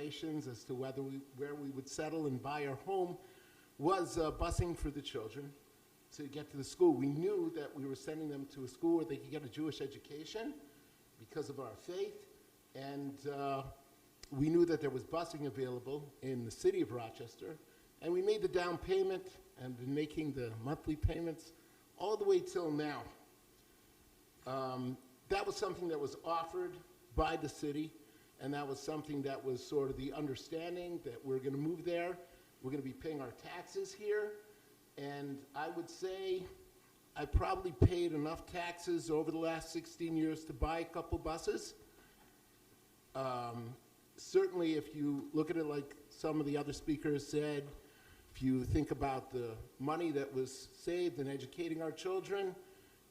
considerations as to where we would settle and buy our home was busing for the children to get to the school. We knew that we were sending them to a school where they could get a Jewish education because of our faith, and we knew that there was busing available in the city of Rochester, and we made the down payment and been making the monthly payments all the way till now. That was something that was offered by the city, and that was something that was sort of the understanding that we're going to move there. We're going to be paying our taxes here, and I would say I probably paid enough taxes over the last 16 years to buy a couple buses. Certainly, if you look at it like some of the other speakers said, if you think about the money that was saved in educating our children,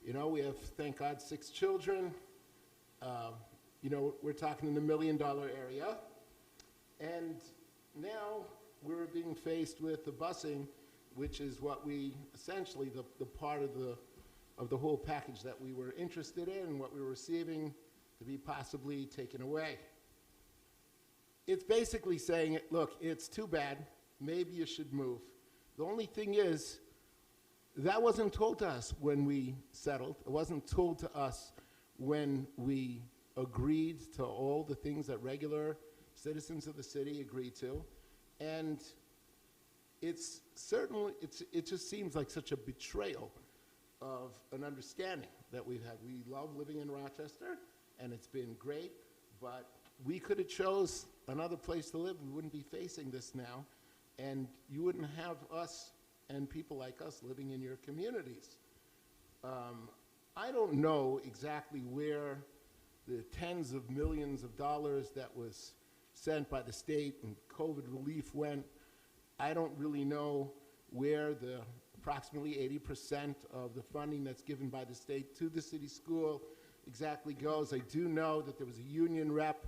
you know, we have, thank God, 6 children. You know, we're talking in the $1 million area. And now we're being faced with the busing, which is what we, essentially, the part of the whole package that we were interested in and what we were receiving to be possibly taken away. It's basically saying, look, it's too bad. Maybe you should move. The only thing is, that wasn't told to us when we settled. It wasn't told to us when we agreed to all the things that regular citizens of the city agreed to. And it's certainly, it just seems like such a betrayal of an understanding that we've had. We love living in Rochester, and it's been great, but we could have chose another place to live. We wouldn't be facing this now, and you wouldn't have us and people like us living in your communities. I don't know exactly where the tens of millions of dollars that was sent by the state and COVID relief went. I don't really know where the approximately 80% of the funding that's given by the state to the city school exactly goes. I do know that there was a union rep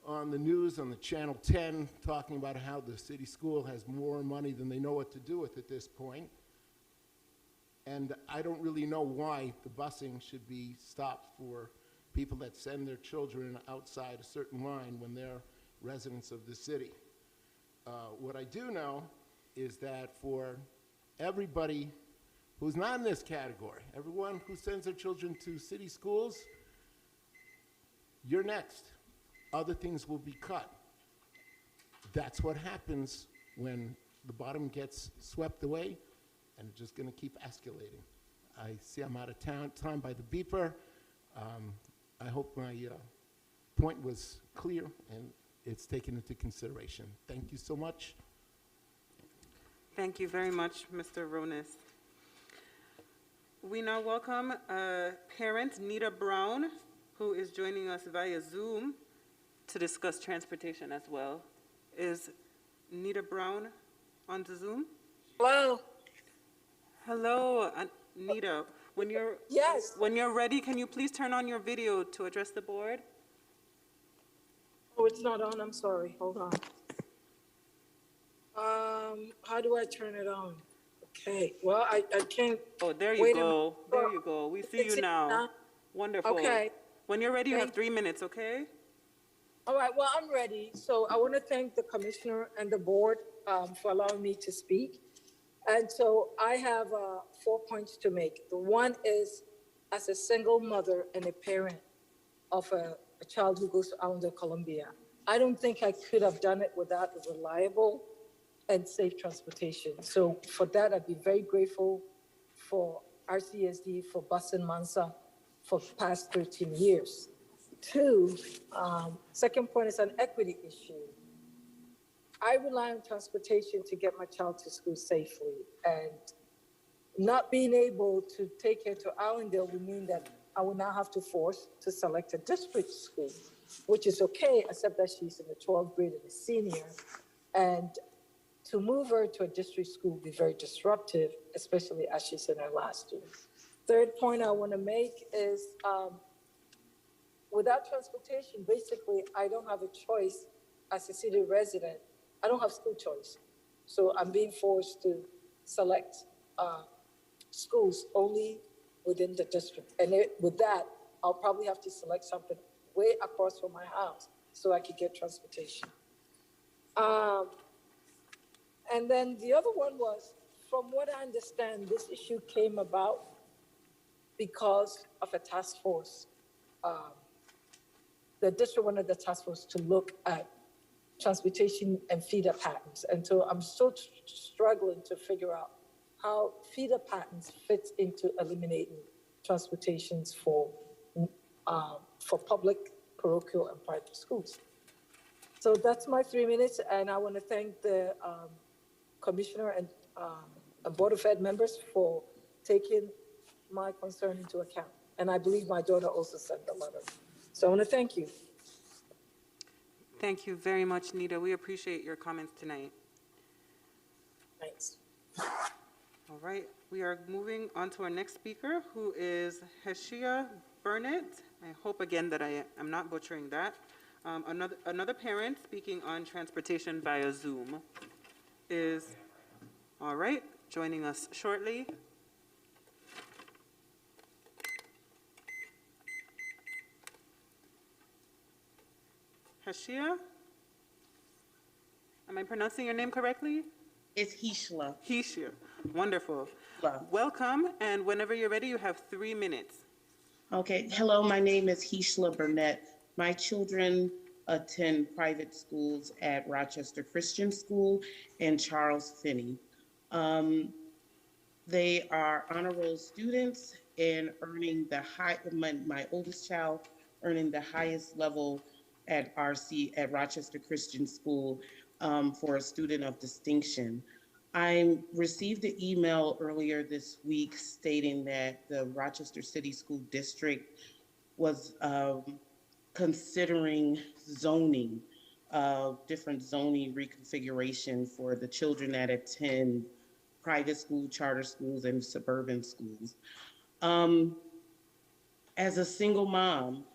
on the news on the Channel 10 talking about how the city school has more money than they know what to do with at this point. And I don't really know why the busing should be stopped for people that send their children outside a certain line when they're residents of the city. What I do know is that for everybody who's not in this category, everyone who sends their children to city schools, you're next. Other things will be cut. That's what happens when the bottom gets swept away, and it's just going to keep escalating. I see I'm out of time by the beeper. I hope my point was clear and it's taken into consideration. Thank you so much. Thank you very much, Mr. Ronis. We now welcome parent Nita Brown, who is joining us via Zoom to discuss transportation as well. Is Nita Brown on the Zoom? Hello. Hello, Nita. Yes. When you're ready, can you please turn on your video to address the board? Oh, it's not on. I'm sorry. Hold on. How do I turn it on? Okay. Well, I can't. Oh, there you go. There you go. We see you now. Wonderful. Okay. When you're ready, you have 3 minutes, okay? All right. Well, I'm ready. So I want to thank the commissioner and the board for allowing me to speak. And so I have 4 points to make. The one is, as a single mother and a parent of a child who goes to Allendale, Columbia, I don't think I could have done it without a reliable and safe transportation. So for that, I'd be very grateful for RCSD, for Bus and Mansa for the past 13 years. Two, second point is an equity issue. I rely on transportation to get my child to school safely, and not being able to take her to Allendale would mean that I will now have to force to select a district school, which is okay, except that she's in the 12th grade and a senior. And to move her to a district school would be very disruptive, especially as she's in her last year. Third point I want to make is without transportation, basically, I don't have a choice as a city resident. I don't have school choice. So I'm being forced to select schools only within the district. And with that, I'll probably have to select something way across from my house so I could get transportation. Um, and then the other one was, from what I understand, this issue came about because of a task force. Um, the district wanted the task force to look at transportation and feeder patterns. And so I'm still struggling to figure out how feeder patterns fits into eliminating transportations for public, parochial, and private schools. So that's my 3 minutes, and I want to thank the commissioner and Board of Ed members for taking my concern into account. And I believe my daughter also sent the letter. So I want to thank you. Thank you very much, Nita. We appreciate your comments tonight. Thanks. All right, we are moving on to our next speaker, who is Heshia Burnett. I hope again that I am not butchering that. Another parent speaking on transportation via Zoom is, all right, joining us shortly. Heshia? Am I pronouncing your name correctly? It's Hishla. Heshia. Wonderful. Hello. Welcome, and whenever you're ready, you have 3 minutes. Okay. Hello, my name is Hishla Burnett. My children attend private schools at Rochester Christian School and Charles Finney. They are honor roll students and earning the my oldest child earning the highest level at RC at Rochester Christian School for a student of distinction. I received an email earlier this week stating that the Rochester City School District was considering zoning, different zoning reconfiguration for the children that attend private school, charter schools, and suburban schools. As a single mom,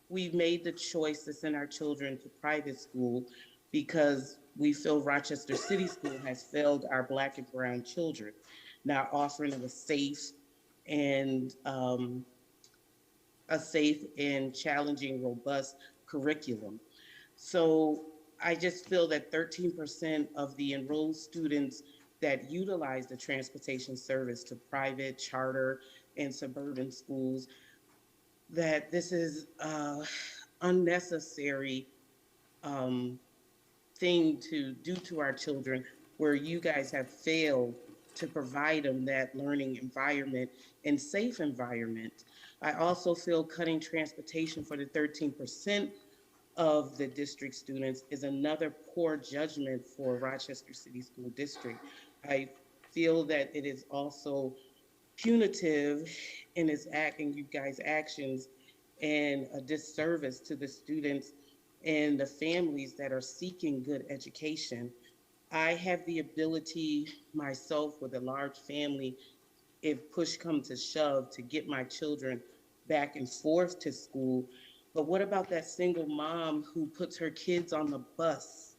we've made the choice to send our children to private school because we feel Rochester City School has failed our Black and brown children, not offering them a safe and challenging, robust curriculum. So I just feel that 13% of the enrolled students that utilize the transportation service to private, charter, and suburban schools, that this is unnecessary thing to do to our children, where you guys have failed to provide them that learning environment and safe environment. I also feel cutting transportation for the 13% of the district students is another poor judgment for Rochester City School District. I feel that it is also punitive in you guys' actions and a disservice to the students and the families that are seeking good education. I have the ability myself with a large family, if push comes to shove, to get my children back and forth to school. But what about that single mom who puts her kids on the bus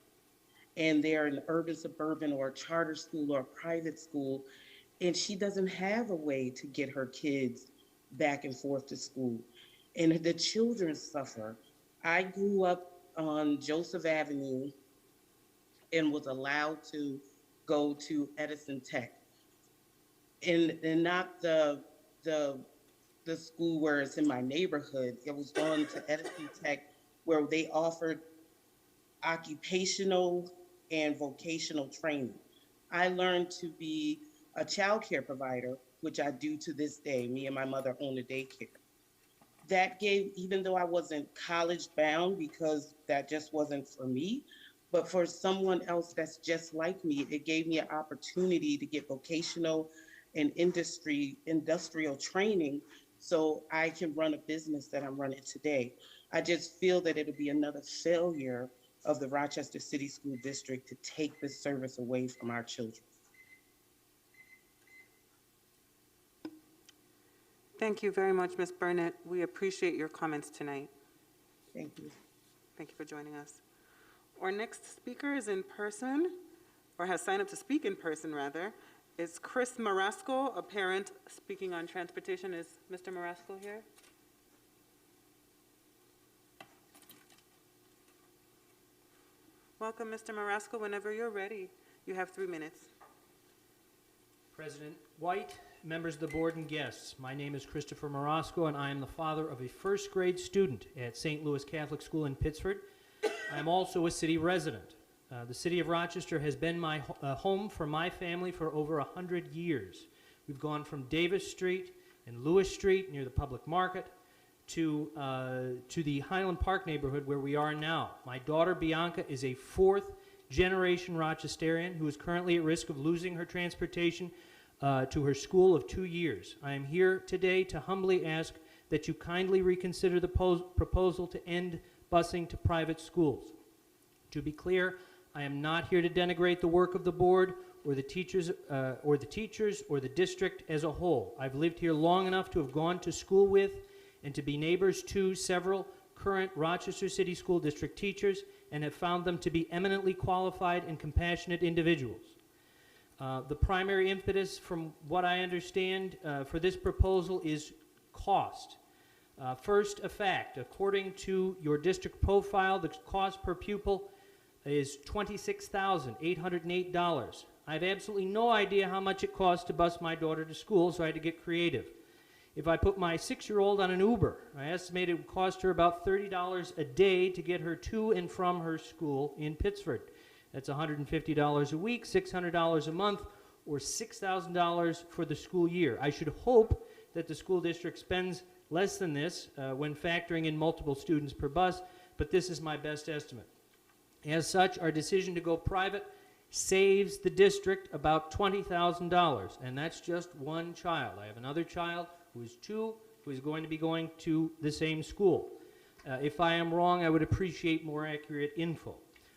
and they're in urban, suburban, or a charter school or a private school, and she doesn't have a way to get her kids back and forth to school? And the children suffer. I grew up on Joseph Avenue and was allowed to go to Edison Tech, and not the school where it's in my neighborhood. It was going to Edison Tech, where they offered occupational and vocational training. I learned to be a child care provider, which I do to this day. Me and my mother own a daycare. That gave, even though I wasn't college bound because that just wasn't for me, but for someone else that's just like me, it gave me an opportunity to get vocational and industrial training so I can run a business that I'm running today. I just feel that it'll be another failure of the Rochester City School District to take this service away from our children. Thank you very much, Ms. Burnett. We appreciate your comments tonight. Thank you. Thank you for joining us. Our next speaker is in person, or has signed up to speak in person, rather. It's Chris Marasco, a parent speaking on transportation. Is Mr. Marasco here? Welcome, Mr. Marasco. Whenever you're ready, you have 3 minutes. President White, members of the board, and guests, my name is Christopher Marasco, and I am the father of a first-grade student at St. Louis Catholic School in Pittsford. I am also a city resident. The city of Rochester has been my home for my family for over 100 years. We've gone from Davis Street and Lewis Street near the public market to the Highland Park neighborhood where we are now. My daughter Bianca is a fourth-generation Rochesterian who is currently at risk of losing her transportation to her school of 2 years. I am here today to humbly ask that you kindly reconsider the proposal to end busing to private schools. To be clear, I am not here to denigrate the work of the board or the teachers or the district as a whole. I've lived here long enough to have gone to school with and to be neighbors to several current Rochester City School District teachers and have found them to be eminently qualified and compassionate individuals. The primary impetus, from what I understand, for this proposal is cost. First, a fact. According to your district profile, the cost per pupil is $26,808. I have absolutely no idea how much it costs to bus my daughter to school, so I had to get creative. If I put my 6-year-old on an Uber, I estimate it would cost her about $30 a day to get her to and from her school in Pittsford. That's $150 a week, $600 a month, or $6,000 for the school year. I should hope that the school district spends less than this when factoring in multiple students per bus, but this is my best estimate. As such, our decision to go private saves the district about $20,000, and that's just one child. I have another child who is 2, who is going to be going to the same school. If I am wrong, I would appreciate more accurate info.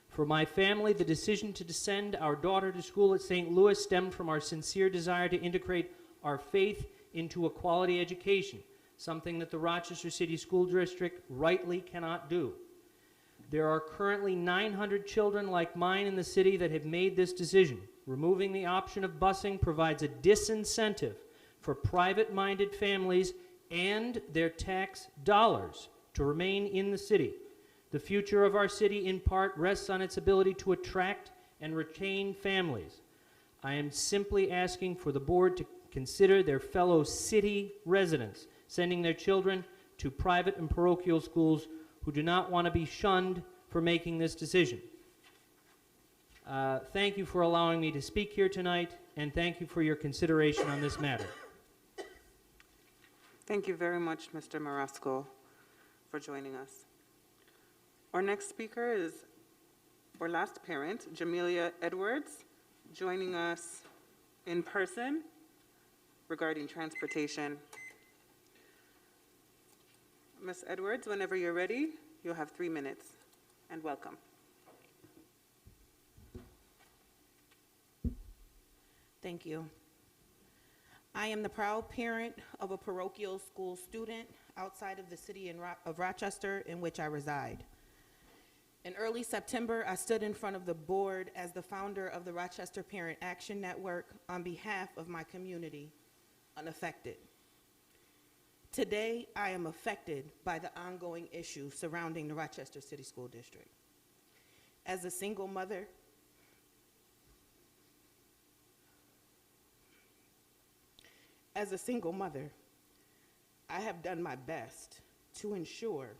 For my family, the decision to send our daughter to school at St. Louis stemmed from our sincere desire to integrate our faith into a quality education, something that the Rochester City School District rightly cannot do. There are currently 900 children like mine in the city that have made this decision. Removing the option of busing provides a disincentive for private-minded families and their tax dollars to remain in the city. The future of our city, in part, rests on its ability to attract and retain families. I am simply asking for the board to consider their fellow city residents sending their children to private and parochial schools who do not want to be shunned for making this decision. Thank you for allowing me to speak here tonight, and thank you for your consideration on this matter. Thank you very much, Mr. Marasco, for joining us. Our next speaker is our last parent, Jamelia Edwards, joining us in person regarding transportation. Ms. Edwards, whenever you're ready, you'll have 3 minutes, and welcome. Thank you. I am the proud parent of a parochial school student outside of the city of Rochester in which I reside. In early September, I stood in front of the board as the founder of the Rochester Parent Action Network on behalf of my community, unaffected. Today, I am affected by the ongoing issues surrounding the Rochester City School District. As a single mother, I have done my best to ensure,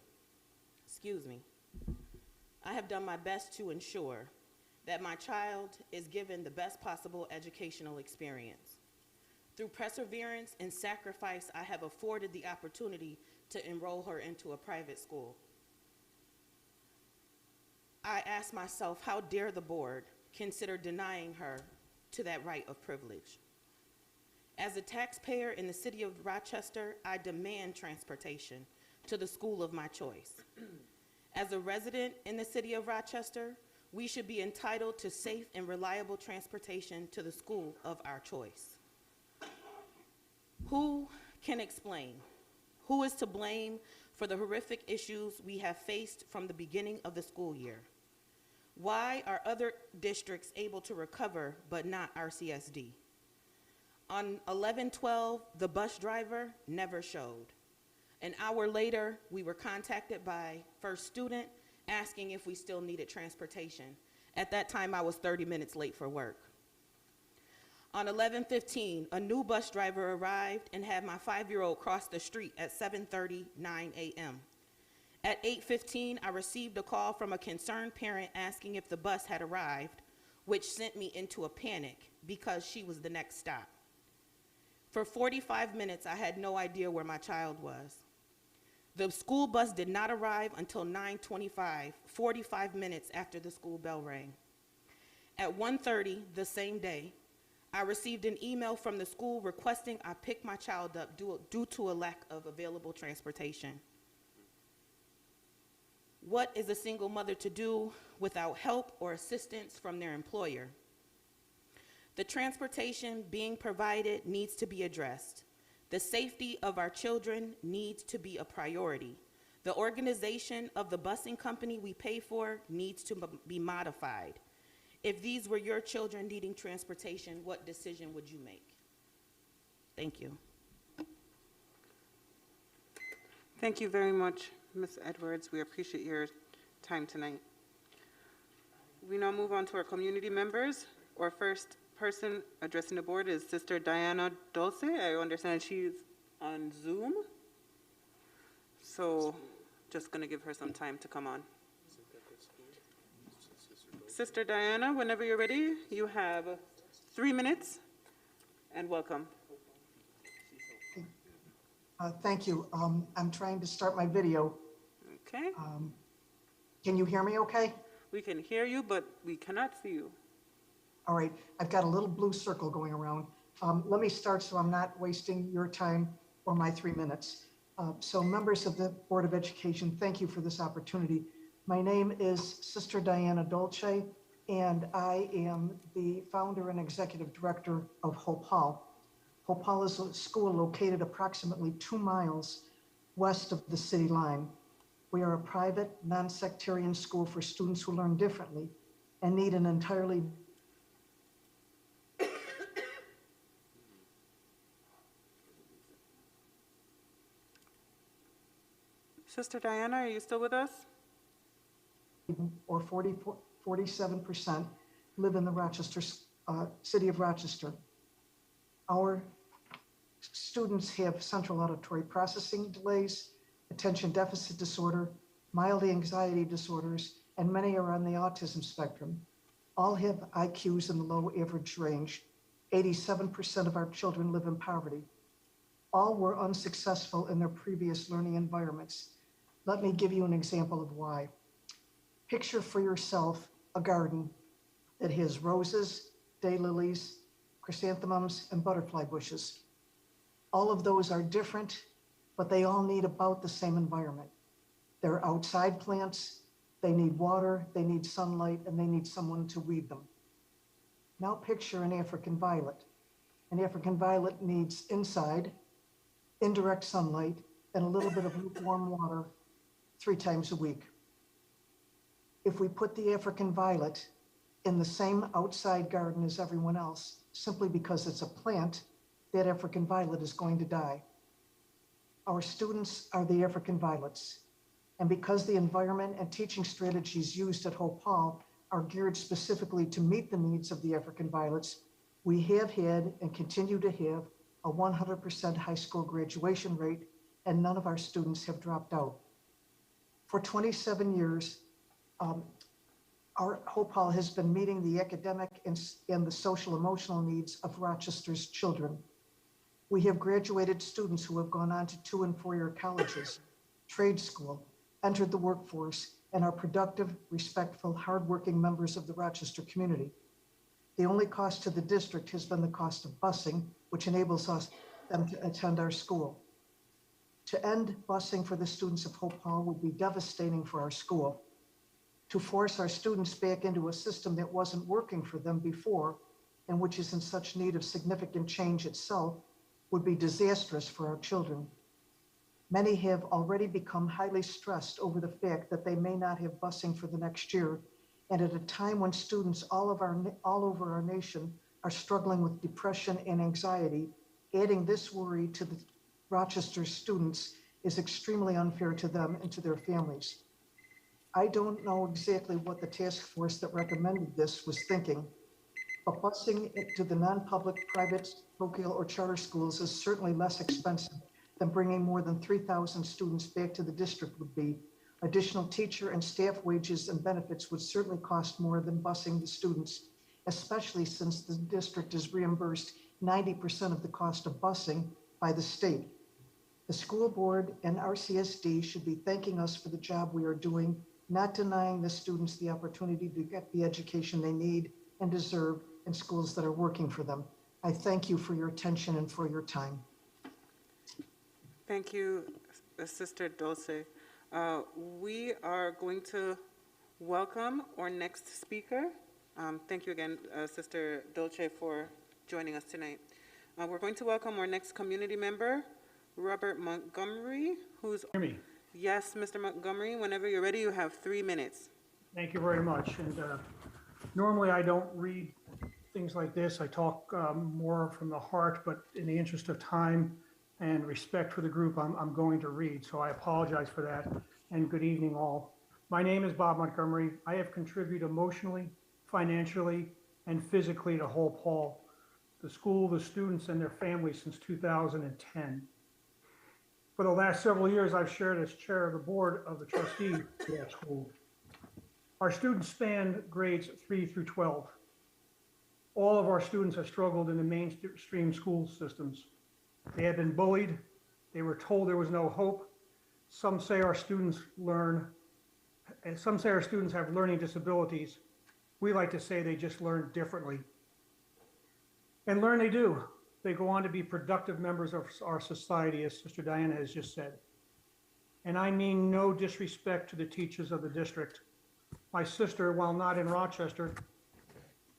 that my child is given the best possible educational experience. Through perseverance and sacrifice, I have afforded the opportunity to enroll her into a private school. I ask myself, how dare the board consider denying her to that right of privilege? As a taxpayer in the city of Rochester, I demand transportation to the school of my choice. As a resident in the city of Rochester, we should be entitled to safe and reliable transportation to the school of our choice. Who can explain? Who is to blame for the horrific issues we have faced from the beginning of the school year? Why are other districts able to recover but not RCSD? On 11/12, the bus driver never showed. An hour later, we were contacted by first student asking if we still needed transportation. At that time, I was 30 minutes late for work. On 11/15, a new bus driver arrived and had my 5-year-old cross the street at 7:39 a.m. At 8:15, I received a call from a concerned parent asking if the bus had arrived, which sent me into a panic because she was the next stop. For 45 minutes, I had no idea where my child was. The school bus did not arrive until 9:25, 45 minutes after the school bell rang. At 1:30 the same day, I received an email from the school requesting I pick my child up due to a lack of available transportation. What is a single mother to do without help or assistance from their employer? The transportation being provided needs to be addressed. The safety of our children needs to be a priority. The organization of the busing company we pay for needs to be modified. If these were your children needing transportation, what decision would you make? Thank you. Thank you very much, Ms. Edwards. We appreciate your time tonight. We now move on to our community members. Our first person addressing the board is Sister Diana Dulce. I understand she's on Zoom. So just going to give her some time to come on. Sister Diana, whenever you're ready, you have 3 minutes, and welcome. Thank you. I'm trying to start my video. Okay. Can you hear me okay? We can hear you, but we cannot see you. All right. I've got a little blue circle going around. Let me start so I'm not wasting your time or my 3 minutes. So members of the Board of Education, thank you for this opportunity. My name is Sister Diana Dolce, and I am the founder and executive director of Hope Hall. Hope Hall is a school located approximately 2 miles west of the city line. We are a private, non-sectarian school for students who learn differently and need an entirely Sister Diana, are you still with us? or 47% live in the Rochester, city of Rochester. Our students have central auditory processing delays, attention deficit disorder, mild anxiety disorders, and many are on the autism spectrum. All have IQs in the low average range. 87% of our children live in poverty. All were unsuccessful in their previous learning environments. Let me give you an example of why. Picture for yourself a garden that has roses, daylilies, chrysanthemums, and butterfly bushes. All of those are different, but they all need about the same environment. They're outside plants, they need water, they need sunlight, and they need someone to weed them. Now picture an African violet. An African violet needs inside, indirect sunlight, and a little bit of lukewarm water 3 times a week. If we put the African violet in the same outside garden as everyone else, simply because it's a plant, that African violet is going to die. Our students are the African violets. And because the environment and teaching strategies used at Hope Hall are geared specifically to meet the needs of the African violets, we have had and continue to have a 100% high school graduation rate, and none of our students have dropped out. For 27 years, our Hope Hall has been meeting the academic and the social emotional needs of Rochester's children. We have graduated students who have gone on to 2- and 4-year colleges, trade school, entered the workforce, and are productive, respectful, hardworking members of the Rochester community. The only cost to the district has been the cost of busing, which enables them to attend our school. To end busing for the students of Hope Hall would be devastating for our school. To force our students back into a system that wasn't working for them before, and which is in such need of significant change itself, would be disastrous for our children. Many have already become highly stressed over the fact that they may not have busing for the next year, and at a time when students all over our nation are struggling with depression and anxiety, adding this worry to the Rochester students is extremely unfair to them and to their families. I don't know exactly what the task force that recommended this was thinking, but busing it to the non-public, private, parochial, or charter schools is certainly less expensive than bringing more than 3,000 students back to the district would be. Additional teacher and staff wages and benefits would certainly cost more than busing the students, especially since the district is reimbursed 90% of the cost of busing by the state. The school board and RCSD should be thanking us for the job we are doing, not denying the students the opportunity to get the education they need and deserve in schools that are working for them. I thank you for your attention and for your time. Thank you, Sister Dulce. We are going to welcome our next speaker. Thank you again, Sister Dulce, for joining us tonight. We're going to welcome our next community member, Robert Montgomery, who's... Hear me? Yes, Mr. Montgomery, whenever you're ready, you have 3 minutes. Thank you very much. And normally I don't read things like this. I talk more from the heart, but in the interest of time and respect for the group, I'm going to read. So I apologize for that. And good evening, all. My name is Bob Montgomery. I have contributed emotionally, financially, and physically to Whole Paul, the school, the students, and their families since 2010. For the last several years, I've shared as chair of the board of the trustees for that school. Our students span grades 3 through 12. All of our students have struggled in the mainstream school systems. They have been bullied. They were told there was no hope. Some say our students have learning disabilities. We like to say they just learn differently. And learn they do. They go on to be productive members of our society, as Sister Diana has just said. And I mean no disrespect to the teachers of the district. My sister, while not in Rochester,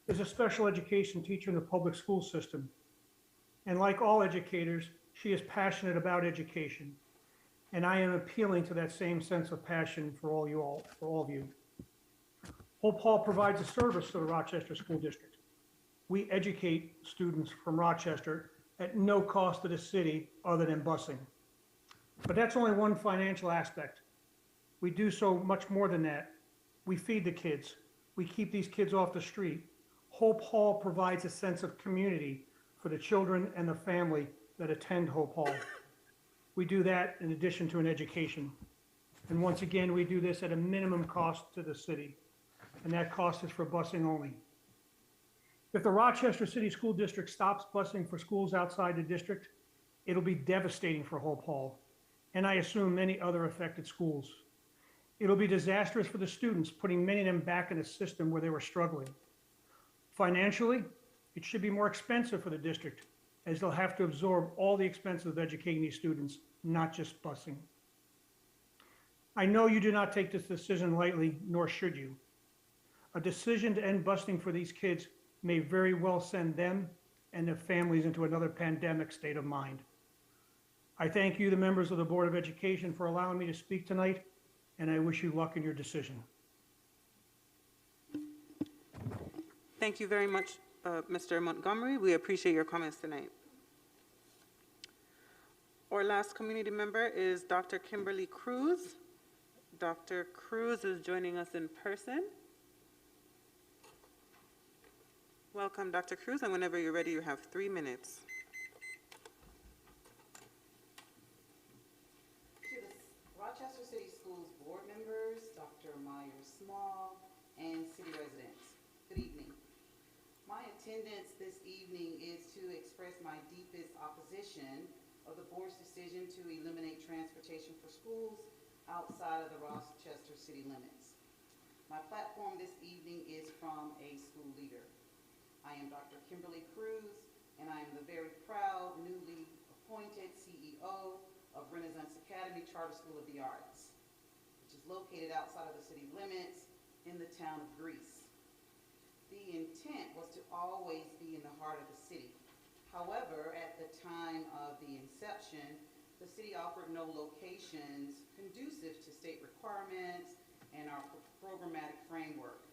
is a special education teacher in the public school system. And like all educators, she is passionate about education. And I am appealing to that same sense of passion for all of you. Whole Paul provides a service to the Rochester School District. We educate students from Rochester at no cost to the city other than busing. But that's only one financial aspect. We do so much more than that. We feed the kids. We keep these kids off the street. Whole Paul provides a sense of community for the children and the family that attend Whole Paul. We do that in addition to an education. And once again, we do this at a minimum cost to the city. And that cost is for busing only. If the Rochester City School District stops busing for schools outside the district, it'll be devastating for Whole Paul, and I assume many other affected schools. It'll be disastrous for the students, putting many of them back in a system where they were struggling. Financially, it should be more expensive for the district, as they'll have to absorb all the expenses of educating these students, not just busing. I know you do not take this decision lightly, nor should you. A decision to end busing for these kids may very well send them and their families into another pandemic state of mind. I thank you, the members of the Board of Education, for allowing me to speak tonight, and I wish you luck in your decision. Thank you very much, Mr. Montgomery. We appreciate your comments tonight. Our last community member is Dr. Kimberly Cruz. Dr. Cruz is joining us in person. Welcome, Dr. Cruz, and whenever you're ready, you have 3 minutes. To the Rochester City Schools board members, Dr. Myers-Small, and city residents, good evening. My attendance this evening is to express my deepest opposition of the board's decision to eliminate transportation for schools outside of the Rochester city limits. My platform this evening is from a school leader. I am Dr. Kimberly Cruz, and I am the very proud, newly appointed CEO of Renaissance Academy Charter School of the Arts, which is located outside of the city limits in the town of Greece. The intent was to always be in the heart of the city. However, at the time of the inception, the city offered no locations conducive to state requirements and our programmatic framework.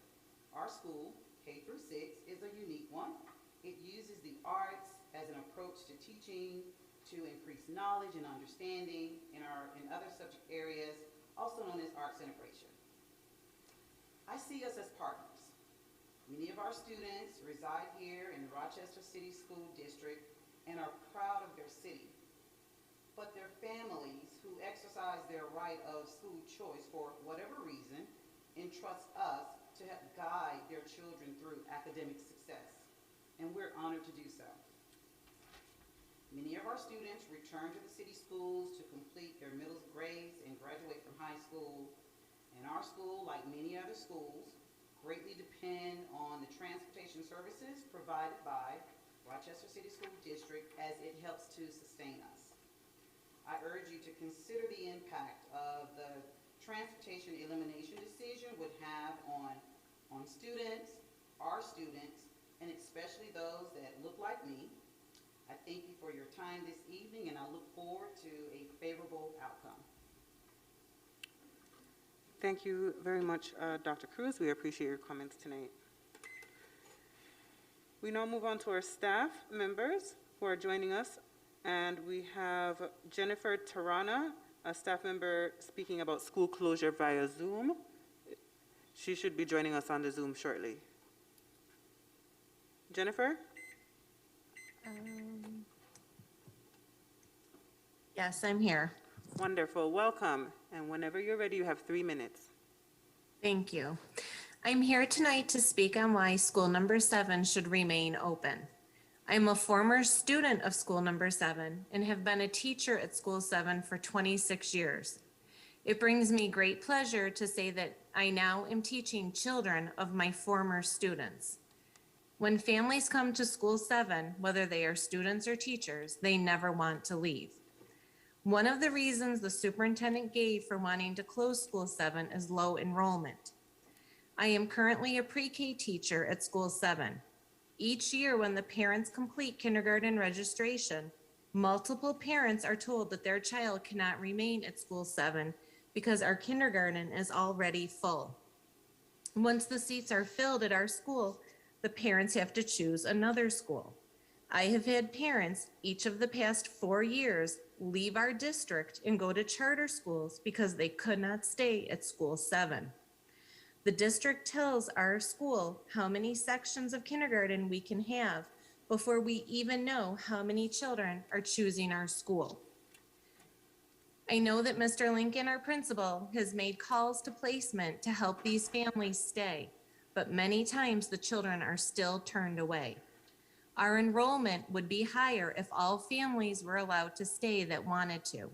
Our school, K through 6, is a unique one. It uses the arts as an approach to teaching to increase knowledge and understanding in other subject areas, also known as arts integration. I see us as partners. Many of our students reside here in the Rochester City School District and are proud of their city. But their families who exercise their right of school choice for whatever reason entrust us to help guide their children through academic success, and we're honored to do so. Many of our students return to the city schools to complete their middle grades and graduate from high school, and our school, like many other schools, greatly depend on the transportation services provided by Rochester City School District as it helps to sustain us. I urge you to consider the impact of the transportation elimination decision would have on students, our students, and especially those that look like me. I thank you for your time this evening, and I look forward to a favorable outcome. Thank you very much, Dr. Cruz. We appreciate your comments tonight. We now move on to our staff members who are joining us. And we have Jennifer Tarana, a staff member, speaking about school closure via Zoom. She should be joining us on the Zoom shortly. Jennifer? Yes, I'm here. Wonderful. Welcome. And whenever you're ready, you have 3 minutes. Thank you. I'm here tonight to speak on why school number 7 should remain open. I'm a former student of school number 7 and have been a teacher at school 7 for 26 years. It brings me great pleasure to say that I now am teaching children of my former students. When families come to school 7, whether they are students or teachers, they never want to leave. One of the reasons the superintendent gave for wanting to close school 7 is low enrollment. I am currently a pre-K teacher at school 7. Each year when the parents complete kindergarten registration, multiple parents are told that their child cannot remain at school 7 because our kindergarten is already full. Once the seats are filled at our school, the parents have to choose another school. I have had parents each of the past 4 years leave our district and go to charter schools because they could not stay at school 7. The district tells our school how many sections of kindergarten we can have before we even know how many children are choosing our school. I know that Mr. Lincoln, our principal, has made calls to placement to help these families stay, but many times the children are still turned away. Our enrollment would be higher if all families were allowed to stay that wanted to.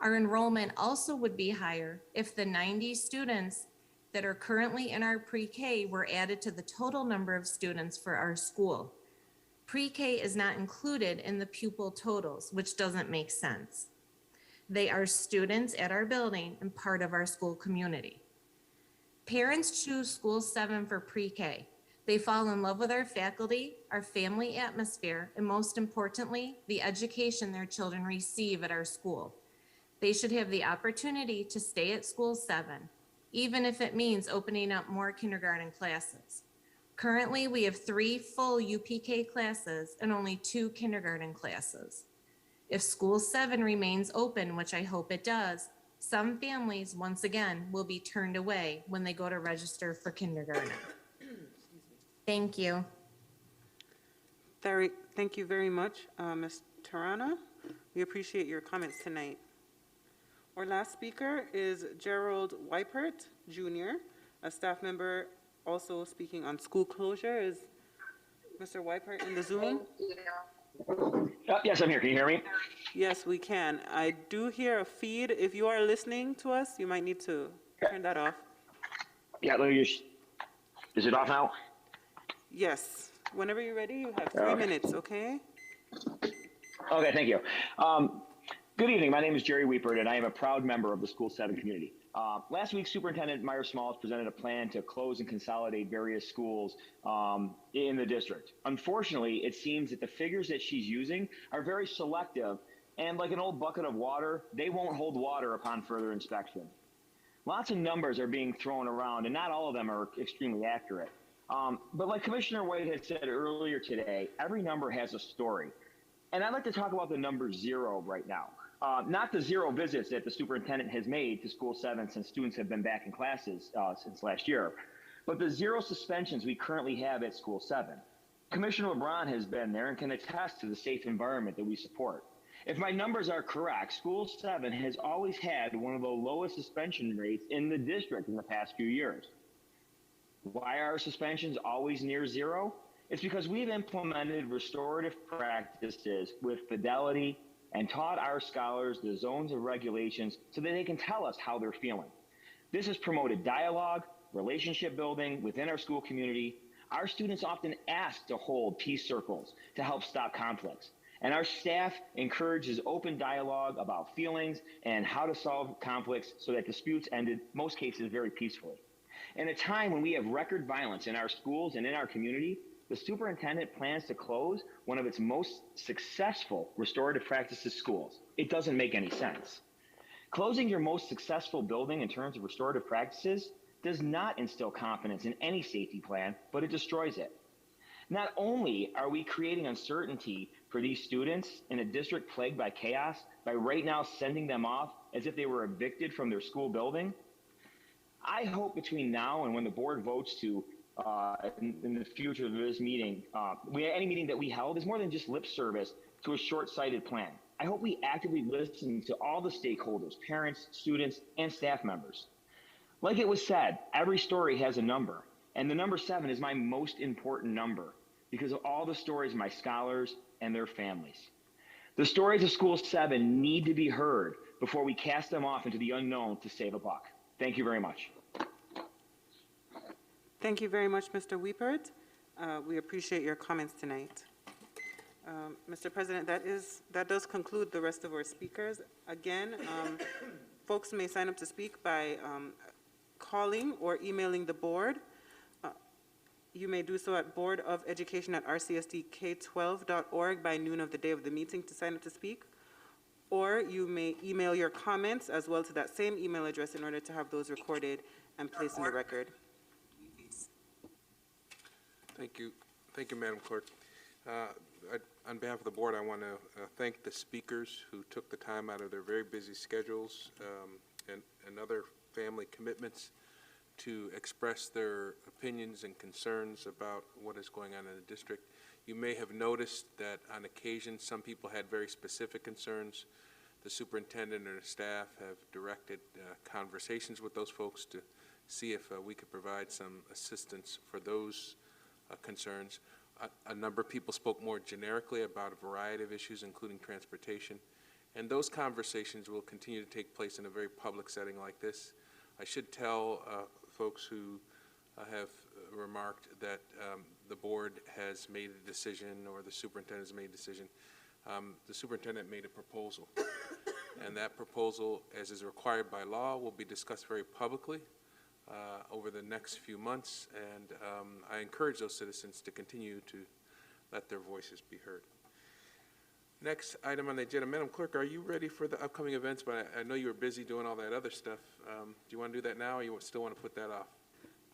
Our enrollment also would be higher if the 90 students that are currently in our pre-K were added to the total number of students for our school. Pre-K is not included in the pupil totals, which doesn't make sense. They are students at our building and part of our school community. Parents choose school 7 for pre-K. They fall in love with our faculty, our family atmosphere, and most importantly, the education their children receive at our school. They should have the opportunity to stay at school 7, even if it means opening up more kindergarten classes. Currently, we have 3 full UPK classes and only 2 kindergarten classes. If school 7 remains open, which I hope it does, some families, once again, will be turned away when they go to register for kindergarten. Thank you. Thank you very much, Ms. Tarana. We appreciate your comments tonight. Our last speaker is Gerald Weipert, Jr., a staff member also speaking on school closure. Is Mr. Weipert in the Zoom? Yes, I'm here. Can you hear me? Yes, we can. I do hear a feed. If you are listening to us, you might need to turn that off. Yeah, let me just, is it off now? Yes. Whenever you're ready, you have 3 minutes, okay? Okay, thank you. Good evening. My name is Jerry Weepert, and I am a proud member of the School 7 community. Last week, Superintendent Myers-Smalls presented a plan to close and consolidate various schools in the district. Unfortunately, it seems that the figures that she's using are very selective, and like an old bucket of water, they won't hold water upon further inspection. Lots of numbers are being thrown around, and not all of them are extremely accurate. But like Commissioner White had said earlier today, every number has a story. And I'd like to talk about the number 0 right now. Not the 0 visits that the superintendent has made to School 7 since students have been back in classes since last year, but the 0 suspensions we currently have at School 7. Commissioner LeBron has been there and can attest to the safe environment that we support. If my numbers are correct, School 7 has always had one of the lowest suspension rates in the district in the past few years. Why are suspensions always near 0? It's because we've implemented restorative practices with fidelity and taught our scholars the zones of regulations so that they can tell us how they're feeling. This has promoted dialogue, relationship building within our school community. Our students often ask to hold peace circles to help stop conflicts. And our staff encourages open dialogue about feelings and how to solve conflicts so that disputes end in most cases very peacefully. In a time when we have record violence in our schools and in our community, the superintendent plans to close one of its most successful restorative practices schools. It doesn't make any sense. Closing your most successful building in terms of restorative practices does not instill confidence in any safety plan, but it destroys it. Not only are we creating uncertainty for these students in a district plagued by chaos by right now sending them off as if they were evicted from their school building, I hope between now and when the board votes to in the future of this meeting, any meeting that we held is more than just lip service to a short-sighted plan. I hope we actively listen to all the stakeholders, parents, students, and staff members. Like it was said, every story has a number, and the number 7 is my most important number because of all the stories of my scholars and their families. The stories of School 7 need to be heard before we cast them off into the unknown to save a buck. Thank you very much. Thank you very much, Mr. Wiepert. We appreciate your comments tonight. Mr. President, that does conclude the rest of our speakers. Again, folks may sign up to speak by calling or emailing the board. You may do so at boardofelucation@rcsdk12.org by noon of the day of the meeting to sign up to speak. Or you may email your comments as well to that same email address in order to have those recorded and placed in the record. Thank you, Madam Clerk. On behalf of the board, I want to thank the speakers who took the time out of their very busy schedules and other family commitments to express their opinions and concerns about what is going on in the district. You may have noticed that on occasion, some people had very specific concerns. The superintendent and her staff have directed conversations with those folks to see if we could provide some assistance for those concerns. A number of people spoke more generically about a variety of issues, including transportation. And those conversations will continue to take place in a very public setting like this. I should tell folks who have remarked that the board has made a decision or the superintendent has made a decision. The superintendent made a proposal. And that proposal, as is required by law, will be discussed very publicly over the next few months, and I encourage those citizens to continue to let their voices be heard. Next item on the agenda, Madam Clerk, are you ready for the upcoming events? But I know you were busy doing all that other stuff. Do you want to do that now, or you still want to put that off?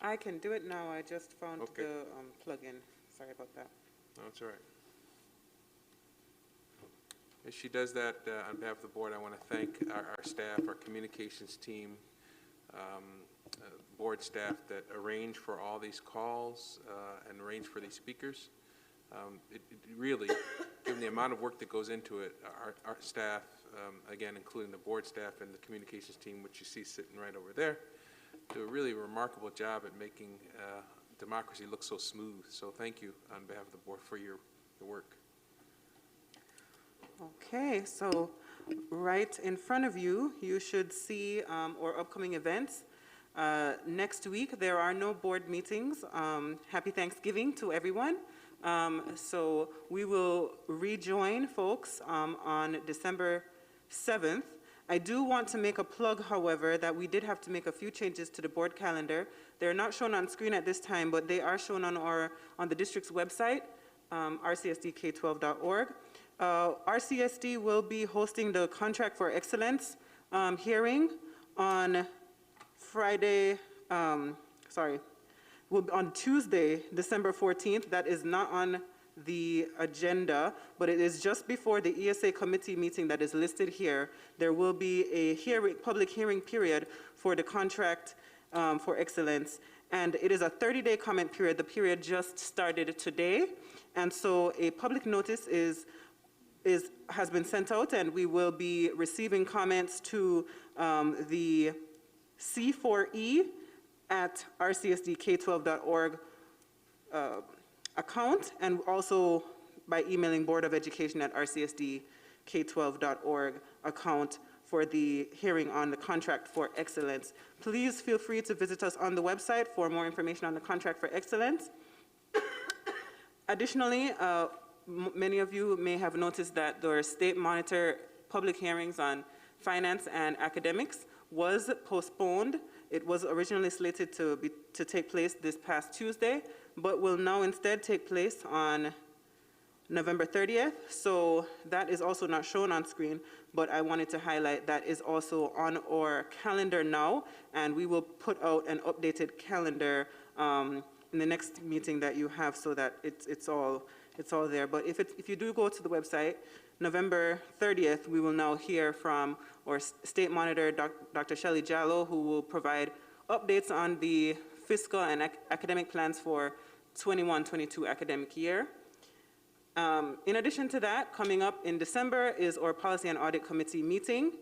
I can do it now. I just found Okay. the plug-in. Sorry about that. No, it's all right. As she does that, on behalf of the board, I want to thank our staff, our communications team, board staff that arrange for all these calls and arrange for these speakers. It really, given the amount of work that goes into it, our staff, again, including the board staff and the communications team, which you see sitting right over there, do a really remarkable job at making democracy look so smooth. So thank you on behalf of the board for your work. Okay, so right in front of you, you should see our upcoming events. Next week, there are no board meetings. Happy Thanksgiving to everyone. So we will rejoin folks on December 7th. I do want to make a plug, however, that we did have to make a few changes to the board calendar. They're not shown on screen at this time, but they are shown on the district's website, rcsdk12.org. RCSD will be hosting the Contract for Excellence hearing on on Tuesday, December 14th. That is not on the agenda, but it is just before the ESA committee meeting that is listed here. There will be a public hearing period for the contract for excellence, and it is a 30-day comment period. The period just started today, and so a public notice has been sent out, and we will be receiving comments to the C4E at rcsdk12.org account, and also by emailing Board of Education at rcsdk12.org account for the hearing on the contract for excellence. Please feel free to visit us on the website for more information on the contract for excellence. Additionally, many of you may have noticed that the state monitor public hearings on finance and academics was postponed. It was originally slated to take place this past Tuesday, but will now instead take place on November 30th. So that is also not shown on screen, but I wanted to highlight that is also on our calendar now, and we will put out an updated calendar in the next meeting that you have, so that it's all there. But if you do go to the website, November 30th, we will now hear from our state monitor, Dr. Shelley Jallo, who will provide updates on the fiscal and academic plans for 21-22 academic year. In addition to that, coming up in December is our Policy and Audit Committee meeting.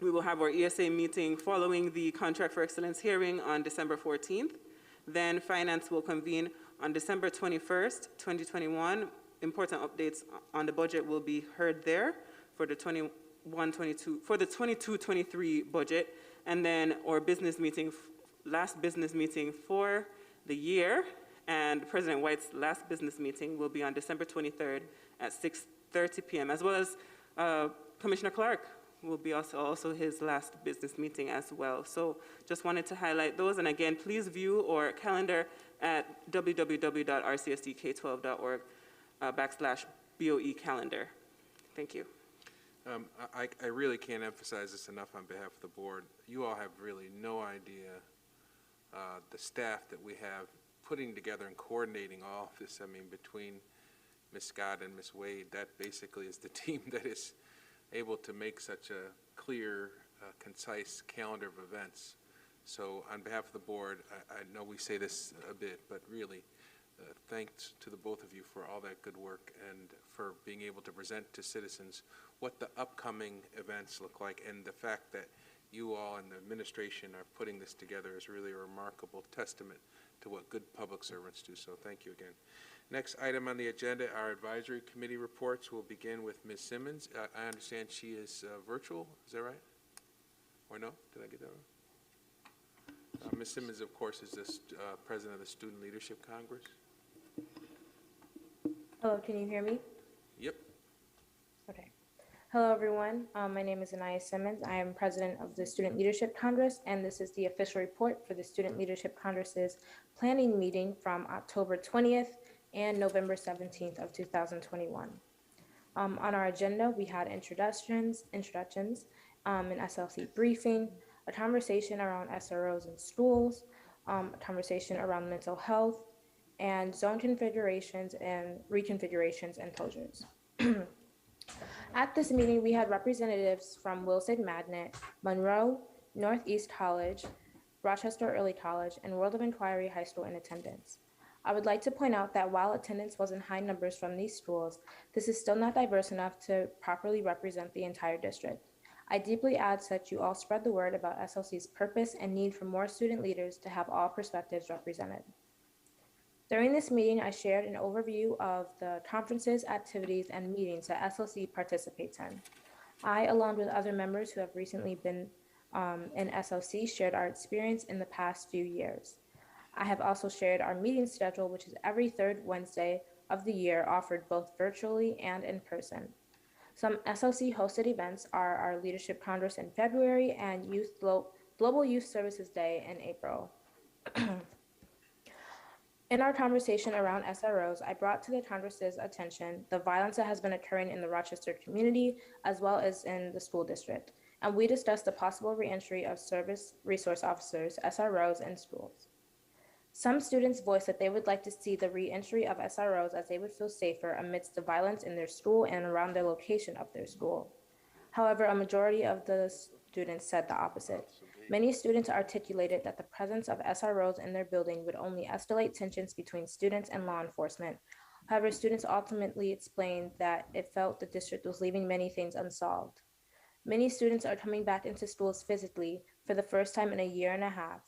We will have our ESA meeting following the Contract for Excellence hearing on December 14th. Then Finance will convene on December 21st, 2021. Important updates on the budget will be heard there for the 22-23 budget. And then our business meeting, last business meeting for the year, and President White's last business meeting will be on December 23rd at 6:30 p.m., as well as Commissioner Clark will be also his last business meeting as well. So just wanted to highlight those. And again, please view our calendar at www.rcsdk12.org /BOE calendar. Thank you. I really can't emphasize this enough on behalf of the board. You all have really no idea the staff that we have putting together and coordinating all of this. I mean, between Ms. Scott and Ms. Wade, that basically is the team that is able to make such a clear, concise calendar of events. So on behalf of the board, I know we say this a bit, but really, thanks to the both of you for all that good work and for being able to present to citizens what the upcoming events look like, and the fact that you all and the administration are putting this together is really a remarkable testament to what good public servants do. So thank you again. Next item on the agenda, our advisory committee reports. We'll begin with Ms. Simmons. I understand she is virtual. Is that right? Or no? Did I get that wrong? Ms. Simmons, of course, is the president of the Student Leadership Congress. Hello, can you hear me? Yep. Okay. Hello, everyone. My name is Anaya Simmons. I am president of the Student Leadership Congress, and this is the official report for the Student Leadership Congress's planning meeting from October 20th and November 17th of 2021. On our agenda, we had introductions, an SLC briefing, a conversation around SROs in schools, a conversation around mental health, and zone configurations and reconfigurations and closures. At this meeting, we had representatives from Wilson Magnet, Monroe, Northeast College, Rochester Early College, and World of Inquiry High School in attendance. I would like to point out that while attendance was in high numbers from these schools, this is still not diverse enough to properly represent the entire district. I deeply ask that you all spread the word about SLC's purpose and need for more student leaders to have all perspectives represented. During this meeting, I shared an overview of the conferences, activities, and meetings that SLC participates in. I, along with other members who have recently been in SLC, shared our experience in the past few years. I have also shared our meeting schedule, which is every third Wednesday of the year, offered both virtually and in person. Some SLC hosted events are our Leadership Congress in February and Global Youth Services Day in April. In our conversation around SROs, I brought to the Congress's attention the violence that has been occurring in the Rochester community as well as in the school district, and we discussed the possible reentry of service resource officers, SROs, in schools. Some students voiced that they would like to see the re-entry of SROs as they would feel safer amidst the violence in their school and around the location of their school. However, a majority of the students said the opposite. Many students articulated that the presence of SROs in their building would only escalate tensions between students and law enforcement. However, students ultimately explained that it felt the district was leaving many things unsolved. Many students are coming back into schools physically for the first time in a year and a half.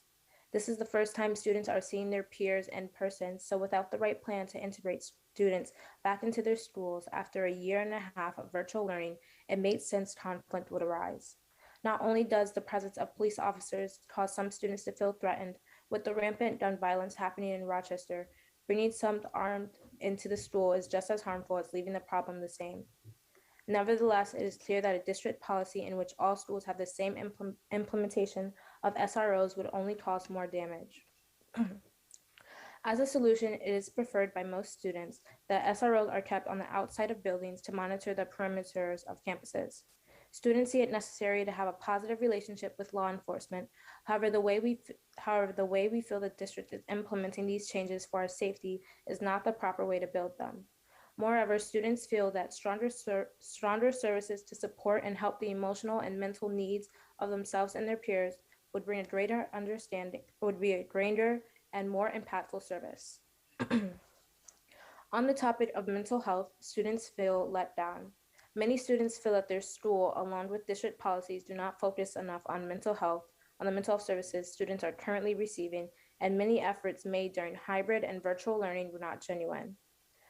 This is the first time students are seeing their peers in person, so without the right plan to integrate students back into their schools after a year and a half of virtual learning, it made sense conflict would arise. Not only does the presence of police officers cause some students to feel threatened, with the rampant gun violence happening in Rochester, bringing some armed into the school is just as harmful as leaving the problem the same. Nevertheless, it is clear that a district policy in which all schools have the same implementation of SROs would only cause more damage. As a solution, it is preferred by most students that SROs are kept on the outside of buildings to monitor the perimeters of campuses. Students see it necessary to have a positive relationship with law enforcement. However, the way we feel the district is implementing these changes for our safety is not the proper way to build them. Moreover, students feel that stronger services to support and help the emotional and mental needs of themselves and their peers would bring a greater understanding, would be a greater and more impactful service. On the topic of mental health, students feel let down. Many students feel that their school, along with district policies, do not focus enough on the mental health services students are currently receiving, and many efforts made during hybrid and virtual learning were not genuine.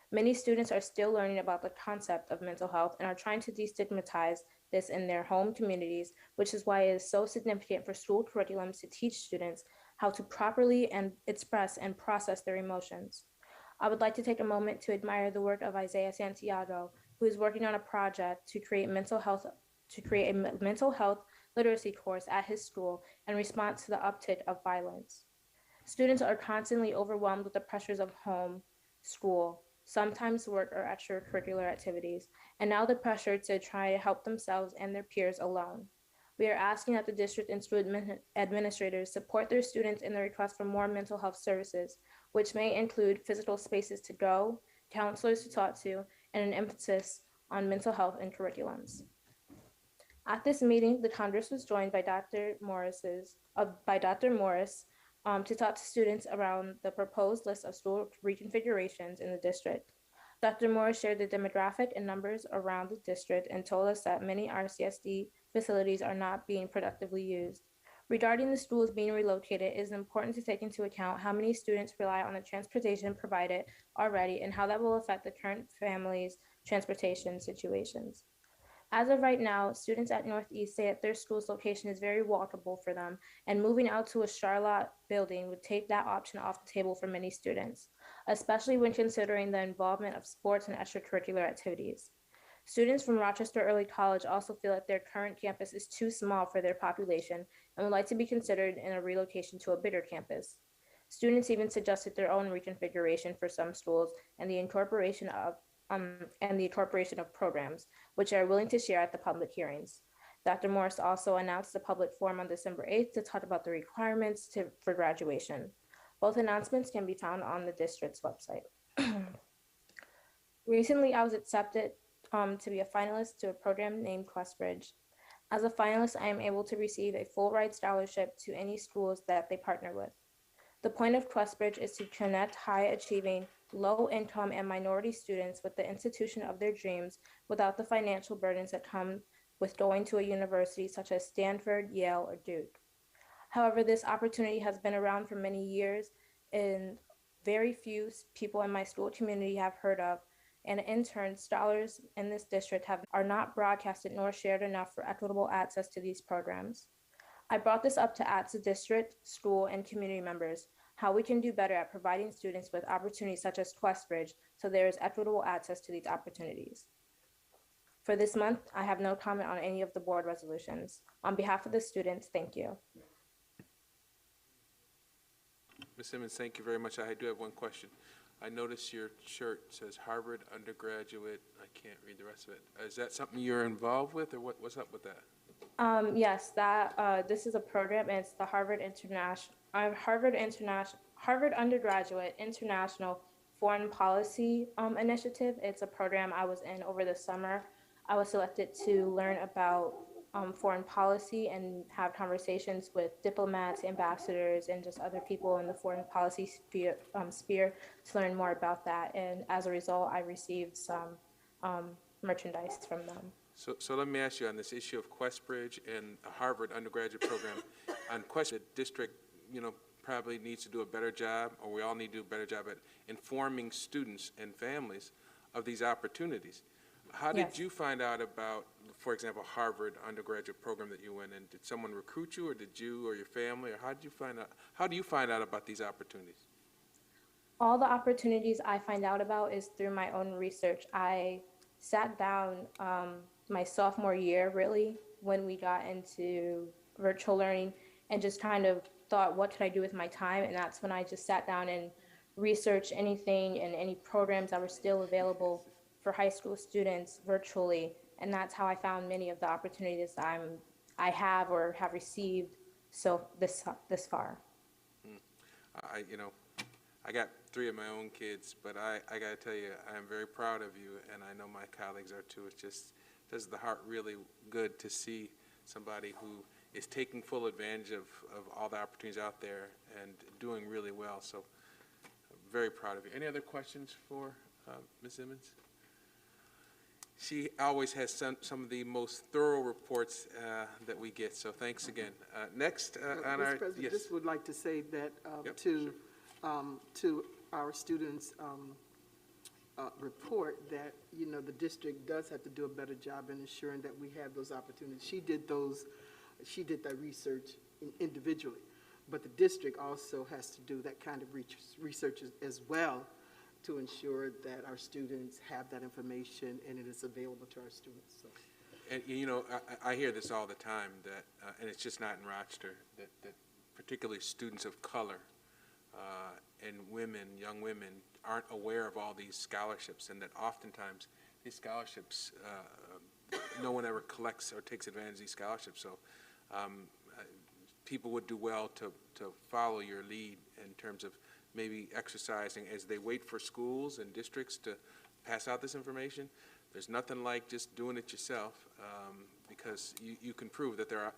Many students are still learning about the concept of mental health and are trying to destigmatize this in their home communities, which is why it is so significant for school curriculums to teach students how to properly express and process their emotions. I would like to take a moment to admire the work of Isaiah Santiago, who is working on a project to create a mental health literacy course at his school in response to the uptick of violence. Students are constantly overwhelmed with the pressures of home, school, sometimes work or extracurricular activities, and now the pressure to try to help themselves and their peers alone. We are asking that the district and school administrators support their students in the request for more mental health services, which may include physical spaces to go, counselors to talk to, and an emphasis on mental health and curriculums. At this meeting, the Congress was joined by Dr. Morris to talk to students around the proposed list of school reconfigurations in the district. Dr. Morris shared the demographic and numbers around the district and told us that many RCSD facilities are not being productively used. Regarding the schools being relocated, it is important to take into account how many students rely on the transportation provided already and how that will affect the current families' transportation situations. As of right now, students at Northeast say that their school's location is very walkable for them, and moving out to a Charlotte building would take that option off the table for many students, especially when considering the involvement of sports and extracurricular activities. Students from Rochester Early College also feel that their current campus is too small for their population and would like to be considered in a relocation to a bigger campus. Students even suggested their own reconfiguration for some schools and the incorporation of programs, which they are willing to share at the public hearings. Dr. Morris also announced a public forum on December 8th to talk about the requirements for graduation. Both announcements can be found on the district's website. Recently, I was accepted to be a finalist to a program named QuestBridge. As a finalist, I am able to receive a full ride scholarship to any schools that they partner with. The point of QuestBridge is to connect high-achieving, low-income, and minority students with the institution of their dreams without the financial burdens that come with going to a university such as Stanford, Yale, or Duke. However, this opportunity has been around for many years, and very few people in my school community have heard of, and in turn, scholars in this district are not broadcasted nor shared enough for equitable access to these programs. I brought this up to ask the district, school, and community members how we can do better at providing students with opportunities such as QuestBridge so there is equitable access to these opportunities. For this month, I have no comment on any of the board resolutions. On behalf of the students, thank you. Ms. Simmons, thank you very much. I do have one question. I noticed your shirt says Harvard undergraduate. I can't read the rest of it. Is that something you're involved with, or what's up with that? Yes, this is a program, and it's the Harvard International Harvard Undergraduate International Foreign Policy Initiative. It's a program I was in over the summer. I was selected to learn about foreign policy and have conversations with diplomats, ambassadors, and just other people in the foreign policy sphere to learn more about that. And as a result, I received some merchandise from them. So let me ask you on this issue of Questbridge and a Harvard undergraduate program. On Questbridge, the district, probably needs to do a better job, or we all need to do a better job at informing students and families of these opportunities. How did Yes. you find out about, for example, Harvard undergraduate program that you went in? Did someone recruit you, or did you or your family, or how do you find out about these opportunities? All the opportunities I find out about is through my own research. I sat down my sophomore year, really, when we got into virtual learning, and just kind of thought, what could I do with my time? And that's when I just sat down and researched anything and any programs that were still available for high school students virtually. And that's how I found many of the opportunities I have or have received this far. I got 3 of my own kids, but I got to tell you, I'm very proud of you, and I know my colleagues are too. It just does the heart really good to see somebody who is taking full advantage of all the opportunities out there and doing really well. So I'm very proud of you. Any other questions for Ms. Simmons? She always has some of the most thorough reports that we get, so thanks again. Next on our... Mr. President, yes. just would like to say that Yep, to our students' report that, the district does have to do a better job in ensuring that we have those opportunities. She did that research individually, but the district also has to do that kind of research as well to ensure that our students have that information and it is available to our students. So. And, I hear this all the time, that, and it's just not in Rochester, that particularly students of color and young women, aren't aware of all these scholarships, and that oftentimes these scholarships, no one ever collects or takes advantage of these scholarships. So people would do well to follow your lead in terms of maybe exercising as they wait for schools and districts to pass out this information. There's nothing like just doing it yourself, because you can prove that there are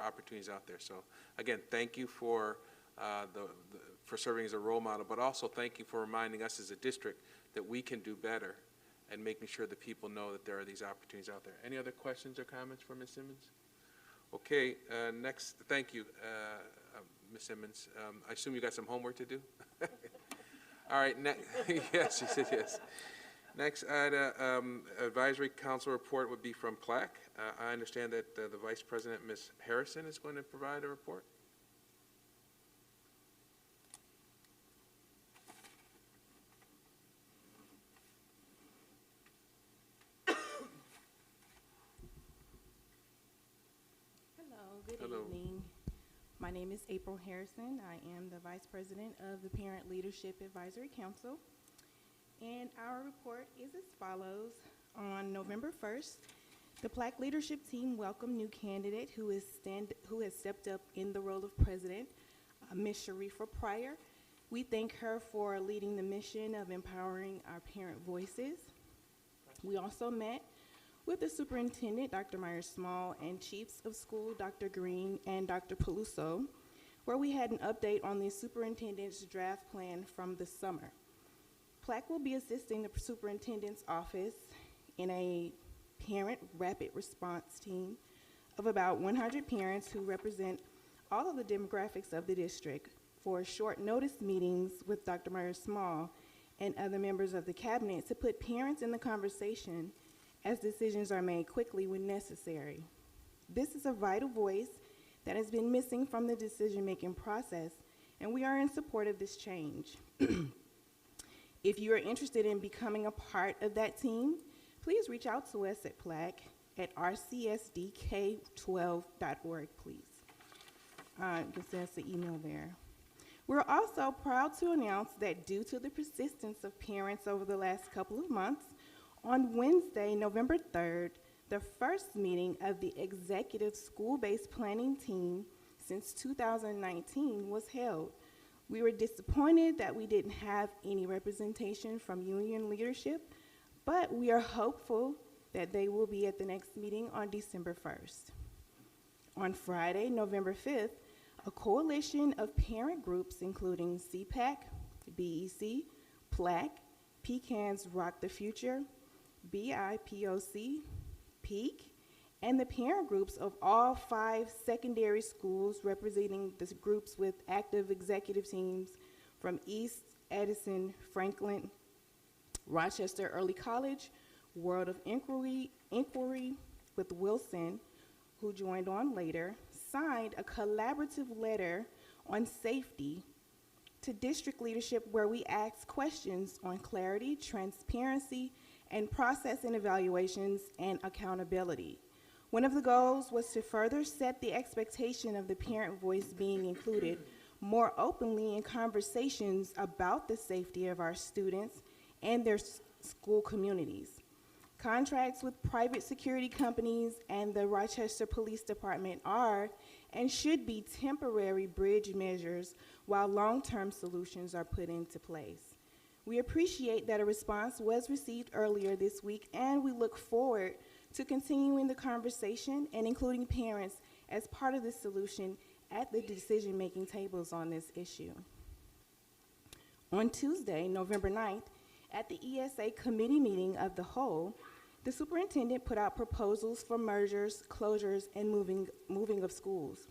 opportunities out there. So again, thank you for for serving as a role model, but also thank you for reminding us as a district that we can do better and making sure that people know that there are these opportunities out there. Any other questions or comments for Ms. Simmons? Okay, next, thank you, Ms. Simmons. I assume you got some homework to do? All right, yes, she said yes. Next, advisory council report would be from PLAC. I understand that the Vice President, Ms. Harrison, is going to provide a report. Good Hello. evening. My name is April Harrison. I am the Vice President of the Parent Leadership Advisory Council. And our report is as follows. On November 1st, the PLAC leadership team welcomed new candidate who has stepped up in the role of president, Ms. Sharifa Pryor. We thank her for leading the mission of empowering our parent voices. We also met with the superintendent, Dr. Myers-Small, and chiefs of school, Dr. Green and Dr. Peluso, where we had an update on the superintendent's draft plan from the summer. PLAC will be assisting the superintendent's office in a parent rapid response team of about 100 parents who represent all of the demographics of the district for short notice meetings with Dr. Myers-Small and other members of the cabinet to put parents in the conversation as decisions are made quickly when necessary. This is a vital voice that has been missing from the decision-making process, and we are in support of this change. If you are interested in becoming a part of that team, please reach out to us at PLAC at rcsdk12.org, please. You can send us an email there. We're also proud to announce that due to the persistence of parents over the last couple of months, on Wednesday, November 3rd, the first meeting of the executive school-based planning team since 2019 was held. We were disappointed that we didn't have any representation from union leadership, but we are hopeful that they will be at the next meeting on December 1st. On Friday, November 5th, a coalition of parent groups, including CPAC, BEC, PLAC, Pecans Rock the Future, BIPOC, PEAK, and the parent groups of all 5 secondary schools representing the groups with active executive teams from East, Edison, Franklin, Rochester Early College, World of Inquiry with Wilson, who joined on later, signed a collaborative letter on safety to district leadership where we asked questions on clarity, transparency, and process and evaluations and accountability. One of the goals was to further set the expectation of the parent voice being included more openly in conversations about the safety of our students and their school communities. Contracts with private security companies and the Rochester Police Department are and should be temporary bridge measures while long-term solutions are put into place. We appreciate that a response was received earlier this week, and we look forward to continuing the conversation and including parents as part of the solution at the decision-making tables on this issue. On Tuesday, November 9th, at the ESA committee meeting of the whole, the superintendent put out proposals for mergers, closures, and moving of schools.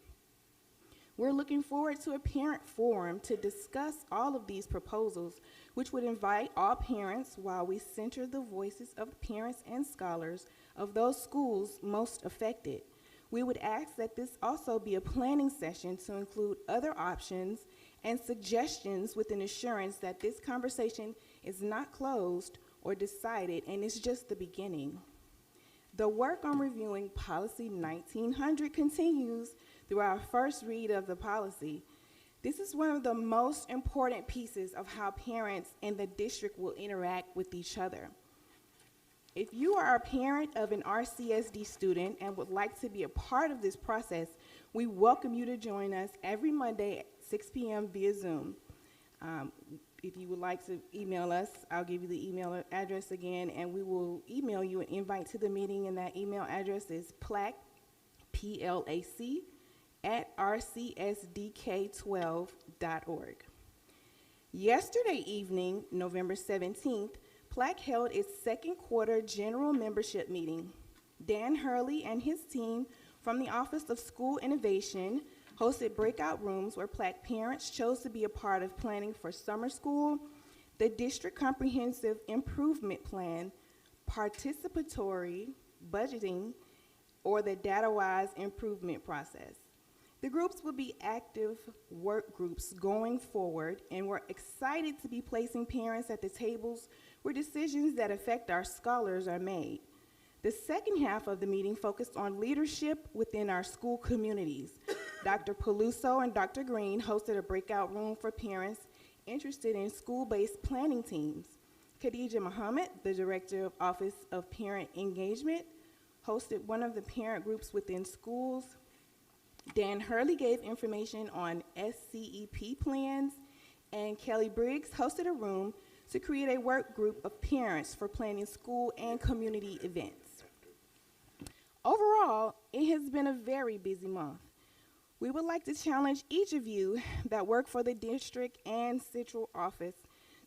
We're looking forward to a parent forum to discuss all of these proposals, which would invite all parents while we center the voices of the parents and scholars of those schools most affected. We would ask that this also be a planning session to include other options and suggestions with an assurance that this conversation is not closed or decided and it's just the beginning. The work on reviewing Policy 1900 continues through our first read of the policy. This is one of the most important pieces of how parents and the district will interact with each other. If you are a parent of an RCSD student and would like to be a part of this process, we welcome you to join us every Monday at 6 p.m. via Zoom. If you would like to email us, I'll give you the email address again, and we will email you an invite to the meeting, and that email address is PLAC, P-L-A-C, @rcsdk12.org. Yesterday evening, November 17th, PLAC held its second quarter general membership meeting. Dan Hurley and his team from the Office of School Innovation hosted breakout rooms where PLAC parents chose to be a part of planning for summer school, the District Comprehensive Improvement Plan, participatory budgeting, or the data-wise improvement process. The groups will be active work groups going forward, and we're excited to be placing parents at the tables where decisions that affect our scholars are made. The second half of the meeting focused on leadership within our school communities. Dr. Peluso and Dr. Green hosted a breakout room for parents interested in school-based planning teams. Khadija Muhammad, the Director of Office of Parent Engagement, hosted one of the parent groups within schools. Dan Hurley gave information on SCEP plans, and Kelly Briggs hosted a room to create a work group of parents for planning school and community events. Overall, it has been a very busy month. We would like to challenge each of you that work for the district and central office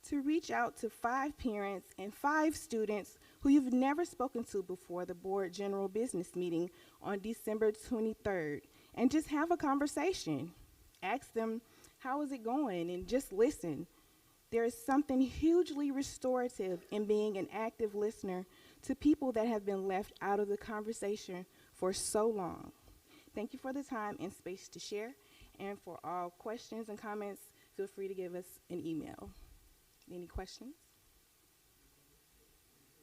to reach out to 5 parents and 5 students who you've never spoken to before the board general business meeting on December 23rd, and just have a conversation. Ask them, how is it going? And just listen. There is something hugely restorative in being an active listener to people that have been left out of the conversation for so long. Thank you for the time and space to share. And for all questions and comments, feel free to give us an email. Any questions?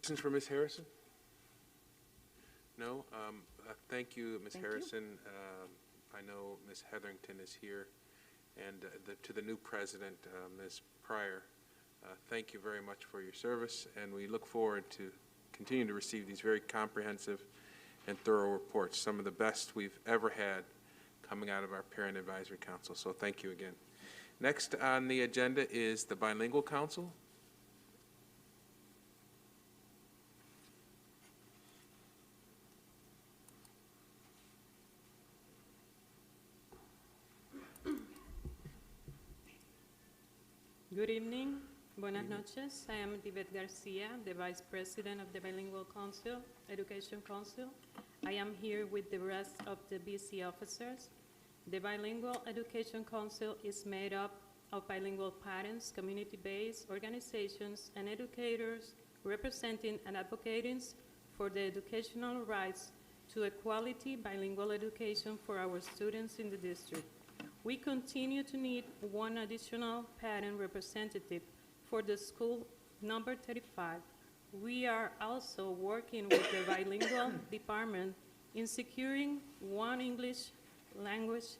Questions for Ms. Harrison? No? Thank you, Ms. Harrison. I know Ms. Hetherington is here. And to the new president, Ms. Pryor, thank you very much for your service, and we look forward to continuing to receive these very comprehensive and thorough reports, some of the best we've ever had coming out of our Parent Advisory Council. So thank you again. Next on the agenda is the Bilingual Council. Good evening. Buenas noches. I am Tibet Garcia, the Vice President of the Bilingual Council, Education Council. I am here with the rest of the BC officers. The Bilingual Education Council is made up of bilingual parents, community-based organizations, and educators representing and advocating for the educational rights to a quality bilingual education for our students in the district. We continue to need one additional parent representative for the school number 35. We are also working with the bilingual department in securing one English language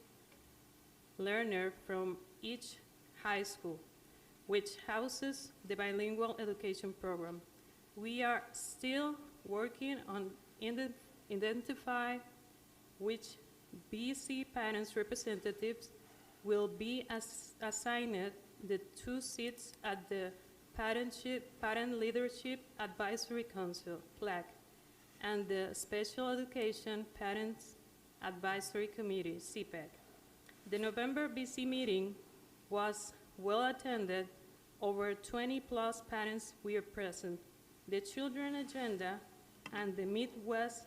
learner from each high school, which houses the bilingual education program. We are still working on identify which BC parents representatives will be assigned the 2 seats at the Parent Leadership Advisory Council, PLAC, and the Special Education Parents Advisory Committee, CPEC. The November BC meeting was well attended. Over 20+ parents were present. The Children Agenda and the Midwest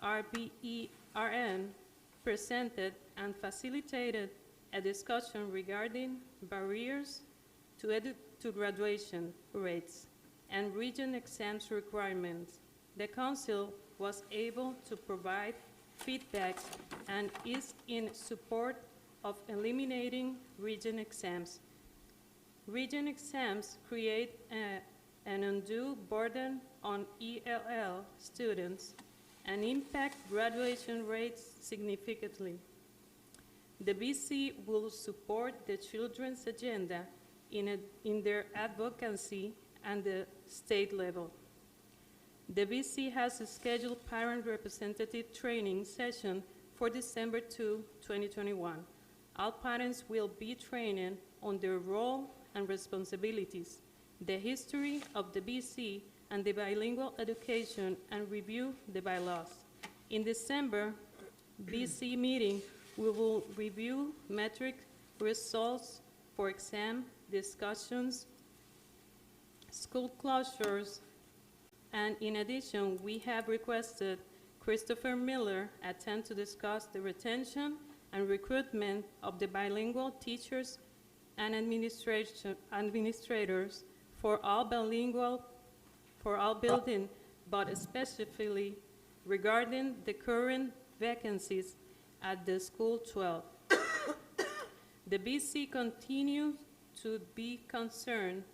RBERN presented and facilitated a discussion regarding barriers to graduation rates and region exams requirements. The Council was able to provide feedback and is in support of eliminating region exams. Region exams create an undue burden on ELL students and impact graduation rates significantly. The BC will support the Children's Agenda in their advocacy at the state level. The BC has a scheduled parent representative training session for December 2, 2021. All parents will be trained on their role and responsibilities, the history of the BC and the bilingual education, and review the bylaws. In December BC meeting, we will review metric results for exam discussions, school closures, and in addition, we have requested Christopher Miller attend to discuss the retention and recruitment of the bilingual teachers and administrators for all building, but specifically regarding the current vacancies at the School 12. The BC continues to be concerned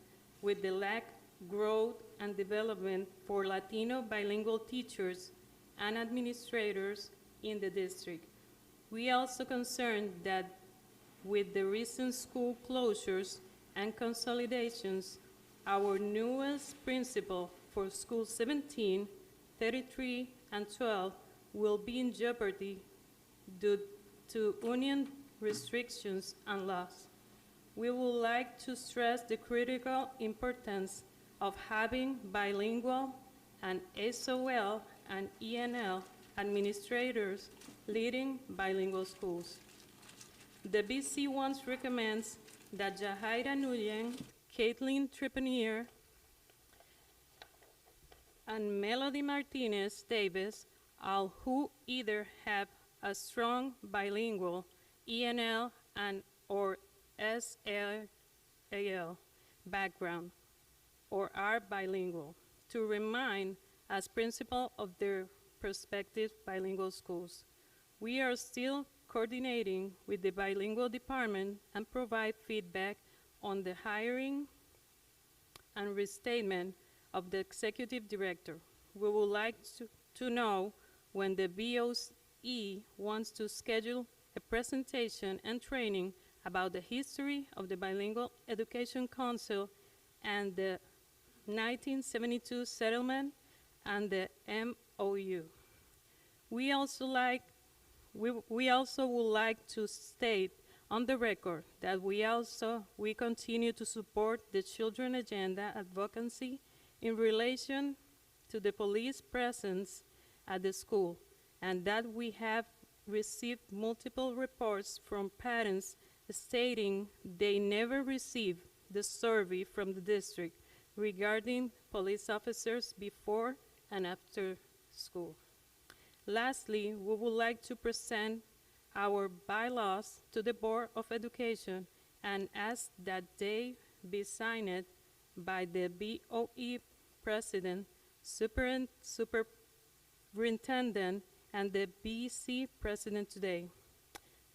with the lack, growth, and development for Latino bilingual teachers and administrators in the district. We are also concerned that with the recent school closures and consolidations, our newest principal for School 17, 33, and 12 will be in jeopardy due to union restrictions and laws. We would like to stress the critical importance of having bilingual and SOL and ENL administrators leading bilingual schools. The BC once recommends that Jahaira Nguyen, Caitlin Trepanier, and Melody Martinez Davis, all who either have a strong bilingual ENL and or SAL background or are bilingual, to remain as principal of their prospective bilingual schools. We are still coordinating with the bilingual department and provide feedback on the hiring and restatement of the executive director. We would like to know when the BOE wants to schedule a presentation and training about the history of the Bilingual Education Council and the 1972 settlement and the MOU. We also would like to state on the record that we continue to support the Children Agenda advocacy in relation to the police presence at the school, and that we have received multiple reports from parents stating they never received the survey from the district regarding police officers before and after school. Lastly, we would like to present our bylaws to the Board of Education and ask that they be signed by the BOE President, Superintendent, and the BC President today.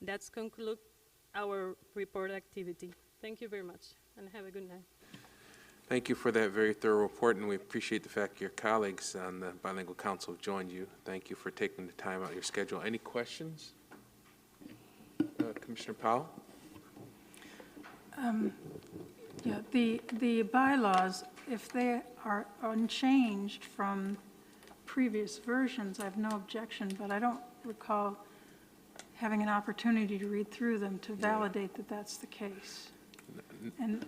That's conclude our report activity. Thank you very much, and have a good night. Thank you for that very thorough report, and we appreciate the fact your colleagues on the Bilingual Council have joined you. Thank you for taking the time out of your schedule. Any questions? Commissioner Powell? Yeah, the bylaws, if they are unchanged from previous versions, I have no objection, but I don't recall having an opportunity to read through them to validate that that's the case. And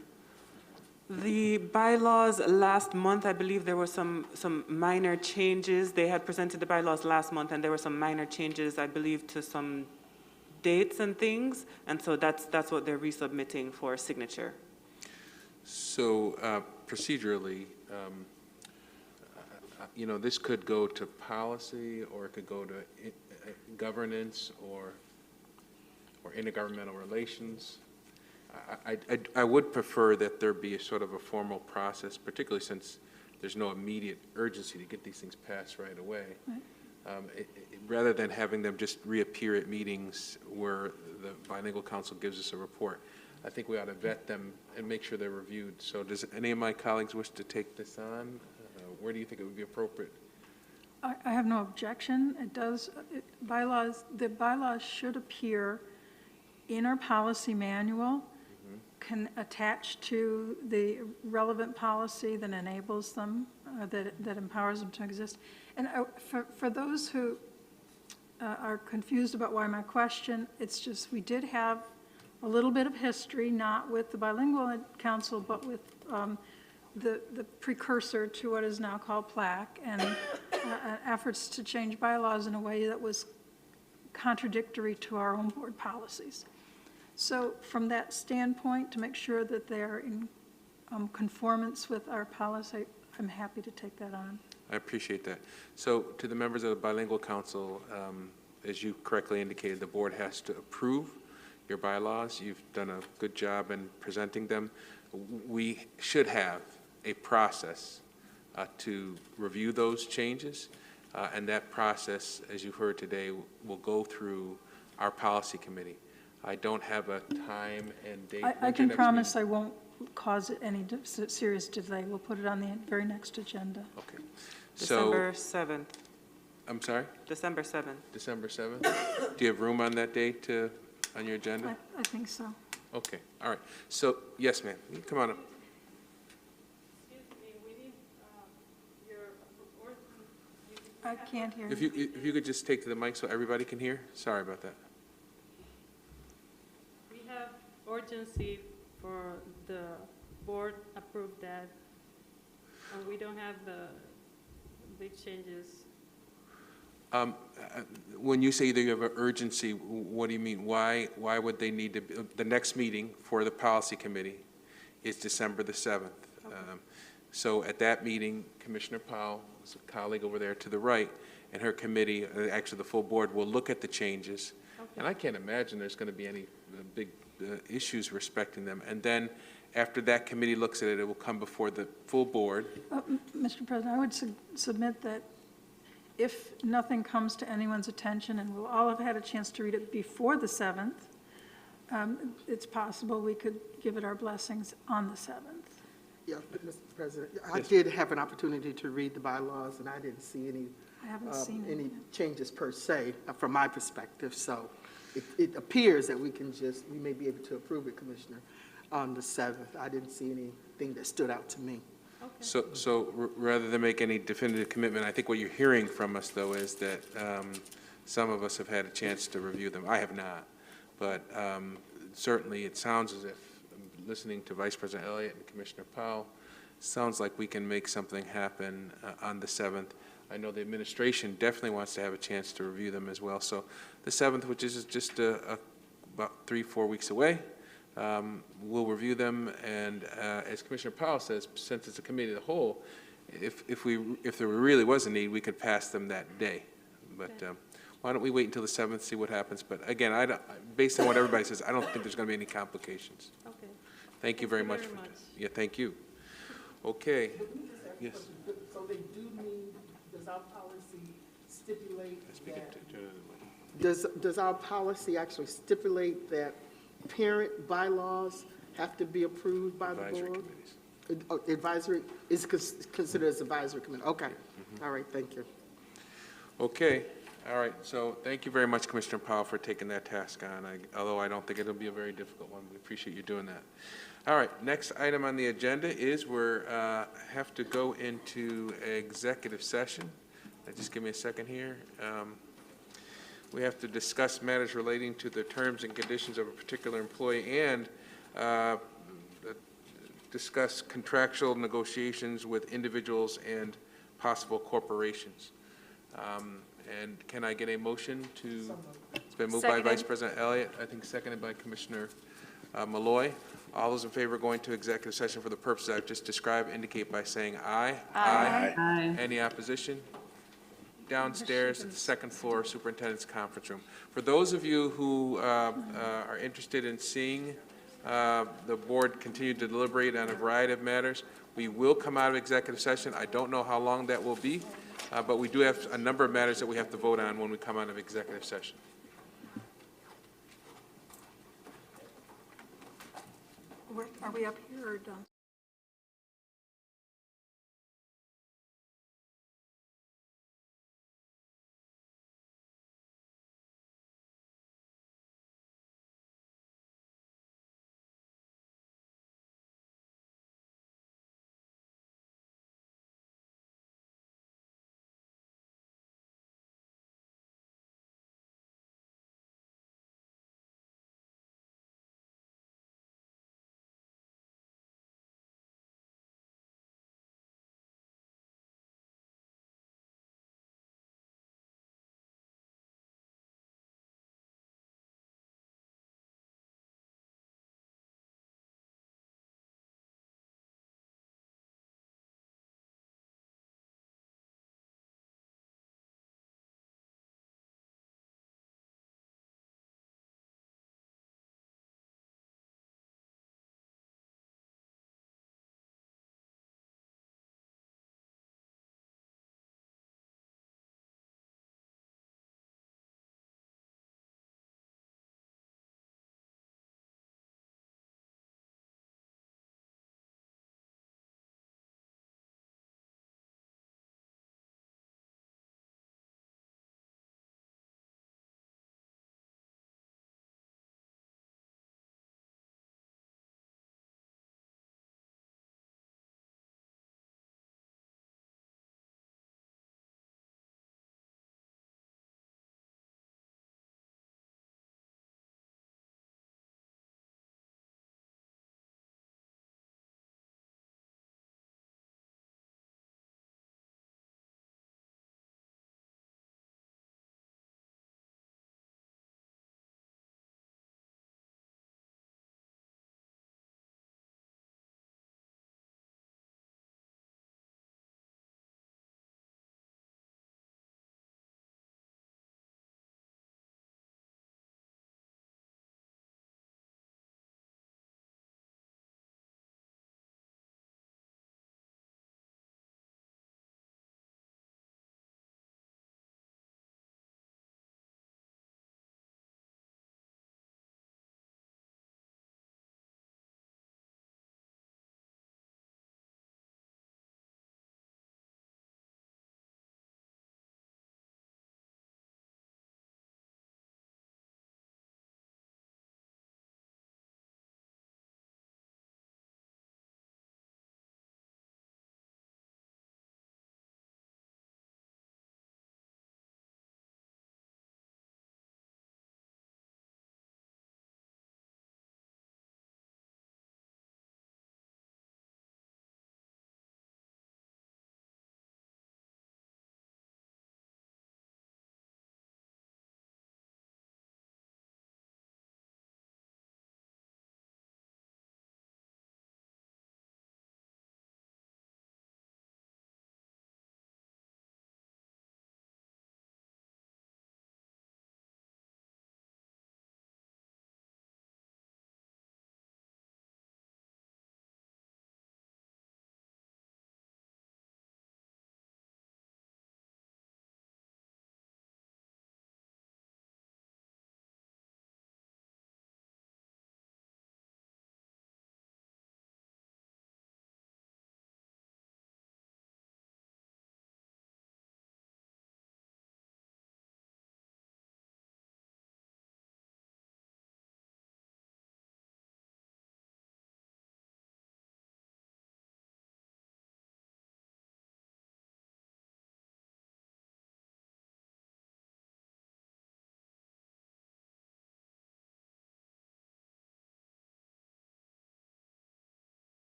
The bylaws last month, I believe there were some minor changes. They had presented the bylaws last month, and there were some minor changes, I believe, to some dates and things, and so that's what they're resubmitting for signature. So procedurally, this could go to policy, or it could go to governance, or intergovernmental relations. I would prefer that there be a sort of a formal process, particularly since there's no immediate urgency to get these things passed right away. Right. Rather than having them just reappear at meetings where the Bilingual Council gives us a report, I think we ought to vet them and make sure they're reviewed. So does any of my colleagues wish to take this on? Where do you think it would be appropriate? I have no objection. The bylaws should appear in our policy manual, can attach to the relevant policy that enables them, that empowers them to exist. And for those who are confused about why my question, it's just we did have a little bit of history, not with the Bilingual Council, but with the precursor to what is now called PLAC, and efforts to change bylaws in a way that was contradictory to our own board policies. So from that standpoint, to make sure that they're in conformance with our policy, I'm happy to take that on. I appreciate that. So to the members of the Bilingual Council, as you correctly indicated, the board has to approve your bylaws. You've done a good job in presenting them. We should have a process to review those changes, and that process, as you've heard today, will go through our policy committee. I don't have a time and date. I can promise I won't cause it any serious delay. We'll put it on the very next agenda. Okay. December 7th. I'm sorry? December 7th. December 7th? Do you have room on that date on your agenda? I think so. Okay, all right. So, yes, ma'am, you come on up. Excuse me, we need your report. I can't hear If you. you could just take to the mic so everybody can hear? Sorry about that. We have urgency for the board approved that, and we don't have the big changes. When you say that you have an urgency, what do you mean? Why would they need to, the next meeting for the policy committee is December the 7th. Okay. So at that meeting, Commissioner Powell, who's a colleague over there to the right, and her committee, actually the full board, will look at the changes. Okay. And I can't imagine there's going to be any big issues respecting them. And then after that committee looks at it, it will come before the full board. Mr. President, I would submit that if nothing comes to anyone's attention, and we'll all have had a chance to read it before the 7th, it's possible we could give it our blessings on the 7th. Yeah, Mr. President, I did have an opportunity to read the bylaws, and I didn't see any I haven't seen any it. changes per se from my perspective. So it appears that we may be able to approve it, Commissioner, on the 7th. I didn't see anything that stood out to me. Okay. So rather than make any definitive commitment, I think what you're hearing from us, though, is that some of us have had a chance to review them. I have not. But certainly it sounds as if, listening to Vice President Elliott and Commissioner Powell, sounds like we can make something happen on the 7th. I know the administration definitely wants to have a chance to review them as well. So the 7th, which is just about 3-4 weeks away, we'll review them. And as Commissioner Powell says, since it's a committee of the whole, if there really was a need, we could pass them that day. But why don't we wait until the 7th, see what happens? But again, based on what everybody says, I don't think there's going to be any complications. Okay. Thank you very much. Yeah, thank you. Okay. Yes. So they do need, does our policy stipulate that? Does our policy actually stipulate that parent bylaws have to be approved by the Advisory board? committees. Advisory, is considered as advisory committee, okay. All right, thank you. Okay, all right, so thank you very much, Commissioner Powell, for taking that task on, although I don't think it'll be a very difficult one. We appreciate you doing that. All right, next item on the agenda is we're have to go into executive session. Just give me a second here. We have to discuss matters relating to the terms and conditions of a particular employee and discuss contractual negotiations with individuals and possible corporations. And can I get a motion to, it's been moved by Vice President Elliott, I think seconded by Commissioner Malloy. All those in favor of going to executive session for the purposes I've just described indicate by saying aye. Aye. Any opposition? Downstairs at the second floor, Superintendent's conference room. For those of you who are interested in seeing the board continue to deliberate on a variety of matters, we will come out of executive session. I don't know how long that will be, but we do have a number of matters that we have to vote on when we come out of executive session. Are we up here or done?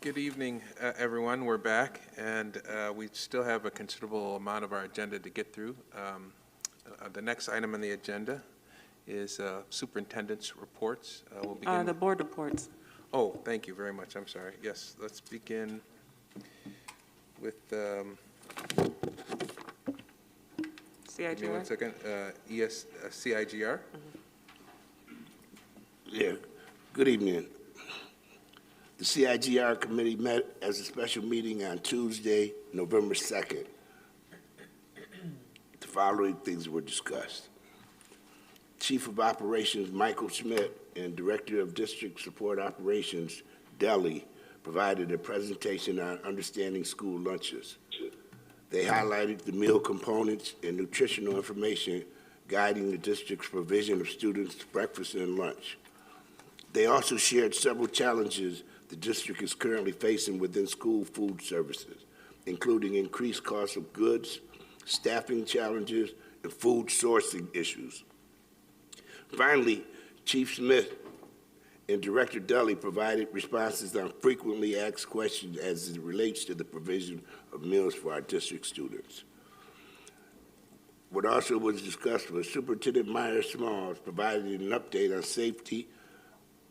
Good evening, everyone. We're back, and we still have a considerable amount of our agenda to get through. The next item on the agenda is superintendent's reports. We'll begin. The board reports. Oh, thank you very much. I'm sorry. Yes, let's begin with. Give me 1 second. CIGR. Yeah. Good evening. The CIGR committee met as a special meeting on Tuesday, November 2nd. The following things were discussed. Chief of Operations Michael Schmidt and Director of District Support Operations Deli provided a presentation on understanding school lunches. They highlighted the meal components and nutritional information guiding the district's provision of students' breakfast and lunch. They also shared several challenges the district is currently facing within school food services, including increased costs of goods, staffing challenges, and food sourcing issues. Finally, Chief Smith and Director Deli provided responses on frequently asked questions as it relates to the provision of meals for our district students. What also was discussed was Superintendent Myers-Smalls provided an update on safety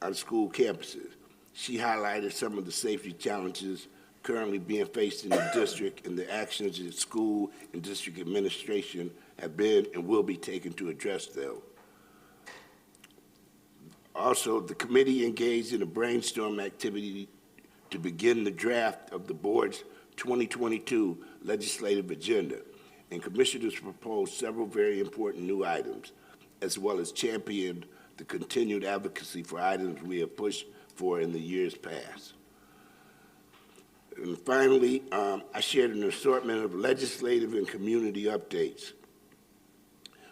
on school campuses. She highlighted some of the safety challenges currently being faced in the district and the actions that school and district administration have been and will be taken to address them. Also, the committee engaged in a brainstorm activity to begin the draft of the board's 2022 legislative agenda, and commissioners proposed several very important new items, as well as championed the continued advocacy for items we have pushed for in the years past. And finally, I shared an assortment of legislative and community updates.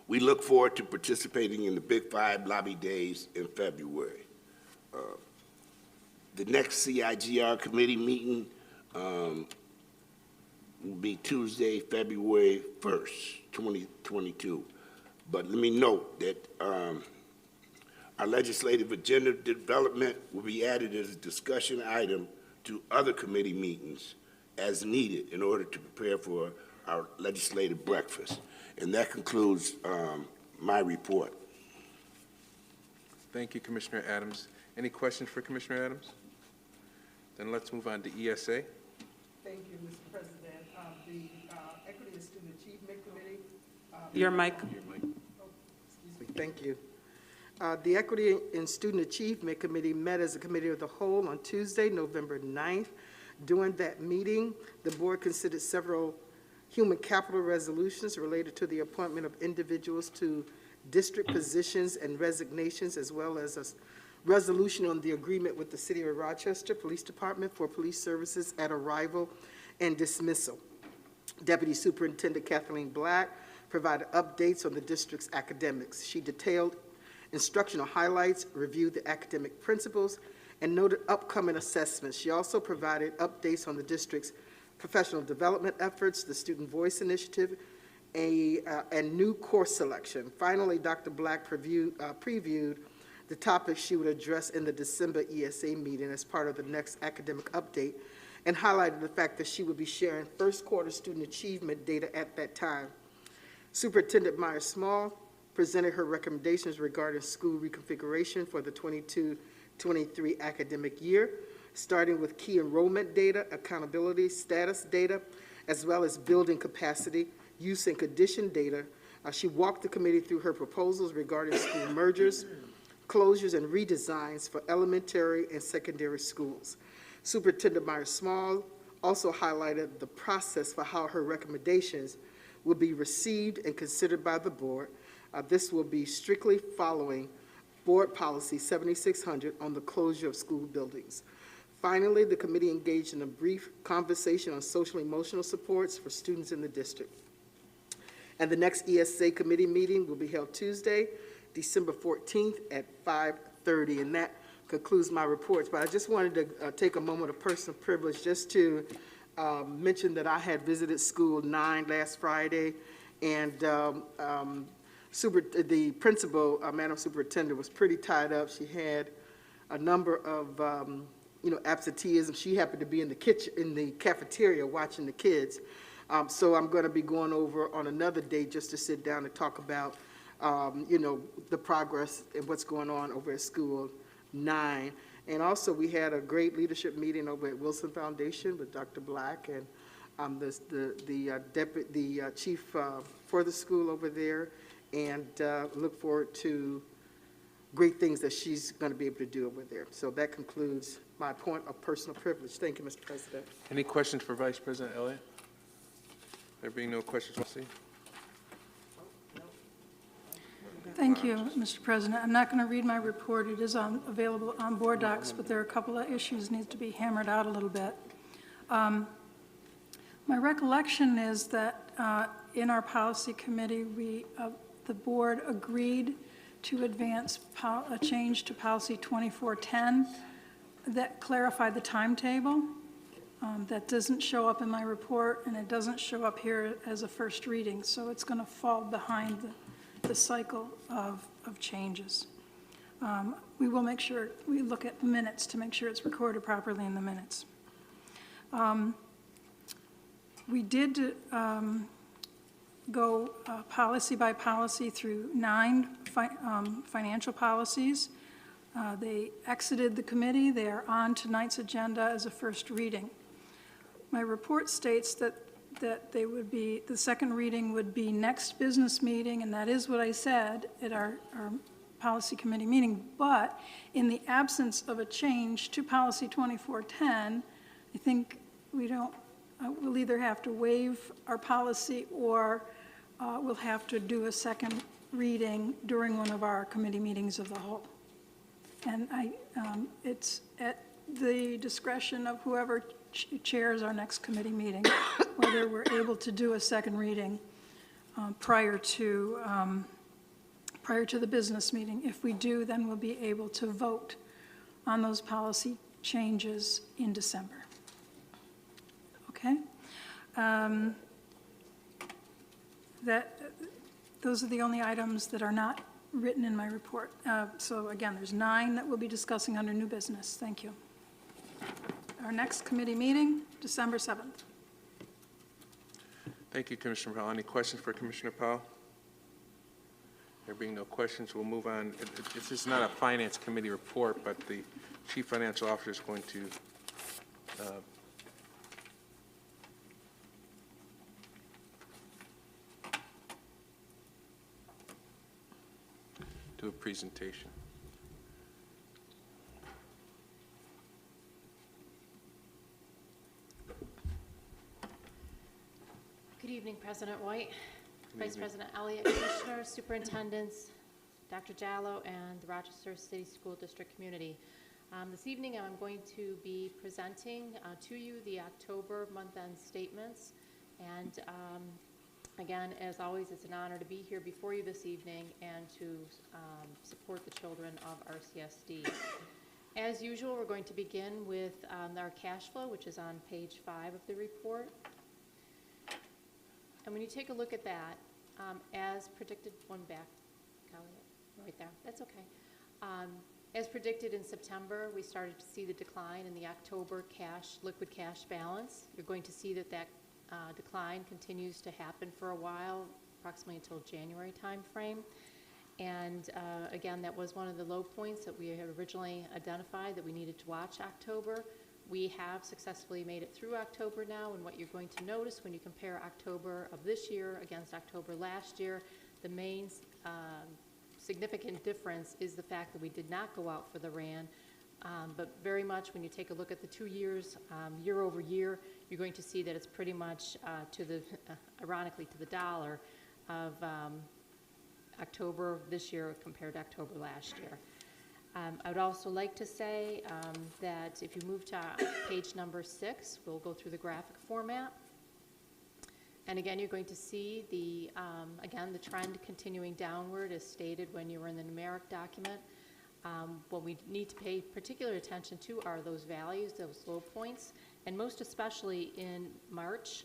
We look forward to participating in the Big Five Lobby Days in February. The next CIGR committee meeting will be Tuesday, February 1st, 2022. But let me note that our legislative agenda development will be added as a discussion item to other committee meetings as needed in order to prepare for our legislative breakfast. And that concludes my report. Thank you, Commissioner Adams. Any questions for Commissioner Adams? Then let's move on to ESA. Thank you, Mr. President. The Equity and Student Achievement Committee. Your mic. Thank you. The Equity and Student Achievement Committee met as a committee of the whole on Tuesday, November 9th. During that meeting, the board considered several human capital resolutions related to the appointment of individuals to district positions and resignations, as well as a resolution on the agreement with the City of Rochester Police Department for police services at arrival and dismissal. Deputy Superintendent Kathleen Black provided updates on the district's academics. She detailed instructional highlights, reviewed the academic principles, and noted upcoming assessments. She also provided updates on the district's professional development efforts, the Student Voice Initiative, and new course selection. Finally, Dr. Black previewed the topics she would address in the December ESA meeting as part of the next academic update, and highlighted the fact that she would be sharing first quarter student achievement data at that time. Superintendent Myers-Small presented her recommendations regarding school reconfiguration for the 22-23 academic year, starting with key enrollment data, accountability status data, as well as building capacity, use and condition data. She walked the committee through her proposals regarding school mergers, closures, and redesigns for elementary and secondary schools. Superintendent Myers-Small also highlighted the process for how her recommendations will be received and considered by the board. This will be strictly following Board Policy 7600 on the closure of school buildings. Finally, the committee engaged in a brief conversation on social emotional supports for students in the district. And the next ESA committee meeting will be held Tuesday, December 14th at 5:30. And that concludes my reports. But I just wanted to take a moment of personal privilege just to mention that I had visited School 9 last Friday, and the principal, Madam Superintendent, was pretty tied up. She had a number of absenteeism. She happened to be in the kitchen, in the cafeteria watching the kids. So I'm going to be going over on another day just to sit down and talk about, the progress and what's going on over at School 9. And also, we had a great leadership meeting over at Wilson Foundation with Dr. Black and the chief for the school over there, and look forward to great things that she's going to be able to do over there. So that concludes my point of personal privilege. Thank you, Mr. President. Any questions for Vice President Elliott? There being no questions, we'll see. Thank you, Mr. President. I'm not going to read my report. It is available on board docs, but there are a couple of issues need to be hammered out a little bit. My recollection is that in our policy committee, the board agreed to advance a change to policy 2410 that clarified the timetable. That doesn't show up in my report, and it doesn't show up here as a first reading, so it's going to fall behind the cycle of changes. We will make sure we look at the minutes to make sure it's recorded properly in the minutes. We did go policy by policy through 9 financial policies. They exited the committee. They are on tonight's agenda as a first reading. My report states that they would be, the second reading would be next business meeting, and that is what I said at our policy committee meeting. But in the absence of a change to policy 2410, I think we'll either have to waive our policy or we'll have to do a second reading during one of our committee meetings of the whole. And it's at the discretion of whoever chairs our next committee meeting, whether we're able to do a second reading prior to the business meeting. If we do, then we'll be able to vote on those policy changes in December. Okay? Those are the only items that are not written in my report. So again, there's 9 that we'll be discussing under new business. Thank you. Our next committee meeting, December 7th. Thank you, Commissioner Powell. Any questions for Commissioner Powell? There being no questions, we'll move on. This is not a Finance Committee report, but the Chief Financial Officer is going to do a presentation. Good evening, President White, Vice evening. President Elliott, Commissioners, Superintendents, Dr. Jallo, and the Rochester City School District community. This evening, I'm going to be presenting to you the October month-end statements. And again, as always, it's an honor to be here before you this evening and to support the children of RCSD. As usual, we're going to begin with our cash flow, which is on page 5 of the report. And when you take a look at that, as predicted, one back, right there, that's okay. As predicted in September, we started to see the decline in the October liquid cash balance. You're going to see that decline continues to happen for a while, approximately until January timeframe. And again, that was one of the low points that we had originally identified that we needed to watch October. We have successfully made it through October now, and what you're going to notice when you compare October of this year against October last year, the main significant difference is the fact that we did not go out for the RAN, but very much when you take a look at the 2 years, year over year, you're going to see that it's pretty much ironically to the dollar of October this year compared to October last year. I would also like to say that if you move to page number 6, we'll go through the graphic format. And again, you're going to see the trend continuing downward as stated when you were in the numeric document. What we need to pay particular attention to are those values, those low points, and most especially in March,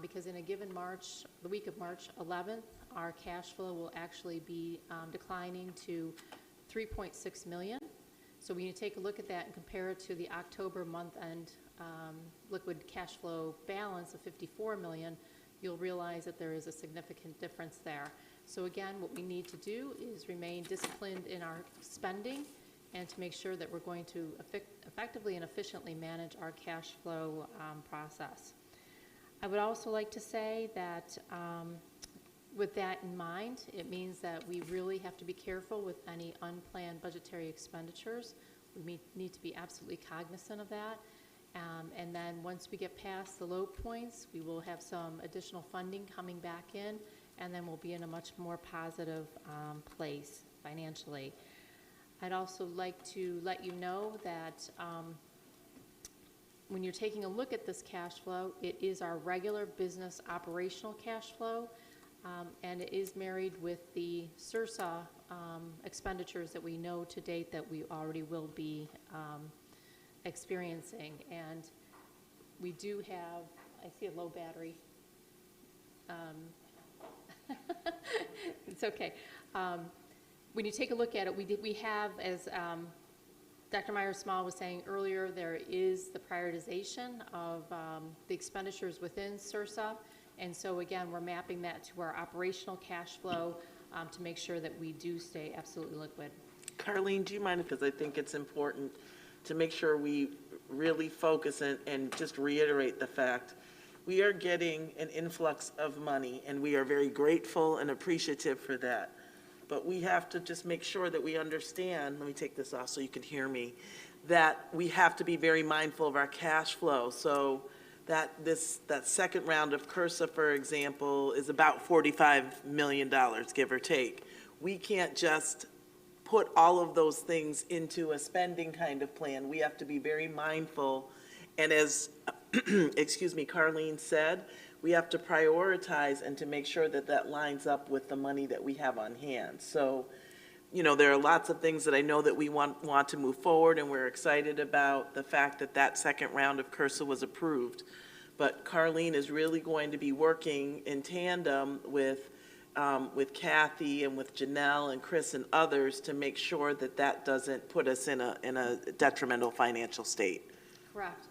because in a given March, the week of March 11th, our cash flow will actually be declining to $3.6 million. So when you take a look at that and compare it to the October month-end liquid cash flow balance of 54 million, you'll realize that there is a significant difference there. So again, what we need to do is remain disciplined in our spending and to make sure that we're going to effectively and efficiently manage our cash flow process. I would also like to say that with that in mind, it means that we really have to be careful with any unplanned budgetary expenditures. We need to be absolutely cognizant of that. And then once we get past the low points, we will have some additional funding coming back in, and then we'll be in a much more positive place financially. I'd also like to let you know that when you're taking a look at this cash flow, it is our regular business operational cash flow, and it is married with the SRSA expenditures that we know to date that we already will be experiencing. And we do have, I see a low battery. It's okay. When you take a look at it, we have, as Dr. Myers-Small was saying earlier, there is the prioritization of the expenditures within SRSA. And so again, we're mapping that to our operational cash flow to make sure that we do stay absolutely liquid. Carlene, do you mind, because I think it's important to make sure we really focus and just reiterate the fact we are getting an influx of money, and we are very grateful and appreciative for that. But we have to just make sure that we understand, let me take this off so you can hear me, that we have to be very mindful of our cash flow. So that second round of CRSA, for example, is about $45 million, give or take. We can't just put all of those things into a spending kind of plan. We have to be very mindful. And as, excuse me, Carlene said, we have to prioritize and to make sure that that lines up with the money that we have on hand. So, you know, there are lots of things that I know that we want to move forward, and we're excited about the fact that that second round of CRSA was approved. But Carlene is really going to be working in tandem with Kathy and with Janelle and Chris and others to make sure that that doesn't put us in a detrimental financial state. Correct.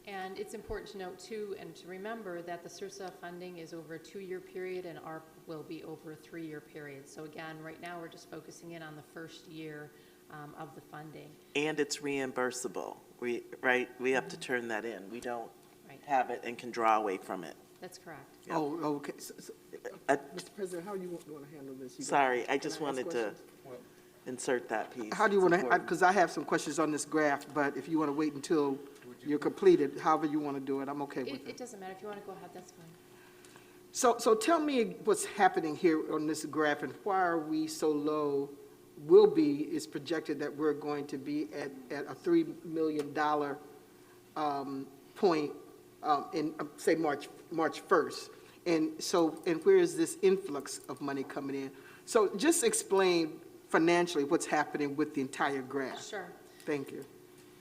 And it's important to note too, and to remember that the SRSA funding is over a 2-year period and ARP will be over a 3-year period. So again, right now we're just focusing in on the first year of the funding. And it's reimbursable. We have to turn that in. We don't have it and can draw away from it. That's correct. Yep. Oh, okay. Mr. President, how do you want to handle this? Sorry, I just wanted to insert that piece. How do you want to, because I have some questions on this graph, but if you want to wait until you're completed, however you want to do it, I'm okay with it. It doesn't matter. If you want to go ahead, that's fine. So tell me what's happening here on this graph and why are we so low? It's projected that we're going to be at a $3 million point in, say, March 1st. And where is this influx of money coming in? So just explain financially what's happening with the entire graph. Sure. Thank you.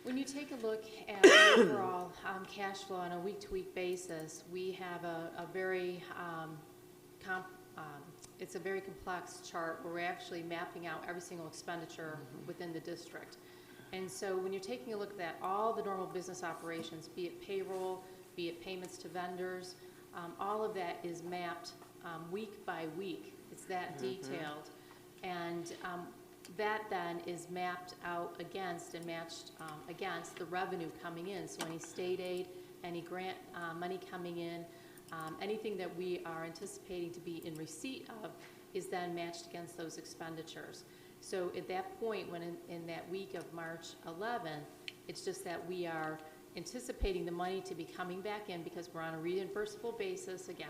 When you take a look at the overall cash flow on a week-to-week basis, we have a very it's a very complex chart where we're actually mapping out every single expenditure within the district. And so when you're taking a look at all the normal business operations, be it payroll, be it payments to vendors, all of that is mapped week by week. It's that detailed. And that then is mapped out against and matched against the revenue coming in. So any state aid, any grant money coming in, anything that we are anticipating to be in receipt of is then matched against those expenditures. So at that point, when in that week of March 11th, it's just that we are anticipating the money to be coming back in because we're on a reimbursable basis, again,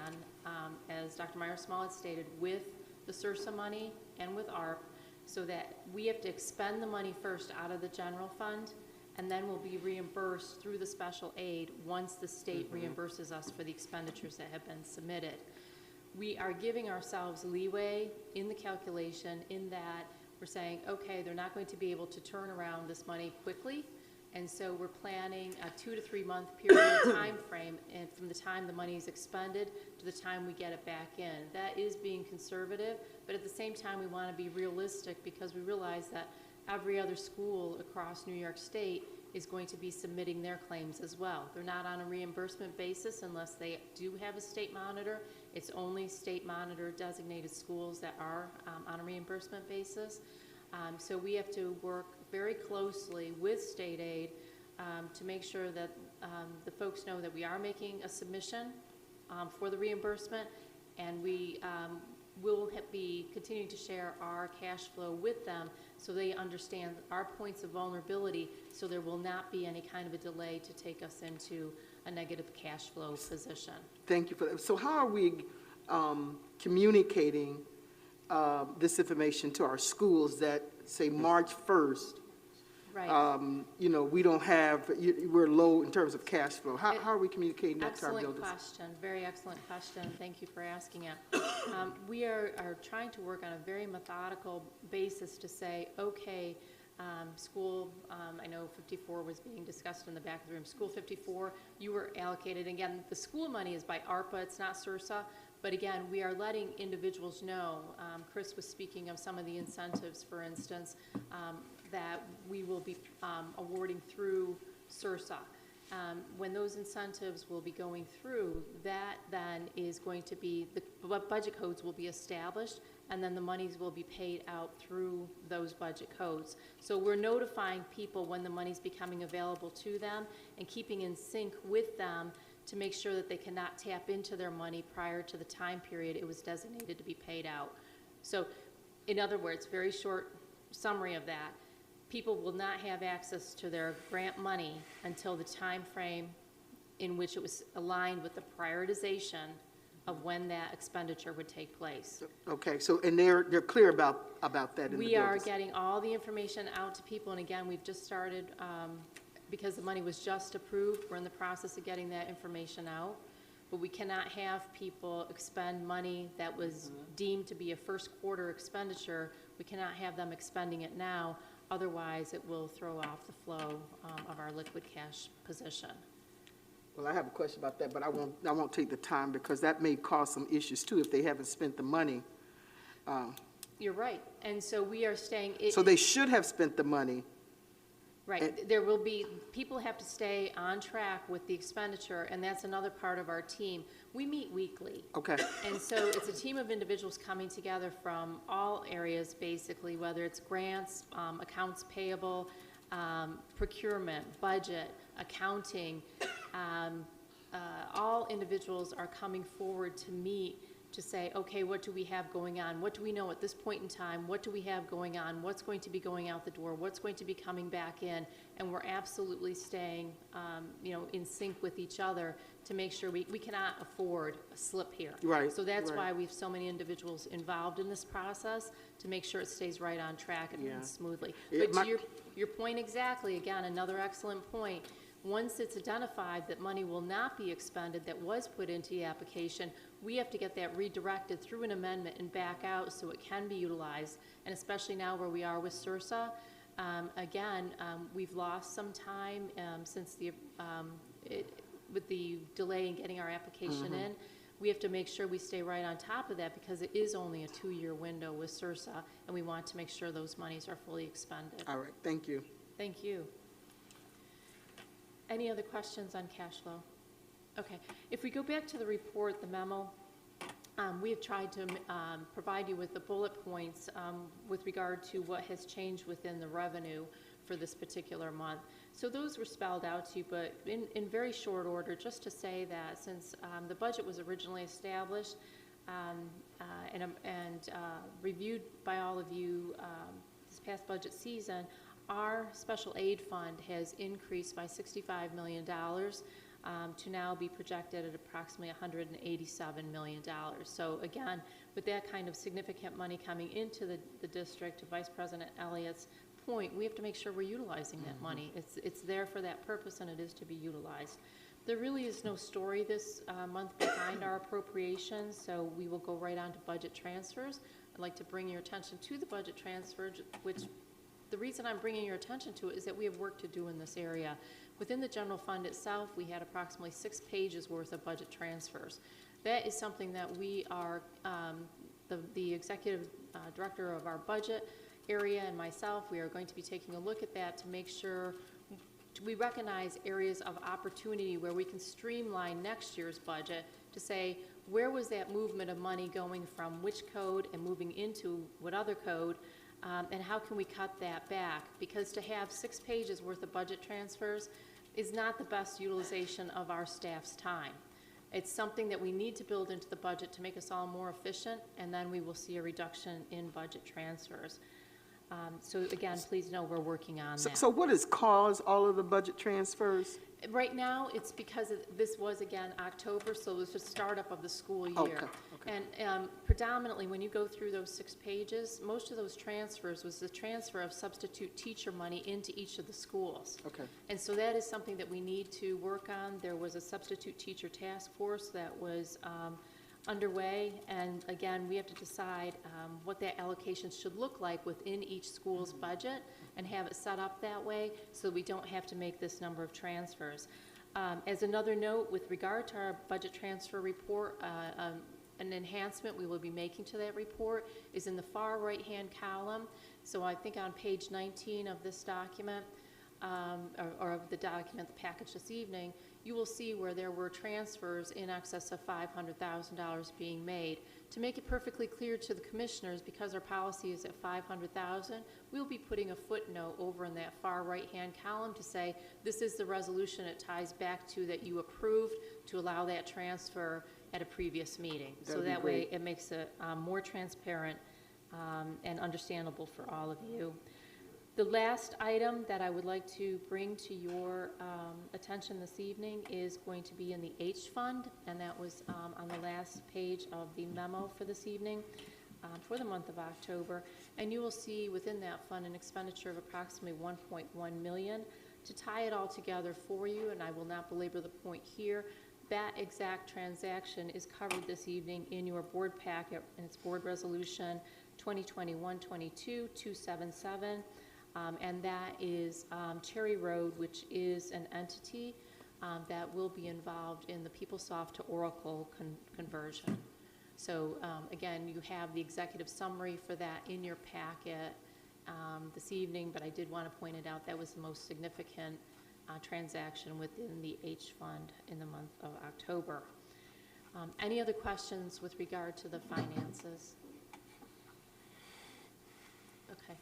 as Dr. Myers-Small had stated, with the SRSA money and with ARP, so that we have to expend the money first out of the general fund, and then we'll be reimbursed through the special aid once the state reimburses us for the expenditures that have been submitted. We are giving ourselves leeway in the calculation in that we're saying, okay, they're not going to be able to turn around this money quickly, and so we're planning a 2 to 3 month period time frame, and from the time the money is expended to the time we get it back in. That is being conservative, but at the same time we want to be realistic because we realize that every other school across New York State is going to be submitting their claims as well. They're not on a reimbursement basis unless they do have a state monitor. It's only state monitor designated schools that are on a reimbursement basis. So we have to work very closely with state aid to make sure that the folks know that we are making a submission for the reimbursement, and we will be continuing to share our cash flow with them so they understand our points of vulnerability, so there will not be any kind of a delay to take us into a negative cash flow position. Thank you for that. So how are we communicating this information to our schools that, say, March 1st, Right. you know, we don't have, we're low in terms of cash flow? How are we communicating that to our Excellent builders? question, very excellent question. Thank you for asking it. We are trying to work on a very methodical basis to say, okay, school, I know 54 was being discussed in the back of the room. School 54, you were allocated. Again, the school money is by ARPA, it's not SRSA. But again, we are letting individuals know. Chris was speaking of some of the incentives, for instance, that we will be awarding through SRSA. When those incentives will be going through, that then is going to be, the budget codes will be established, and then the monies will be paid out through those budget codes. So we're notifying people when the money's becoming available to them and keeping in sync with them to make sure that they cannot tap into their money prior to the time period it was designated to be paid out. So in other words, very short summary of that, people will not have access to their grant money until the time frame in which it was aligned with the prioritization of when that expenditure would take place. Okay, so, and they're clear about that in the We are buildings? getting all the information out to people, and again, we've just started, because the money was just approved, we're in the process of getting that information out. But we cannot have people expend money that was deemed to be a first quarter expenditure. We cannot have them expending it now, otherwise it will throw off the flow of our liquid cash position. Well, I have a question about that, but I won't take the time because that may cause some issues too if they haven't spent the money. You're right, and so we are staying. So they should have spent the money. Right, there will be, people have to stay on track with the expenditure, and that's another part of our team. We meet weekly. Okay. And so it's a team of individuals coming together from all areas, basically, whether it's grants, accounts payable, procurement, budget, accounting. All individuals are coming forward to meet to say, okay, what do we have going on? What do we know at this point in time? What do we have going on? What's going to be going out the door? What's going to be coming back in? And we're absolutely staying, in sync with each other to make sure we cannot afford a slip here. Right. So that's right. why we have so many individuals involved in this process to make sure it stays right on track and runs smoothly. Yeah, But to your point exactly, again, another excellent point. Once it's identified that money will not be expended that was put into the application, we have to get that redirected through an amendment and back out so it can be utilized. And especially now where we are with SRSA, we've lost some time since with the delay in getting our application in. We have to make sure we stay right on top of that because it is only a 2-year window with SRSA, and we want to make sure those monies are fully expended. All right, thank you. Thank you. Any other questions on cash flow? Okay, if we go back to the report, the memo, we have tried to provide you with the bullet points with regard to what has changed within the revenue for this particular month. So those were spelled out to you, but in very short order, just to say that since the budget was originally established and reviewed by all of you this past budget season, our special aid fund has increased by $65 million to now be projected at approximately $187 million. So again, with that kind of significant money coming into the district, to Vice President Elliott's point, we have to make sure we're utilizing that money. It's there for that purpose, and it is to be utilized. There really is no story this month behind our appropriations, so we will go right on to budget transfers. I'd like to bring your attention to the budget transfers, which the reason I'm bringing your attention to it is that we have work to do in this area. Within the general fund itself, we had approximately 6 pages worth of budget transfers. That is something that we are, the executive director of our budget area and myself, we are going to be taking a look at that to make sure we recognize areas of opportunity where we can streamline next year's budget to say, where was that movement of money going from which code and moving into what other code, and how can we cut that back? Because to have 6 pages worth of budget transfers is not the best utilization of our staff's time. It's something that we need to build into the budget to make us all more efficient, and then we will see a reduction in budget transfers. So again, please know we're working on that. So what has caused all of the budget transfers? Right now, it's because this was, again, October, so it was the startup of the school year. Okay. And predominantly, when you go through those 6 pages, most of those transfers was the transfer of substitute teacher money into each of the schools. Okay. And so that is something that we need to work on. There was a substitute teacher task force that was underway, and again, we have to decide what that allocation should look like within each school's budget and have it set up that way so we don't have to make this number of transfers. As another note, with regard to our budget transfer report, an enhancement we will be making to that report is in the far right-hand column. So I think on page 19 of this document, or of the document, the package this evening, you will see where there were transfers in excess of $500,000 being made. To make it perfectly clear to the commissioners, because our policy is at $500,000, we'll be putting a footnote over in that far right-hand column to say, this is the resolution it ties back to that you approved to allow that transfer at a previous meeting. So that way it makes it more transparent and understandable for all of you. The last item that I would like to bring to your attention this evening is going to be in the H Fund, and that was on the last page of the memo for this evening for the month of October. And you will see within that fund an expenditure of approximately $1.1 million. To tie it all together for you, and I will not belabor the point here, that exact transaction is covered this evening in your board packet, and it's Board Resolution 2021-22-277. And that is Cherry Road, which is an entity that will be involved in the PeopleSoft to Oracle conversion. So again, you have the executive summary for that in your packet this evening, but I did want to point it out. That was the most significant transaction within the H Fund in the month of October. Any other questions with regard to the finances? Okay.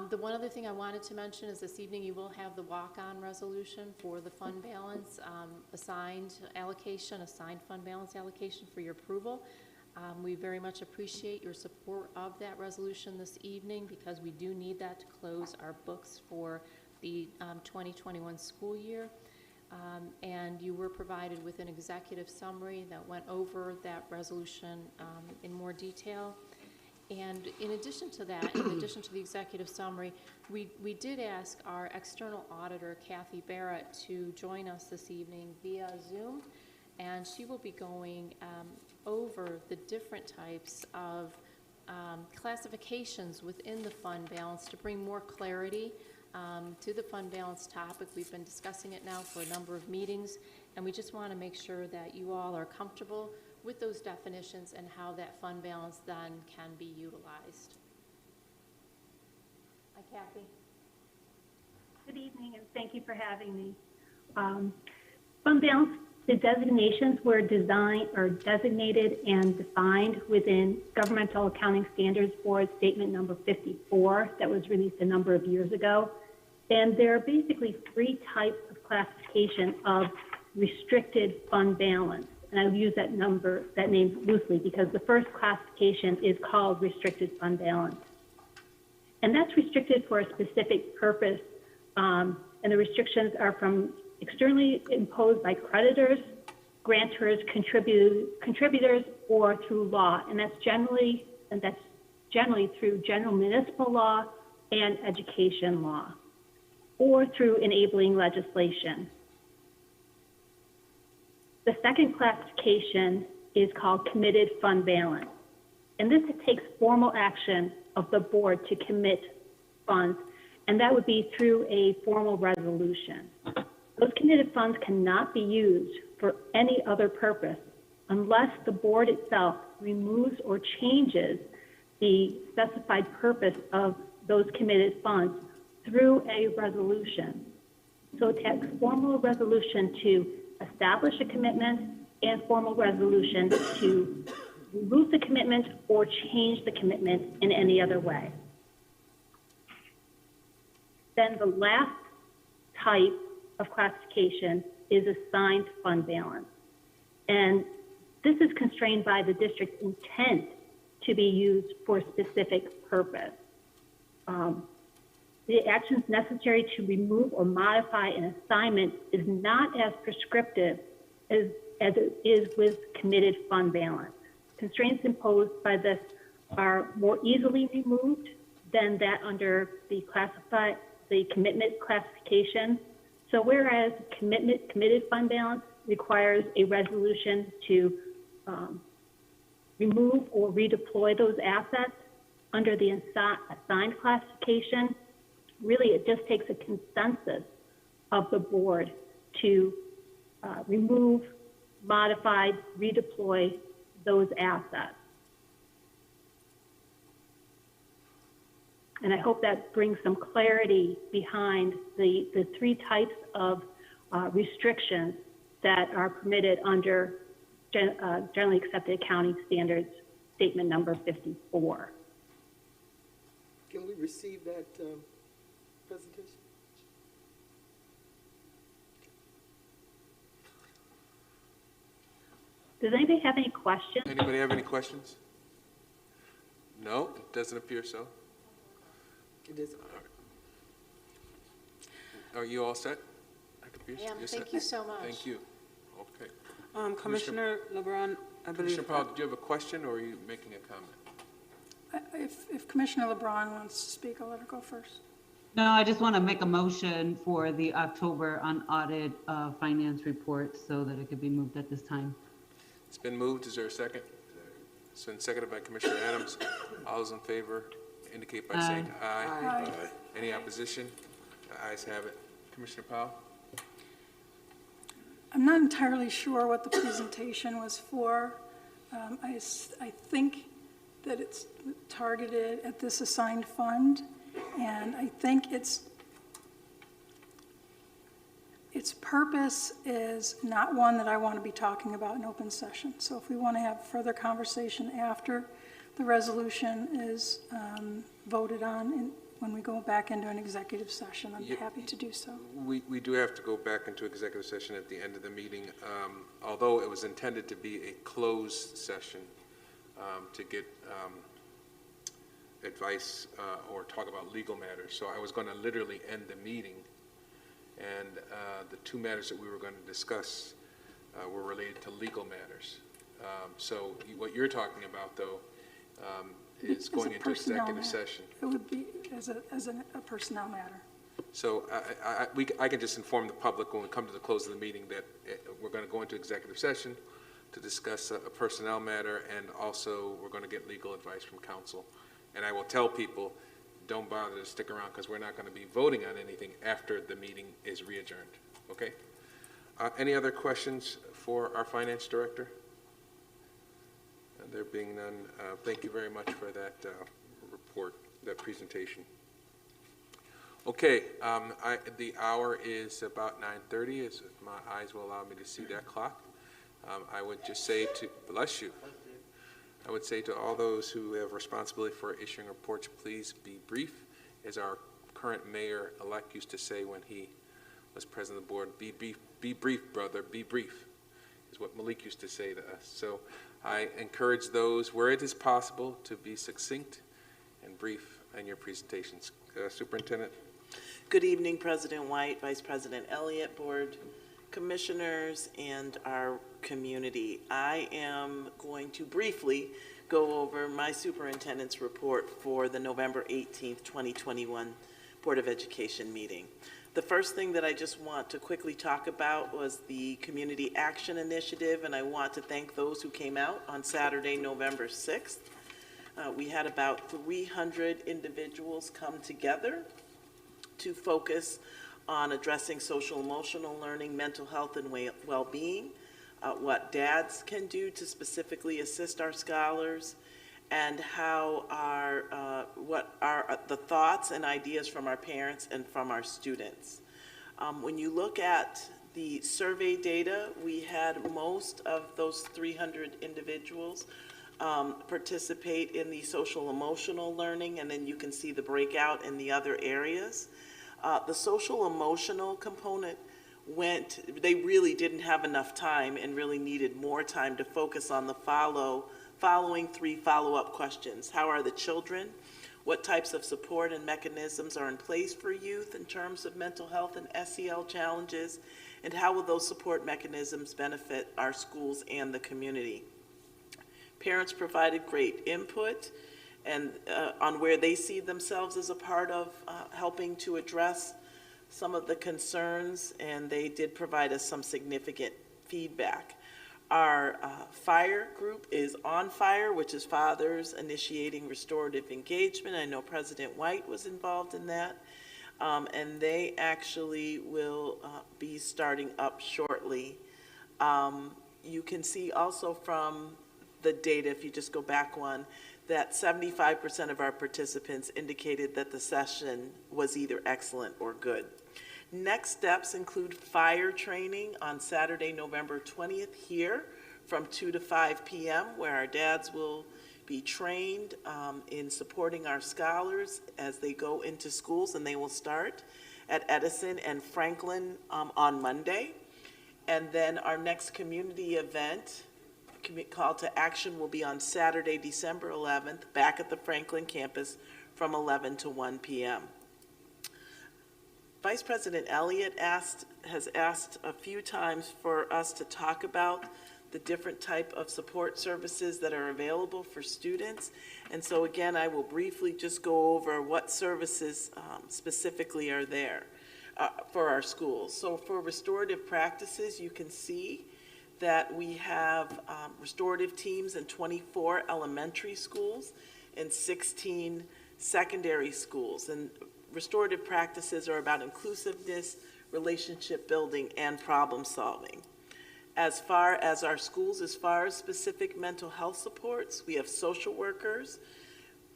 The one other thing I wanted to mention is this evening you will have the walk-on resolution for the fund balance assigned fund balance allocation for your approval. We very much appreciate your support of that resolution this evening because we do need that to close our books for the 2021 school year. And you were provided with an executive summary that went over that resolution in more detail. And in addition to that, in addition to the executive summary, we did ask our external auditor, Kathy Barrett, to join us this evening via Zoom, and she will be going over the different types of classifications within the fund balance to bring more clarity to the fund balance topic. We've been discussing it now for a number of meetings, and we just want to make sure that you all are comfortable with those definitions and how that fund balance then can be utilized. Hi, Kathy. Good evening, and thank you for having me. Fund balance, the designations were designated and defined within Governmental Accounting Standards Board Statement number 54 that was released a number of years ago. And there are basically 3 types of classification of restricted fund balance. And I use that name loosely because the first classification is called restricted fund balance. And that's restricted for a specific purpose. And the restrictions are from externally imposed by creditors, grantors, contributors, or through law. And that's generally through general municipal law and education law, or through enabling legislation. The second classification is called committed fund balance. And this takes formal action of the board to commit funds, and that would be through a formal resolution. Those committed funds cannot be used for any other purpose unless the board itself removes or changes the specified purpose of those committed funds through a resolution. So it takes formal resolution to establish a commitment and formal resolution to remove the commitment or change the commitment in any other way. Then the last type of classification is assigned fund balance. And this is constrained by the district's intent to be used for a specific purpose. The actions necessary to remove or modify an assignment is not as prescriptive as it is with committed fund balance. Constraints imposed by this are more easily removed than that under the commitment classification. So whereas committed fund balance requires a resolution to remove or redeploy those assets, under the assigned classification, really it just takes a consensus of the board to remove, modify, redeploy those assets. And I hope that brings some clarity behind the three types of restrictions that are permitted under generally accepted accounting standards, statement number 54. Can we receive that presentation? Does anybody have any questions? Anybody have any questions? No, it doesn't appear so. It is. Are you all set? Dr. Pierce? I am. You're Thank set? you so much. Thank you. Okay. Commissioner LeBron, I believe. Commissioner Powell, did you have a question or are you making a comment? If Commissioner LeBron wants to speak, I'll let her go first. No, I just want to make a motion for the October unaudited finance report so that it could be moved at this time. It's been moved. Is there a second? It's been seconded by Commissioner Adams. All those in favor indicate by saying aye. Aye. Any opposition? The ayes have it. Commissioner Powell? I'm not entirely sure what the presentation was for. I think that it's targeted at this assigned fund, and I think its purpose is not one that I want to be talking about in open session. So if we want to have further conversation after the resolution is voted on, when we go back into an executive session, I'm happy to do so. We do have to go back into executive session at the end of the meeting, although it was intended to be a closed session to get advice or talk about legal matters. So I was going to literally end the meeting, and the two matters that we were going to discuss were related to legal matters. So what you're talking about, though, is going into executive session. It would be as a personnel matter. So I can just inform the public when we come to the close of the meeting that we're going to go into executive session to discuss a personnel matter, and also we're going to get legal advice from counsel. And I will tell people, don't bother to stick around because we're not going to be voting on anything after the meeting is re-adjourned. Okay? Any other questions for our finance director? There being none, thank you very much for that report, that presentation. Okay, the hour is about 9:30, if my eyes will allow me to see that clock. I would just say to, bless you, I would say to all those who have responsibility for issuing reports, please be brief. As our current mayor-elect used to say when he was president of the board, be brief, brother, be brief, is what Malik used to say to us. So I encourage those, where it is possible, to be succinct and brief in your presentations. Superintendent. Good evening, President White, Vice President Elliott, Board Commissioners, and our community. I am going to briefly go over my superintendent's report for the November 18th, 2021 Board of Education meeting. The first thing that I just want to quickly talk about was the Community Action Initiative, and I want to thank those who came out on Saturday, November 6th. We had about 300 individuals come together to focus on addressing social emotional learning, mental health, and well-being, what dads can do to specifically assist our scholars, and how what are the thoughts and ideas from our parents and from our students. When you look at the survey data, we had most of those 300 individuals participate in the social emotional learning, and then you can see the breakout in the other areas. The social emotional component they really didn't have enough time and really needed more time to focus on the following 3 follow-up questions. How are the children? What types of support and mechanisms are in place for youth in terms of mental health and SEL challenges? And how will those support mechanisms benefit our schools and the community? Parents provided great input and on where they see themselves as a part of helping to address some of the concerns, and they did provide us some significant feedback. Our FIRE group is On Fire, which is Fathers Initiating Restorative Engagement. I know President White was involved in that, and they actually will be starting up shortly. You can see also from the data, if you just go back one, that 75% of our participants indicated that the session was either excellent or good. Next steps include FIRE training on Saturday, November 20th here from 2 to 5 p.m., where our dads will be trained in supporting our scholars as they go into schools, and they will start at Edison and Franklin on Monday. And then our next community event, Call to Action, will be on Saturday, December 11th, back at the Franklin campus from 11 to 1 p.m. Vice President Elliott has asked a few times for us to talk about the different type of support services that are available for students. And so again, I will briefly just go over what services specifically are there for our schools. So for restorative practices, you can see that we have restorative teams in 24 elementary schools and 16 secondary schools. And restorative practices are about inclusiveness, relationship building, and problem solving. As far as our schools, as far as specific mental health supports, we have social workers.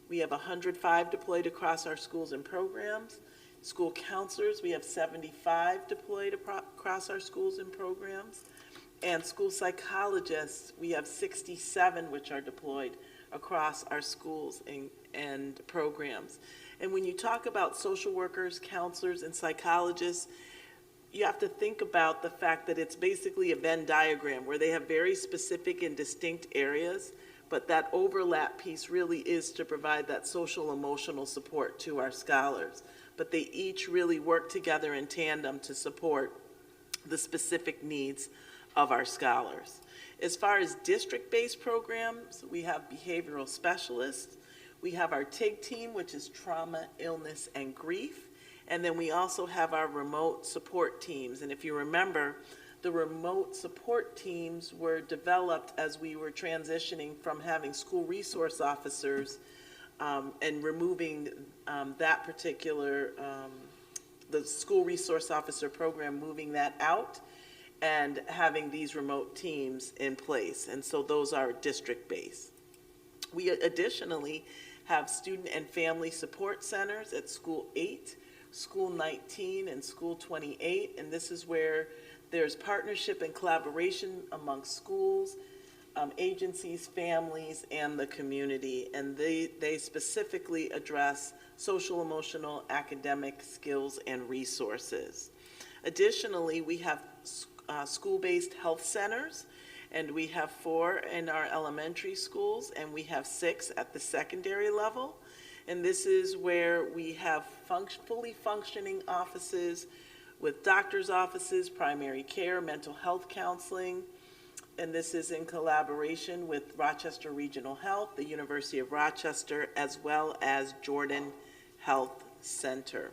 We have 105 deployed across our schools and programs. School counselors, we have 75 deployed across our schools and programs. And school psychologists, we have 67 which are deployed across our schools and programs. And when you talk about social workers, counselors, and psychologists, you have to think about the fact that it's basically a Venn diagram where they have very specific and distinct areas, but that overlap piece really is to provide that social emotional support to our scholars. But they each really work together in tandem to support the specific needs of our scholars. As far as district-based programs, we have behavioral specialists. We have our TIG team, which is trauma, illness, and grief. And then we also have our remote support teams. And if you remember, the remote support teams were developed as we were transitioning from having school resource officers and removing that particular, the school resource officer program, moving that out and having these remote teams in place. And so those are district-based. We additionally have student and family support centers at School 8, School 19, and School 28. And this is where there's partnership and collaboration amongst schools, agencies, families, and the community. And they specifically address social, emotional, academic skills and resources. Additionally, we have school-based health centers, and we have 4 in our elementary schools, and we have 6 at the secondary level. And this is where we have fully functioning offices with doctor's offices, primary care, mental health counseling, and this is in collaboration with Rochester Regional Health, the University of Rochester, as well as Jordan Health Center.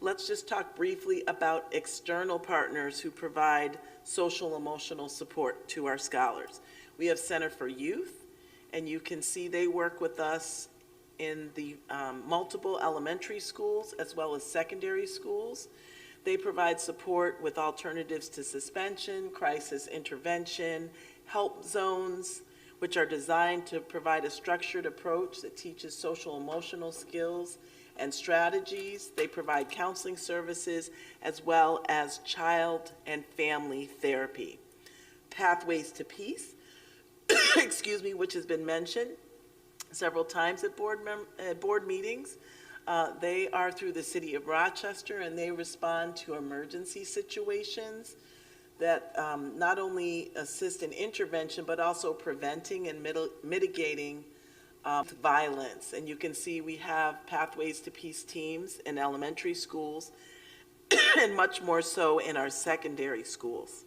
Let's just talk briefly about external partners who provide social emotional support to our scholars. We have Center for Youth, and you can see they work with us in the multiple elementary schools as well as secondary schools. They provide support with alternatives to suspension, crisis intervention, help zones. which are designed to provide a structured approach that teaches social emotional skills and strategies. They provide counseling services as well as child and family therapy. Pathways to Peace, excuse me, which has been mentioned several times at board meetings. They are through the City of Rochester, and they respond to emergency situations that not only assist in intervention, but also preventing and mitigating violence. And you can see we have Pathways to Peace teams in elementary schools and much more so in our secondary schools.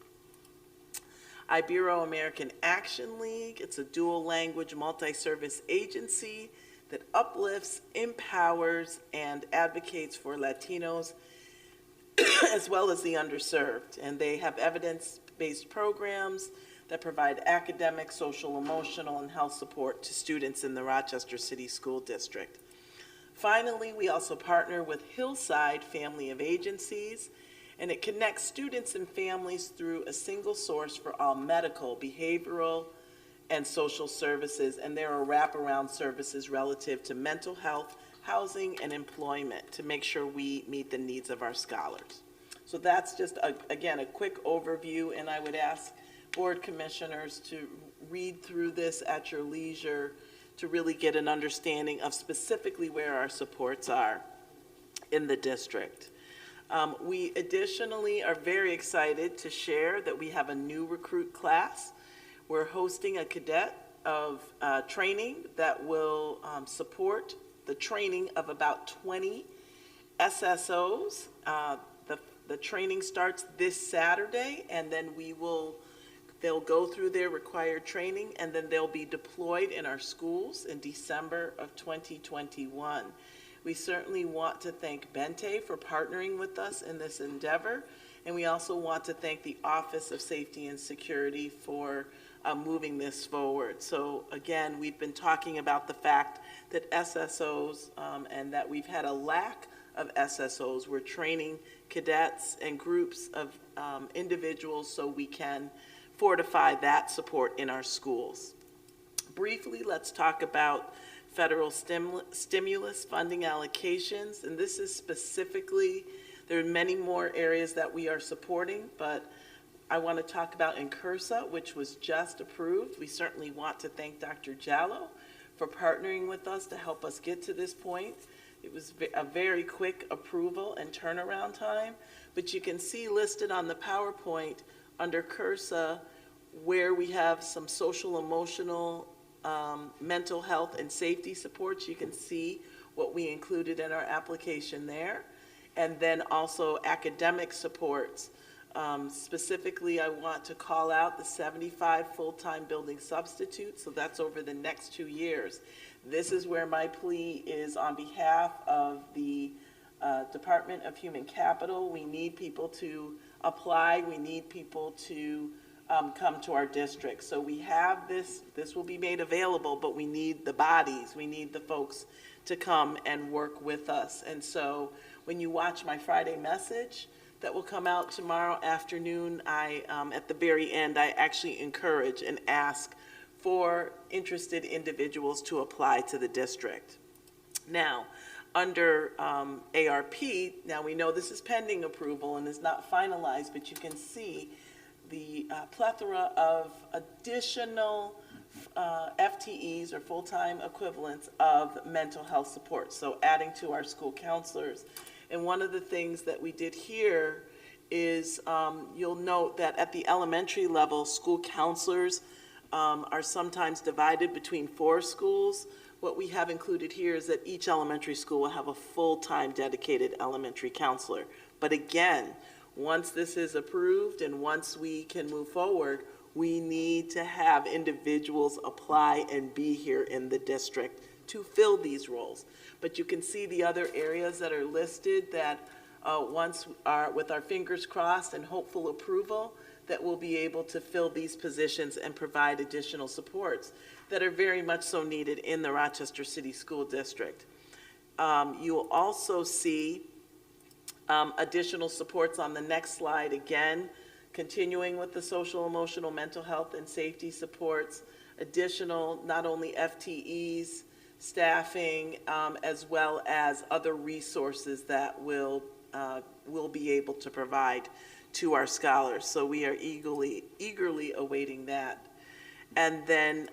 Ibero-American Action League, it's a dual language multi-service agency that uplifts, empowers, and advocates for Latinos as well as the underserved. And they have evidence-based programs that provide academic, social, emotional, and health support to students in the Rochester City School District. Finally, we also partner with Hillside Family of Agencies, and it connects students and families through a single source for all medical, behavioral, and social services, and there are wraparound services relative to mental health, housing, and employment to make sure we meet the needs of our scholars. So that's just, again, a quick overview, and I would ask board commissioners to read through this at your leisure to really get an understanding of specifically where our supports are in the district. We additionally are very excited to share that we have a new recruit class. We're hosting a cadet of training that will support the training of about 20 SSOs. The training starts this Saturday, and then they'll go through their required training, and then they'll be deployed in our schools in December of 2021. We certainly want to thank Bente for partnering with us in this endeavor, and we also want to thank the Office of Safety and Security for moving this forward. So again, we've been talking about the fact that SSOs and that we've had a lack of SSOs. We're training cadets and groups of individuals so we can fortify that support in our schools. Briefly, let's talk about federal stimulus funding allocations, and this is specifically, there are many more areas that we are supporting, but I want to talk about NCRSA, which was just approved. We certainly want to thank Dr. Jallo for partnering with us to help us get to this point. It was a very quick approval and turnaround time, but you can see listed on the PowerPoint under NCRSA where we have some social, emotional, mental health and safety supports. You can see what we included in our application there. And then also academic supports. Specifically, I want to call out the 75 full-time building substitutes, so that's over the next 2 years. This is where my plea is on behalf of the Department of Human Capital. We need people to apply. We need people to come to our district. So we have this will be made available, but we need the bodies. We need the folks to come and work with us. And so when you watch my Friday message that will come out tomorrow afternoon, at the very end, I actually encourage and ask for interested individuals to apply to the district. Now, under ARP, now we know this is pending approval and is not finalized, but you can see the plethora of additional FTEs or full-time equivalents of mental health support, so adding to our school counselors. And one of the things that we did here is you'll note that at the elementary level, school counselors are sometimes divided between 4 schools. What we have included here is that each elementary school will have a full-time dedicated elementary counselor. But again, once this is approved and once we can move forward, we need to have individuals apply and be here in the district to fill these roles. But you can see the other areas that are listed that once are with our fingers crossed and hopeful approval, that we'll be able to fill these positions and provide additional supports that are very much so needed in the Rochester City School District. You'll also see additional supports on the next slide, again, continuing with the social, emotional, mental health, and safety supports, additional, not only FTEs, staffing, as well as other resources that we'll be able to provide to our scholars. So we are eagerly awaiting that. And then,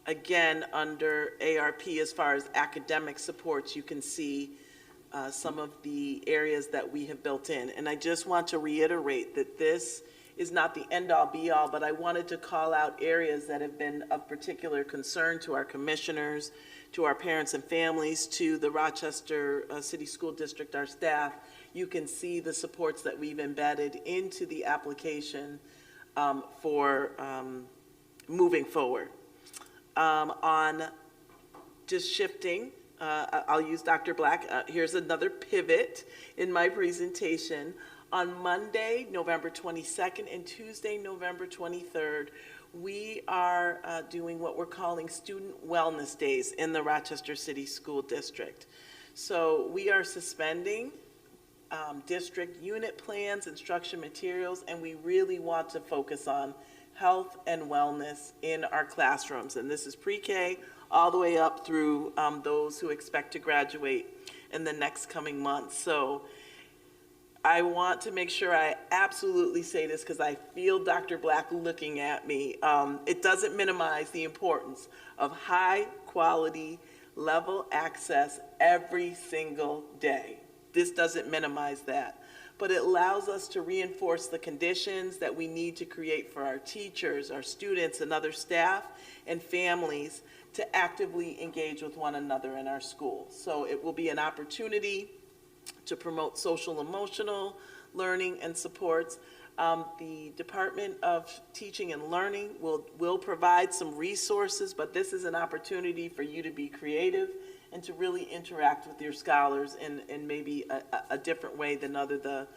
again, under ARP, as far as academic supports, you can see some of the areas that we have built in. And I just want to reiterate that this is not the end-all be-all, but I wanted to call out areas that have been of particular concern to our commissioners, to our parents and families, to the Rochester City School District, our staff. You can see the supports that we've embedded into the application for moving forward. On just shifting, I'll use Dr. Black. Here's another pivot in my presentation. On Monday, November 22nd, and Tuesday, November 23rd, we are doing what we're calling Student Wellness Days in the Rochester City School District. So we are suspending district unit plans, instruction materials, and we really want to focus on health and wellness in our classrooms. And this is pre-K all the way up through those who expect to graduate in the next coming months. So I want to make sure I absolutely say this because I feel Dr. Black looking at me. It doesn't minimize the importance of high quality level access every single day. This doesn't minimize that, but it allows us to reinforce the conditions that we need to create for our teachers, our students, and other staff and families to actively engage with one another in our schools. So it will be an opportunity to promote social emotional learning and supports. The Department of Teaching and Learning will provide some resources, but this is an opportunity for you to be creative and to really interact with your scholars in maybe a different way than the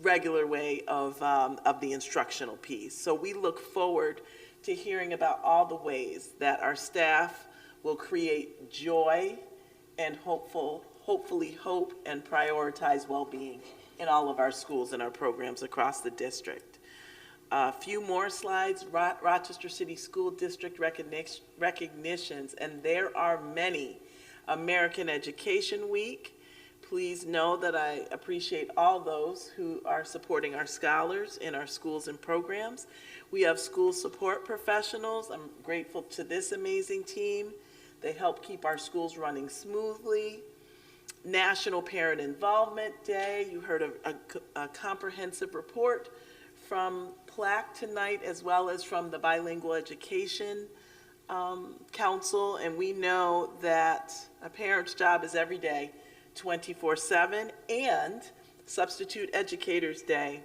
regular way of the instructional piece. So we look forward to hearing about all the ways that our staff will create joy and hopefully hope and prioritize well-being in all of our schools and our programs across the district. A few more slides. Rochester City School District recognitions, and there are many. American Education Week. Please know that I appreciate all those who are supporting our scholars in our schools and programs. We have school support professionals. I'm grateful to this amazing team. They help keep our schools running smoothly. National Parent Involvement Day. You heard a comprehensive report from PLAC tonight, as well as from the Bilingual Education Council, and we know that a parent's job is every day, 24/7, and Substitute Educators Day.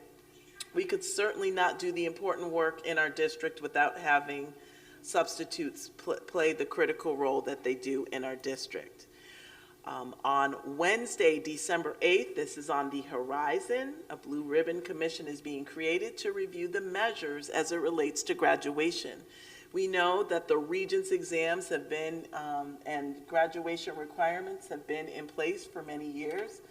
We could certainly not do the important work in our district without having substitutes play the critical role that they do in our district. On Wednesday, December 8th, this is on the horizon, a Blue Ribbon Commission is being created to review the measures as it relates to graduation. We know that the Regents exams have been, and graduation requirements have been in place for many years.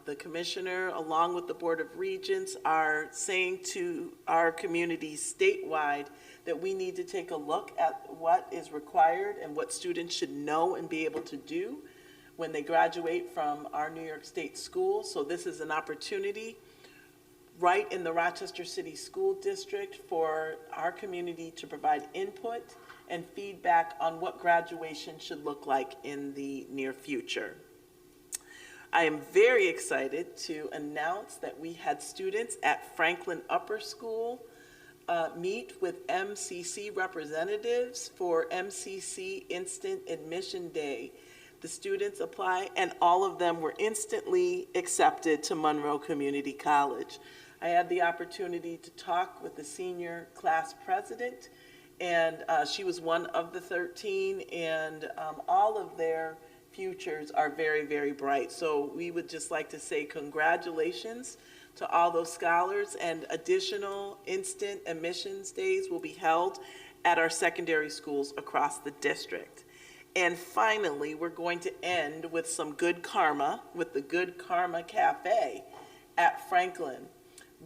The Commissioner, along with the Board of Regents, are saying to our communities statewide that we need to take a look at what is required and what students should know and be able to do when they graduate from our New York State schools. So this is an opportunity right in the Rochester City School District for our community to provide input and feedback on what graduation should look like in the near future. I am very excited to announce that we had students at Franklin Upper School meet with MCC representatives for MCC Instant Admission Day. The students apply, and all of them were instantly accepted to Monroe Community College. I had the opportunity to talk with the senior class president, and she was one of the 13, and all of their futures are very, very bright. So we would just like to say congratulations to all those scholars, and additional instant admissions days will be held at our secondary schools across the district. And finally, we're going to end with some good karma with the Good Karma Cafe at Franklin.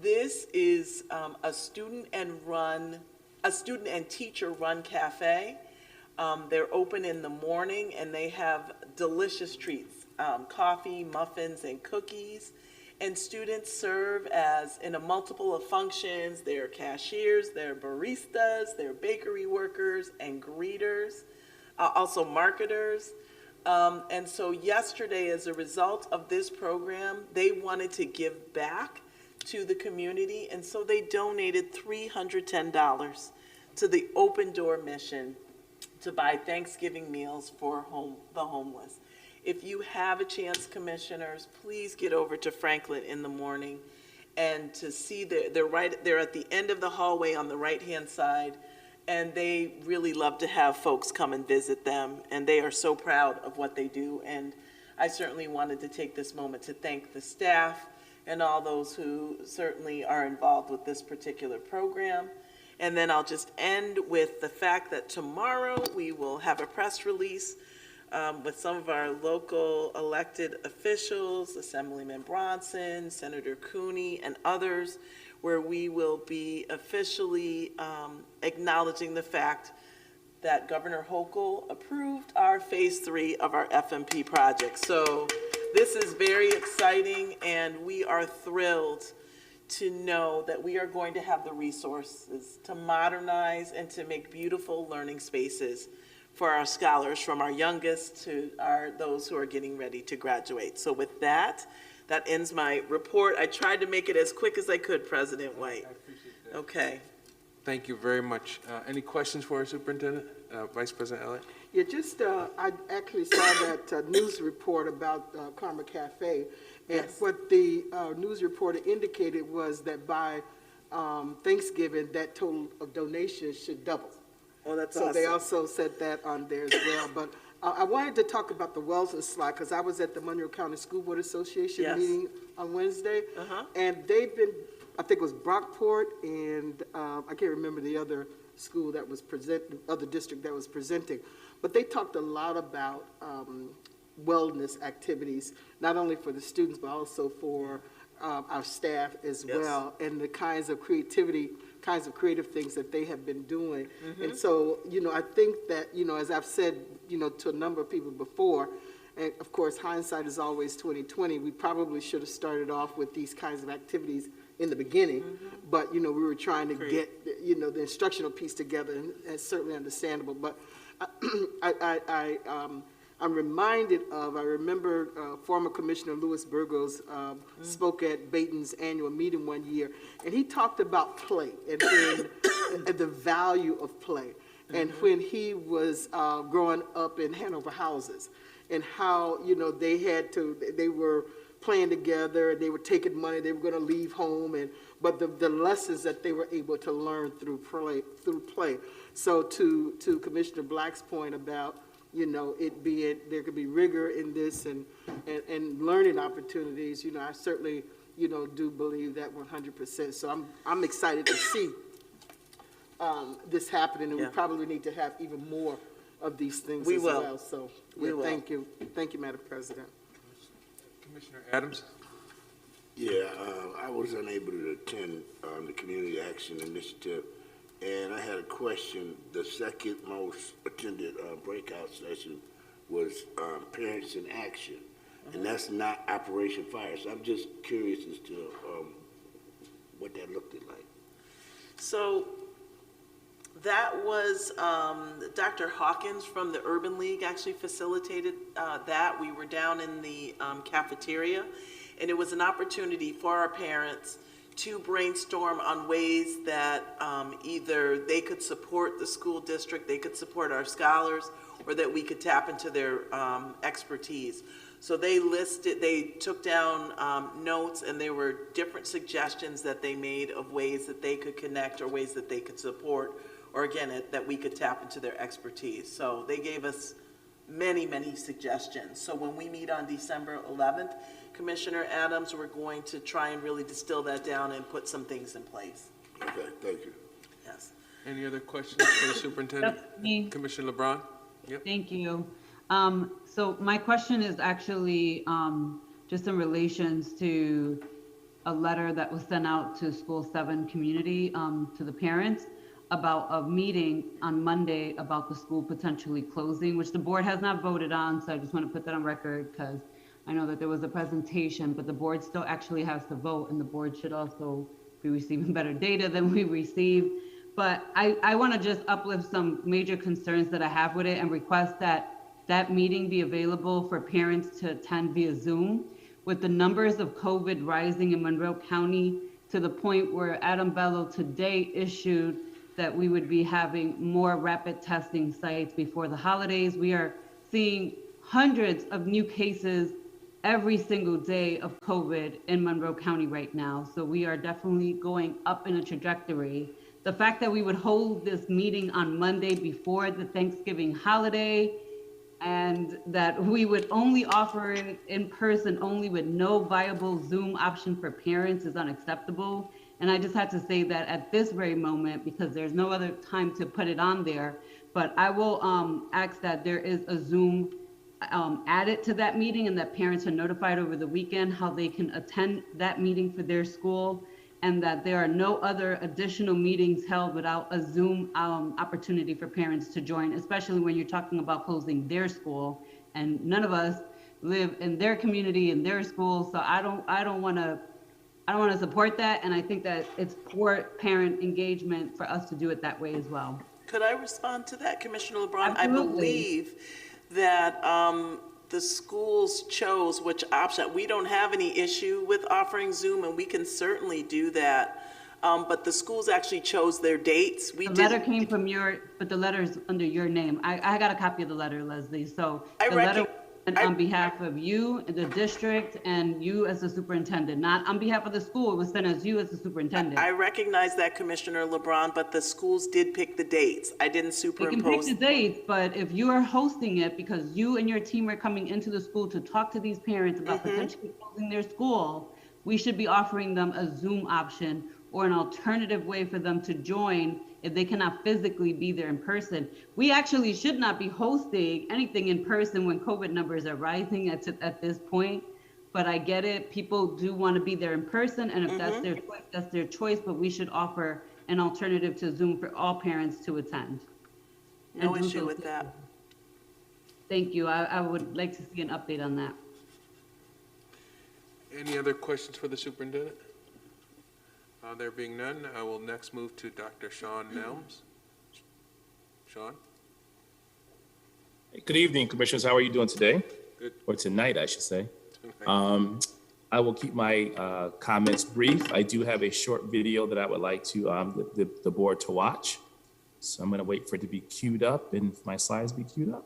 This is a student and run a student and teacher-run cafe. They're open in the morning, and they have delicious treats, coffee, muffins, and cookies. And students serve as in a multiple of functions. They're cashiers, they're baristas, they're bakery workers and greeters, also marketers. And so yesterday, as a result of this program, they wanted to give back to the community, and so they donated $310 to the Open Door mission to buy Thanksgiving meals for the homeless. If you have a chance, commissioners, please get over to Franklin in the morning and to see they're at the end of the hallway on the right-hand side, and they really love to have folks come and visit them, and they are so proud of what they do. And I certainly wanted to take this moment to thank the staff and all those who certainly are involved with this particular program. And then I'll just end with the fact that tomorrow we will have a press release with some of our local elected officials, Assemblyman Bronson, Senator Cooney, and others, where we will be officially acknowledging the fact that Governor Hochul approved our Phase 3 of our FMP project. So this is very exciting, and we are thrilled to know that we are going to have the resources to modernize and to make beautiful learning spaces for our scholars, from our youngest to those who are getting ready to graduate. So with that ends my report. I tried to make it as quick as I could, President White. I appreciate that. Okay. Thank you very much. Any questions for our superintendent? Vice President Elliott? Yeah, just, I actually saw that news report about Karma Cafe. And Yes. what the news reporter indicated was that by Thanksgiving, that total of donations should double. Oh, that's So awesome. they also said that on there as well. But I wanted to talk about the wellness slide, because I was at the Monroe County School Board Association Yes. meeting on Wednesday. Uh-huh. And they've been, I think it was Brockport, and I can't remember the other school that was other district that was presenting. But they talked a lot about wellness activities, not only for the students, but also for our staff as Yes. well, and the kinds of creative things that they have been doing. And so, I think that, as I've said, to a number of people before, and of course, hindsight is always 20/20, we probably should have started off with these kinds of activities in the beginning, but, we were trying to Great. get, the instructional piece together, and it's certainly understandable. But I'm reminded of, I remember former Commissioner Louis Burgos spoke at Baton's annual meeting one year, and he talked about play and the value of play. And when he was growing up in Hanover houses, and how, they were playing together, they were taking money, they were going to leave home, but the lessons that they were able to learn through play. So to Commissioner Black's point about, it being, there could be rigor in this and learning opportunities, I certainly, do believe that 100%. So I'm excited to see this happening, and we Yeah. probably need to have even more of these things We as will. well. So, We yeah, will. thank you. Thank you, Madam President. Commissioner Adams? Yeah, I was unable to attend the Community Action Initiative, and I had a question. The second most attended breakout session was Parents in Action, and that's not Operation Fire. So I'm just curious as to what that looked like. So that was Dr. Hawkins from the Urban League actually facilitated that. We were down in the cafeteria, and it was an opportunity for our parents to brainstorm on ways that either they could support the school district, they could support our scholars, or that we could tap into their expertise. So they took down notes, and there were different suggestions that they made of ways that they could connect or ways that they could support, or again, that we could tap into their expertise. So they gave us many, many suggestions. So when we meet on December 11th, Commissioner Adams, we're going to try and really distill that down and put some things in place. Okay, thank you. Yes. Any other questions for the superintendent? That's me. Commissioner LeBron? Yep. Thank you. So my question is actually just in relations to a letter that was sent out to School 7 community, to the parents. about a meeting on Monday about the school potentially closing, which the board has not voted on. So I just want to put that on record because I know that there was a presentation, but the board still actually has to vote, and the board should also be receiving better data than we receive. But I want to just uplift some major concerns that I have with it and request that that meeting be available for parents to attend via Zoom. With the numbers of COVID rising in Monroe County to the point where Adam Bello today issued that we would be having more rapid testing sites before the holidays. We are seeing hundreds of new cases every single day of COVID in Monroe County right now. So we are definitely going up in a trajectory. The fact that we would hold this meeting on Monday before the Thanksgiving holiday, and that we would only offer it in person only with no viable Zoom option for parents is unacceptable. And I just had to say that at this very moment, because there's no other time to put it on there, but I will ask that there is a Zoom added to that meeting and that parents are notified over the weekend how they can attend that meeting for their school, and that there are no other additional meetings held without a Zoom opportunity for parents to join, especially when you're talking about closing their school, and none of us live in their community, in their school. So I don't want to support that, and I think that it's poor parent engagement for us to do it that way as well. Could I respond to that, Commissioner LeBron? Absolutely. I believe that the schools chose which option. We don't have any issue with offering Zoom, and we can certainly do that. But the schools actually chose their dates. The letter came from but the letter is under your name. I got a copy of the letter, Leslie. So the letter on behalf of you, the district, and you as the superintendent, not on behalf of the school. It was sent as you as the superintendent. I recognize that, Commissioner LeBron, but the schools did pick the dates. I didn't superimpose. They can pick the dates, but if you are hosting it because you and your team are coming into the school to talk to these parents about potentially closing their school, we should be offering them a Zoom option or an alternative way for them to join if they cannot physically be there in person. We actually should not be hosting anything in person when COVID numbers are rising at this point. But I get it. People do want to be there in person, and if that's their choice, that's their choice. But we should offer an alternative to Zoom for all parents to attend. No issue with that. Thank you. I would like to see an update on that. Any other questions for the superintendent? There being none, I will next move to Dr. Sean Nelms. Sean? Good evening, Commissioners. How are you doing today? Good. Or tonight, I should say. I will keep my comments brief. I do have a short video that I would like to the board to watch. So I'm going to wait for it to be queued up, and my slides be queued up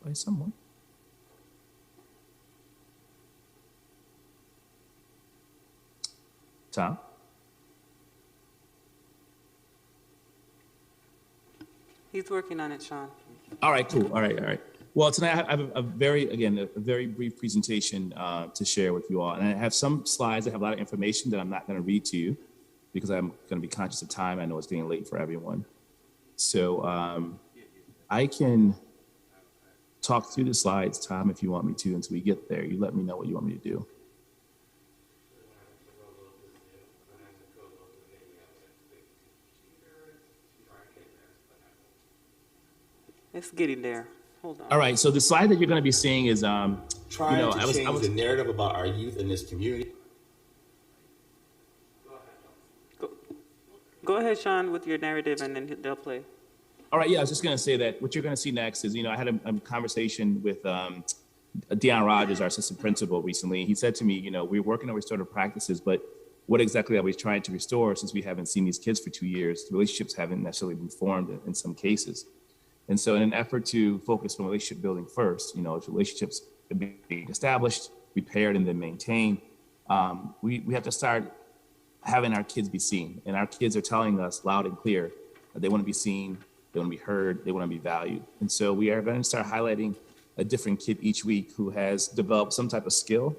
by someone. Tom? He's working on it, Sean. All right, cool. All right. Well, tonight I have a very brief presentation to share with you all. And I have some slides that have a lot of information that I'm not going to read to you because I'm going to be conscious of time. I know it's getting late for everyone. So I can talk through the slides, Tom, if you want me to, until we get there. You let me know what you want me to do. It's getting there. Hold on. All right. So the slide that you're going to be seeing is, trying to change the narrative about our youth in this community. Go ahead, Sean, with your narrative, and then they'll play. All right. Yeah, I was just going to say that what you're going to see next is, I had a conversation with Deion Rogers, our assistant principal, recently. He said to me, we're working on restorative practices, but what exactly are we trying to restore since we haven't seen these kids for 2 years? Relationships haven't necessarily been formed in some cases. And so in an effort to focus on relationship building first, if relationships are being established, repaired, and then maintained, we have to start having our kids be seen. And our kids are telling us loud and clear that they want to be seen, they want to be heard, they want to be valued. And so we are going to start highlighting a different kid each week who has developed some type of skill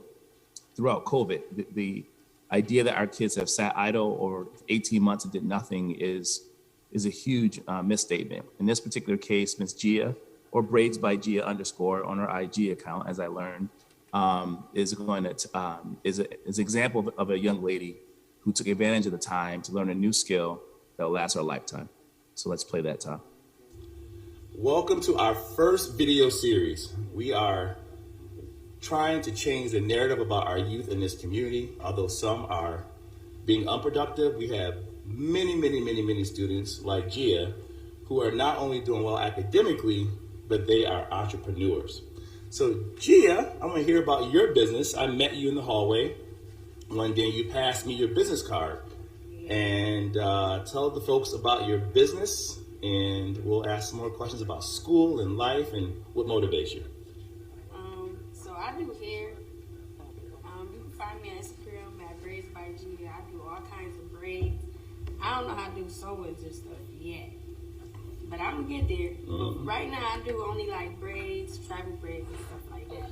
throughout COVID. The idea that our kids have sat idle over 18 months and did nothing is a huge misstatement. In this particular case, Ms. Gia, or Braids by Gia _ on her IG account, as I learned, is an example of a young lady who took advantage of the time to learn a new skill that will last her lifetime. So let's play that, Tom. Welcome to our first video series. We are trying to change the narrative about our youth in this community. Although some are being unproductive, we have many students like Gia who are not only doing well academically, but they are entrepreneurs. So Gia, I want to hear about your business. I met you in the hallway one day. You passed me your business card. And tell the folks about your business, and we'll ask some more questions about school and life and what motivates you. So I do hair. You can find me on Instagram at Braids by G. I do all kinds of braids. I don't know how to do sewings and stuff yet, but I'm gonna get there. But right now I do only like braids, tribal braids and stuff like that.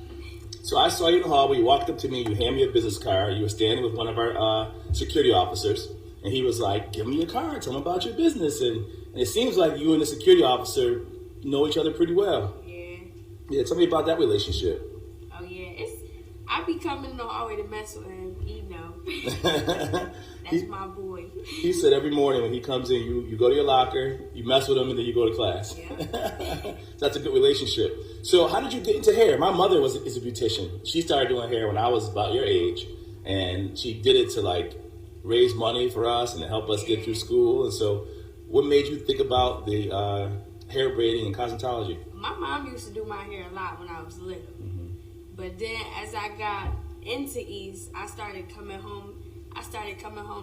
So I saw you in the hallway. You walked up to me. You handed me a business card. You were standing with one of our security officers. And he was like, give me your card, tell me about your business. And it seems like you and the security officer know each other pretty well. Yeah. Yeah, tell me about that relationship. Oh, yeah. I be coming in the hallway to mess with him, you know. That's my boy. He said every morning when he comes in, you go to your locker, you mess with him, and then you go to class. Yeah. That's a good relationship. So how did you get into hair? My mother is a beautician. She started doing hair when I was about your age. And she did it to, like, raise money for us and to help us get through school. And so what made you think about the hair braiding and cosmetology? My mom used to do my hair a lot when I was little. But then as I got into East, I started coming home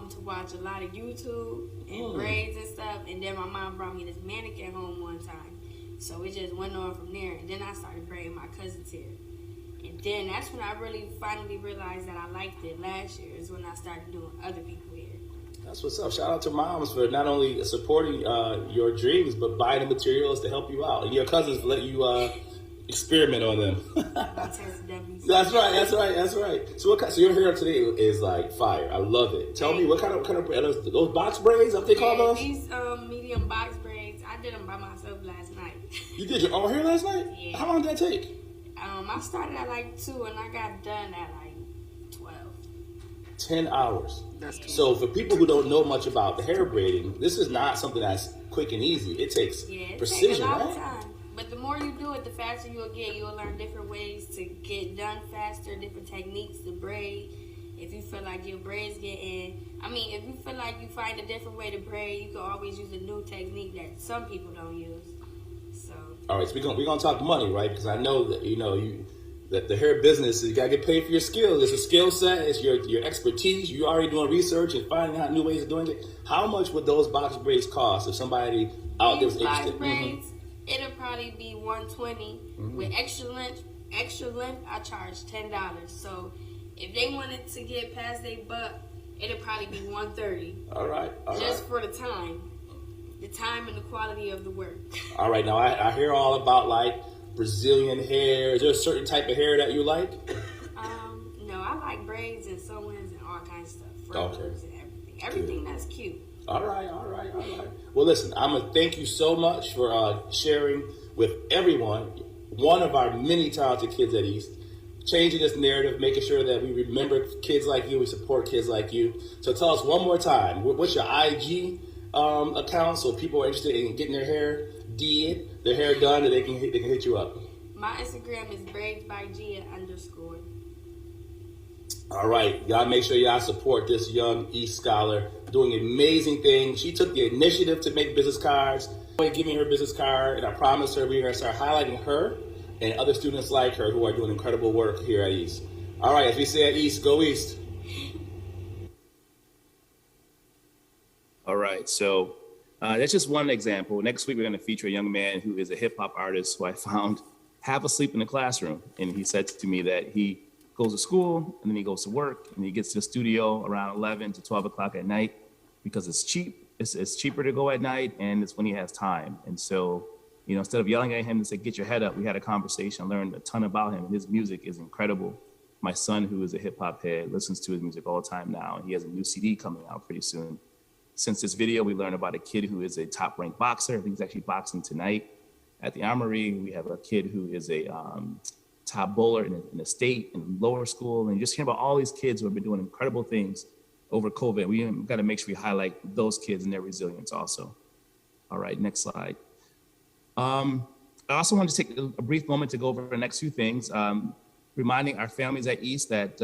to watch a lot of YouTube and braids and stuff. And then my mom brought me this mannequin home one time. So it just went on from there. And then I started braiding my cousin's hair. And then that's when I really finally realized that I liked it. Last year is when I started doing other people's hair. That's what's up. Shout out to moms for not only supporting your dreams, but buying the materials to help you out. And your cousins let you experiment on them. That's right. So your hair today is like fire. I love it. Tell me what kind of those box braids? What they call those? These medium box braids. I did them by myself last night. You did your own hair last night? Yeah. How long did that take? I started at like 2 and I got done at like 12. 10 hours. That's true. So for people who don't know much about the hair braiding, this is not something that's quick and easy. It takes precision, takes a lot right? of time. But the more you do it, the faster you'll get. You'll learn different ways to get done faster, different techniques to braid. If you feel like your braids if you feel like you find a different way to braid, you can always use a new technique that some people don't use. So. All right, so we're gonna talk money, right? Because I know that that the hair business, you gotta get paid for your skills. It's a skill set. It's your expertise. You're already doing research and finding out new ways of doing it. How much would those box braids cost if somebody out there was interested? Braids, it'll probably be $120. With extra length, I charge $10. So if they wanted to get past their buck, it'll probably be $130. All right. Just for the time and the quality of the work. All right. Now I hear all about like Brazilian hair. Is there a certain type of hair that you like? No, I like braids and sew-ins and all kinds of stuff. Frozen and everything that's cute. All right. Well, listen, I'm going to thank you so much for sharing with everyone, one of our many talented kids at East, changing this narrative, making sure that we remember kids like you, we support kids like you. So tell us one more time, what's your IG account so people are interested in getting their hair done, and they can hit you up? My Instagram is braidsbygia_. All right, y'all make sure y'all support this young East scholar doing amazing things. She took the initiative to make business cards. Give me her business card, and I promised her we're going to start highlighting her and other students like her who are doing incredible work here at East. All right, as we say at East, go East. All right, so that's just one example. Next week, we're going to feature a young man who is a hip hop artist who I found half asleep in the classroom. And he said to me that he goes to school and then he goes to work and he gets to the studio around 11 to 12 o'clock at night because it's cheap. It's cheaper to go at night, and it's when he has time. And so, instead of yelling at him and say, get your head up, we had a conversation, learned a ton about him, and his music is incredible. My son, who is a hip hop head, listens to his music all the time now, and he has a new CD coming out pretty soon. Since this video, we learned about a kid who is a top-ranked boxer. I think he's actually boxing tonight at the Armory. We have a kid who is a top bowler in the state and lower school. And you just hear about all these kids who have been doing incredible things over COVID. We got to make sure we highlight those kids and their resilience also. All right, next slide. I also want to take a brief moment to go over the next few things, reminding our families at East that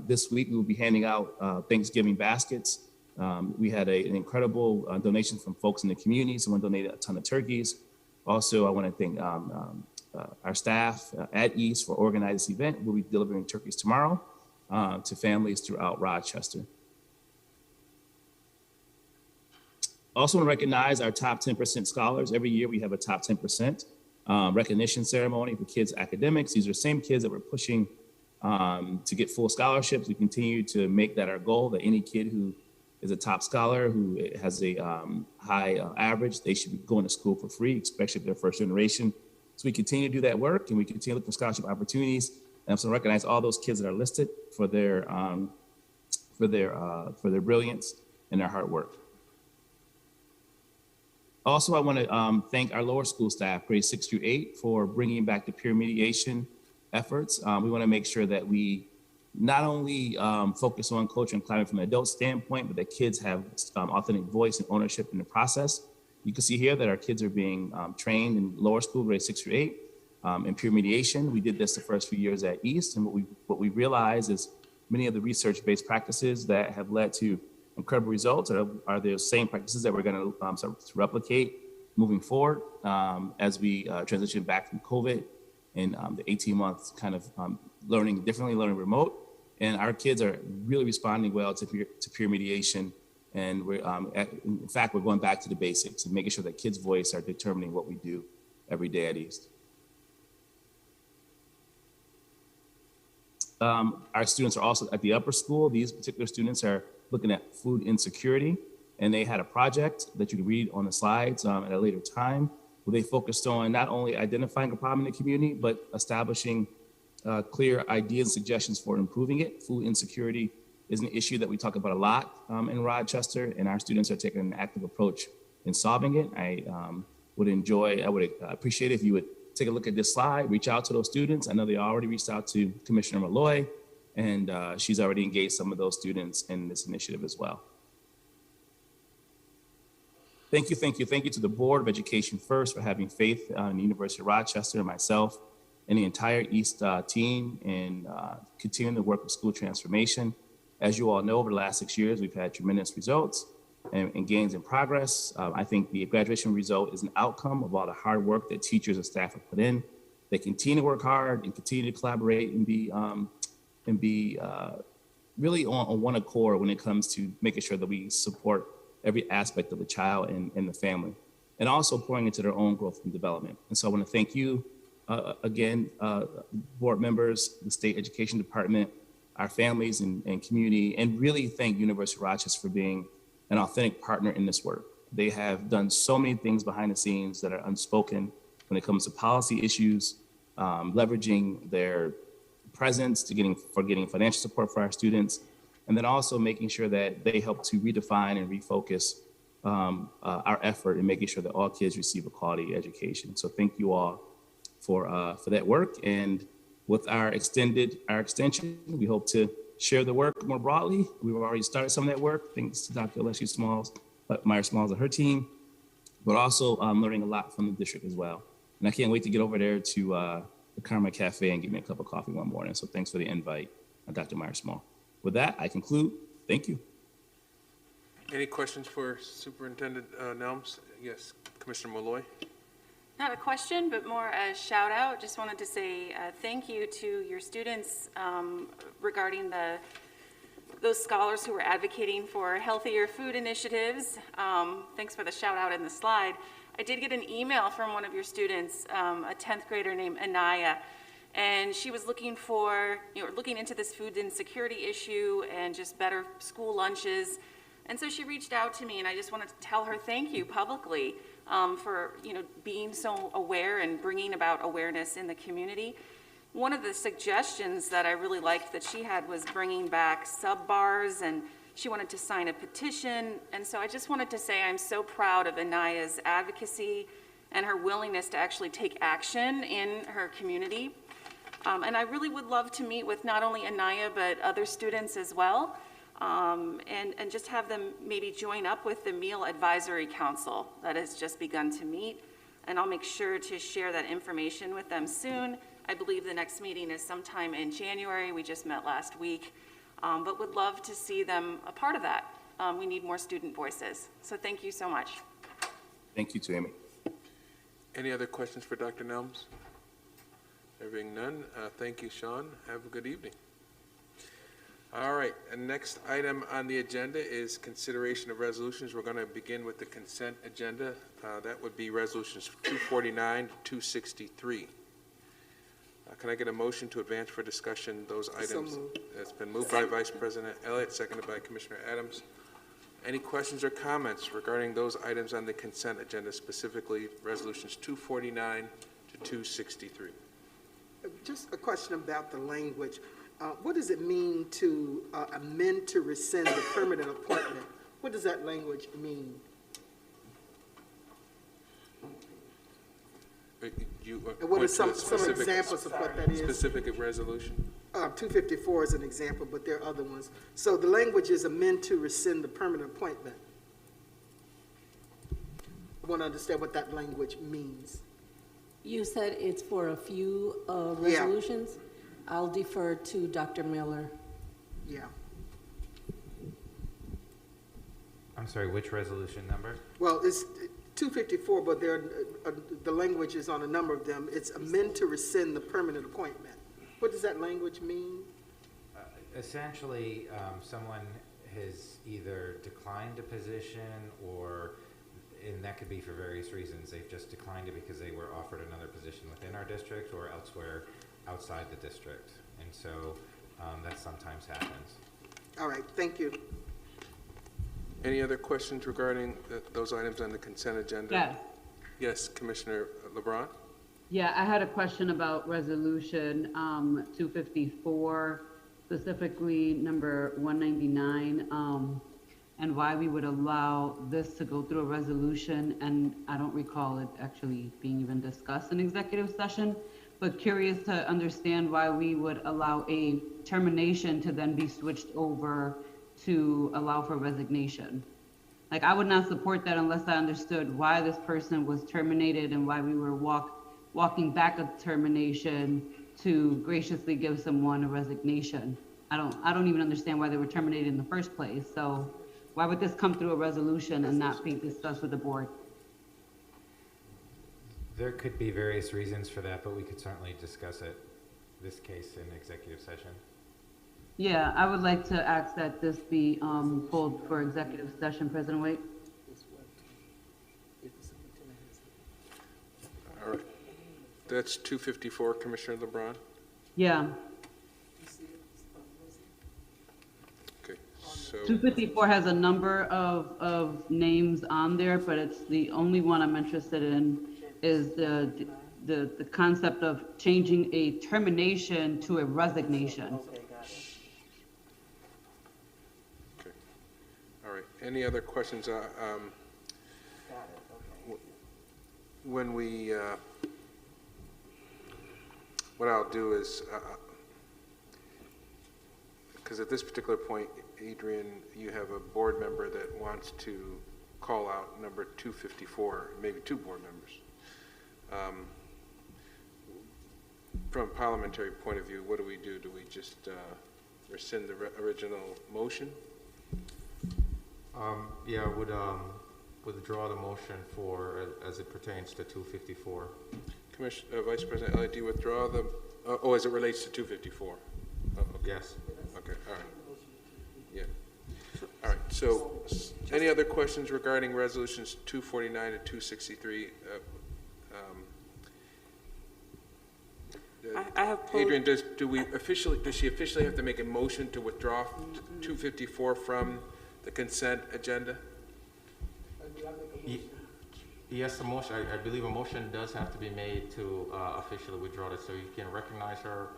this week we will be handing out Thanksgiving baskets. We had an incredible donation from folks in the community. Someone donated a ton of turkeys. Also, I want to thank our staff at East for organizing this event. We'll be delivering turkeys tomorrow to families throughout Rochester. Also want to recognize our top 10% scholars. Every year we have a top 10% recognition ceremony for kids' academics. These are the same kids that we're pushing to get full scholarships. We continue to make that our goal, that any kid who is a top scholar, who has a high average, they should be going to school for free, especially if they're first generation. So we continue to do that work, and we continue to look for scholarship opportunities. And I'm going to recognize all those kids that are listed for their brilliance and their hard work. Also, I want to thank our lower school staff, grades 6 through 8, for bringing back the peer mediation efforts. We want to make sure that we not only focus on culture and climate from an adult standpoint, but that kids have authentic voice and ownership in the process. You can see here that our kids are being trained in lower school, grades 6 through 8, in peer mediation. We did this the first few years at East, and what we realized is many of the research-based practices that have led to incredible results are the same practices that we're going to start to replicate moving forward as we transition back from COVID and the 18 months kind of learning differently, learning remote. And our kids are really responding well to peer mediation. And we're, in fact, we're going back to the basics and making sure that kids' voice are determining what we do every day at East. Our students are also at the upper school. These particular students are looking at food insecurity, and they had a project that you can read on the slides at a later time, where they focused on not only identifying a problem in the community, but establishing clear ideas and suggestions for improving it. Food insecurity is an issue that we talk about a lot in Rochester, and our students are taking an active approach in solving it. I would appreciate if you would take a look at this slide, reach out to those students. I know they already reached out to Commissioner Malloy, and she's already engaged some of those students in this initiative as well. Thank you to the Board of Education First for having faith in the University of Rochester and myself and the entire East team in continuing the work of school transformation. As you all know, over the last 6 years, we've had tremendous results and gains in progress. I think the graduation result is an outcome of all the hard work that teachers and staff have put in. They continue to work hard and continue to collaborate and be really on one accord when it comes to making sure that we support every aspect of the child and the family, and also pouring into their own growth and development. And so I want to thank you again, board members, the State Education Department, our families and community, and really thank University of Rochester for being an authentic partner in this work. They have done so many things behind the scenes that are unspoken when it comes to policy issues, leveraging their presence for getting financial support for our students, and then also making sure that they help to redefine and refocus our effort in making sure that all kids receive a quality education. So thank you all for that work. And with our extension, we hope to share the work more broadly. We've already started some of that work, thanks to Dr. Leslie Myers-Smalls and her team, but also learning a lot from the district as well. And I can't wait to get over there to the Karma Cafe and get me a cup of coffee one morning. So thanks for the invite, Dr. Myers-Smalls. With that, I conclude. Thank you. Any questions for Superintendent Nelms? Yes, Commissioner Malloy. Not a question, but more a shout out. Just wanted to say thank you to your students regarding those scholars who were advocating for healthier food initiatives. Thanks for the shout out in the slide. I did get an email from one of your students, a 10th grader named Anaya, and she was looking into this food insecurity issue and just better school lunches. And so she reached out to me, and I just wanted to tell her thank you publicly for being so aware and bringing about awareness in the community. One of the suggestions that I really liked that she had was bringing back sub bars, and she wanted to sign a petition. And so I just wanted to say I'm so proud of Anaya's advocacy and her willingness to actually take action in her community. And I really would love to meet with not only Anaya, but other students as well. and just have them maybe join up with the Meal Advisory Council that has just begun to meet. And I'll make sure to share that information with them soon. I believe the next meeting is sometime in January. We just met last week, but would love to see them a part of that. We need more student voices. So thank you so much. Thank you, Tammy. Any other questions for Dr. Nelms? There being none, thank you, Sean. Have a good evening. All right, and next item on the agenda is consideration of resolutions. We're going to begin with the consent agenda. That would be resolutions 249 to 263. Can I get a motion to advance for discussion those items? So moved. It's been moved by Vice President Elliott, seconded by Commissioner Adams. Any questions or comments regarding those items on the consent agenda, specifically resolutions 249 to 263? Just a question about the language. What does it mean to amend to rescind the permanent appointment? What does that language mean? And what are some examples of what that is? Specific resolution? 254 is an example, but there are other ones. So the language is amend to rescind the permanent appointment. I want to understand what that language means. You said it's for a few resolutions? Yeah. I'll defer to Dr. Miller. Yeah. I'm sorry, which resolution number? Well, it's 254, but there the language is on a number of them. It's amend to rescind the permanent appointment. What does that language mean? Essentially, someone has either declined a position and that could be for various reasons. They've just declined it because they were offered another position within our district or elsewhere outside the district. And so that sometimes happens. All right, thank you. Any other questions regarding those items on the consent agenda? Yeah. Yes, Commissioner LeBron? Yeah, I had a question about resolution 254, specifically number 199, and why we would allow this to go through a resolution, and I don't recall it actually being even discussed in executive session, but curious to understand why we would allow a termination to then be switched over to allow for resignation. Like, I would not support that unless I understood why this person was terminated and why we were walking back a termination to graciously give someone a resignation. I don't even understand why they were terminated in the first place. So why would this come through a resolution and not be discussed with the board? There could be various reasons for that, but we could certainly discuss this case in executive session. Yeah, I would like to ask that this be pulled for executive session, President Waite. All right. That's 254, Commissioner LeBron? Yeah. Okay, so 254 has a number of names on there, but it's the only one I'm interested in is the concept of changing a termination to a resignation. any other questions? When we, what I'll do is, because at this particular point, Adrian, you have a board member that wants to call out number 254, maybe two board members. From a parliamentary point of view, what do we do? Do we just rescind the original motion? Yeah, I would withdraw the motion for as it pertains to 254. Commissioner, Vice President Elliott, do you withdraw the, oh, as it relates to 254? Oh, okay. Yes. Okay, all right. Yeah. All right, so any other questions regarding resolutions 249 and 263? I have Adrian, does she officially have to make a motion to withdraw 254 from the consent agenda? Yes, a motion. I believe a motion does have to be made to officially withdraw it. So you can recognize her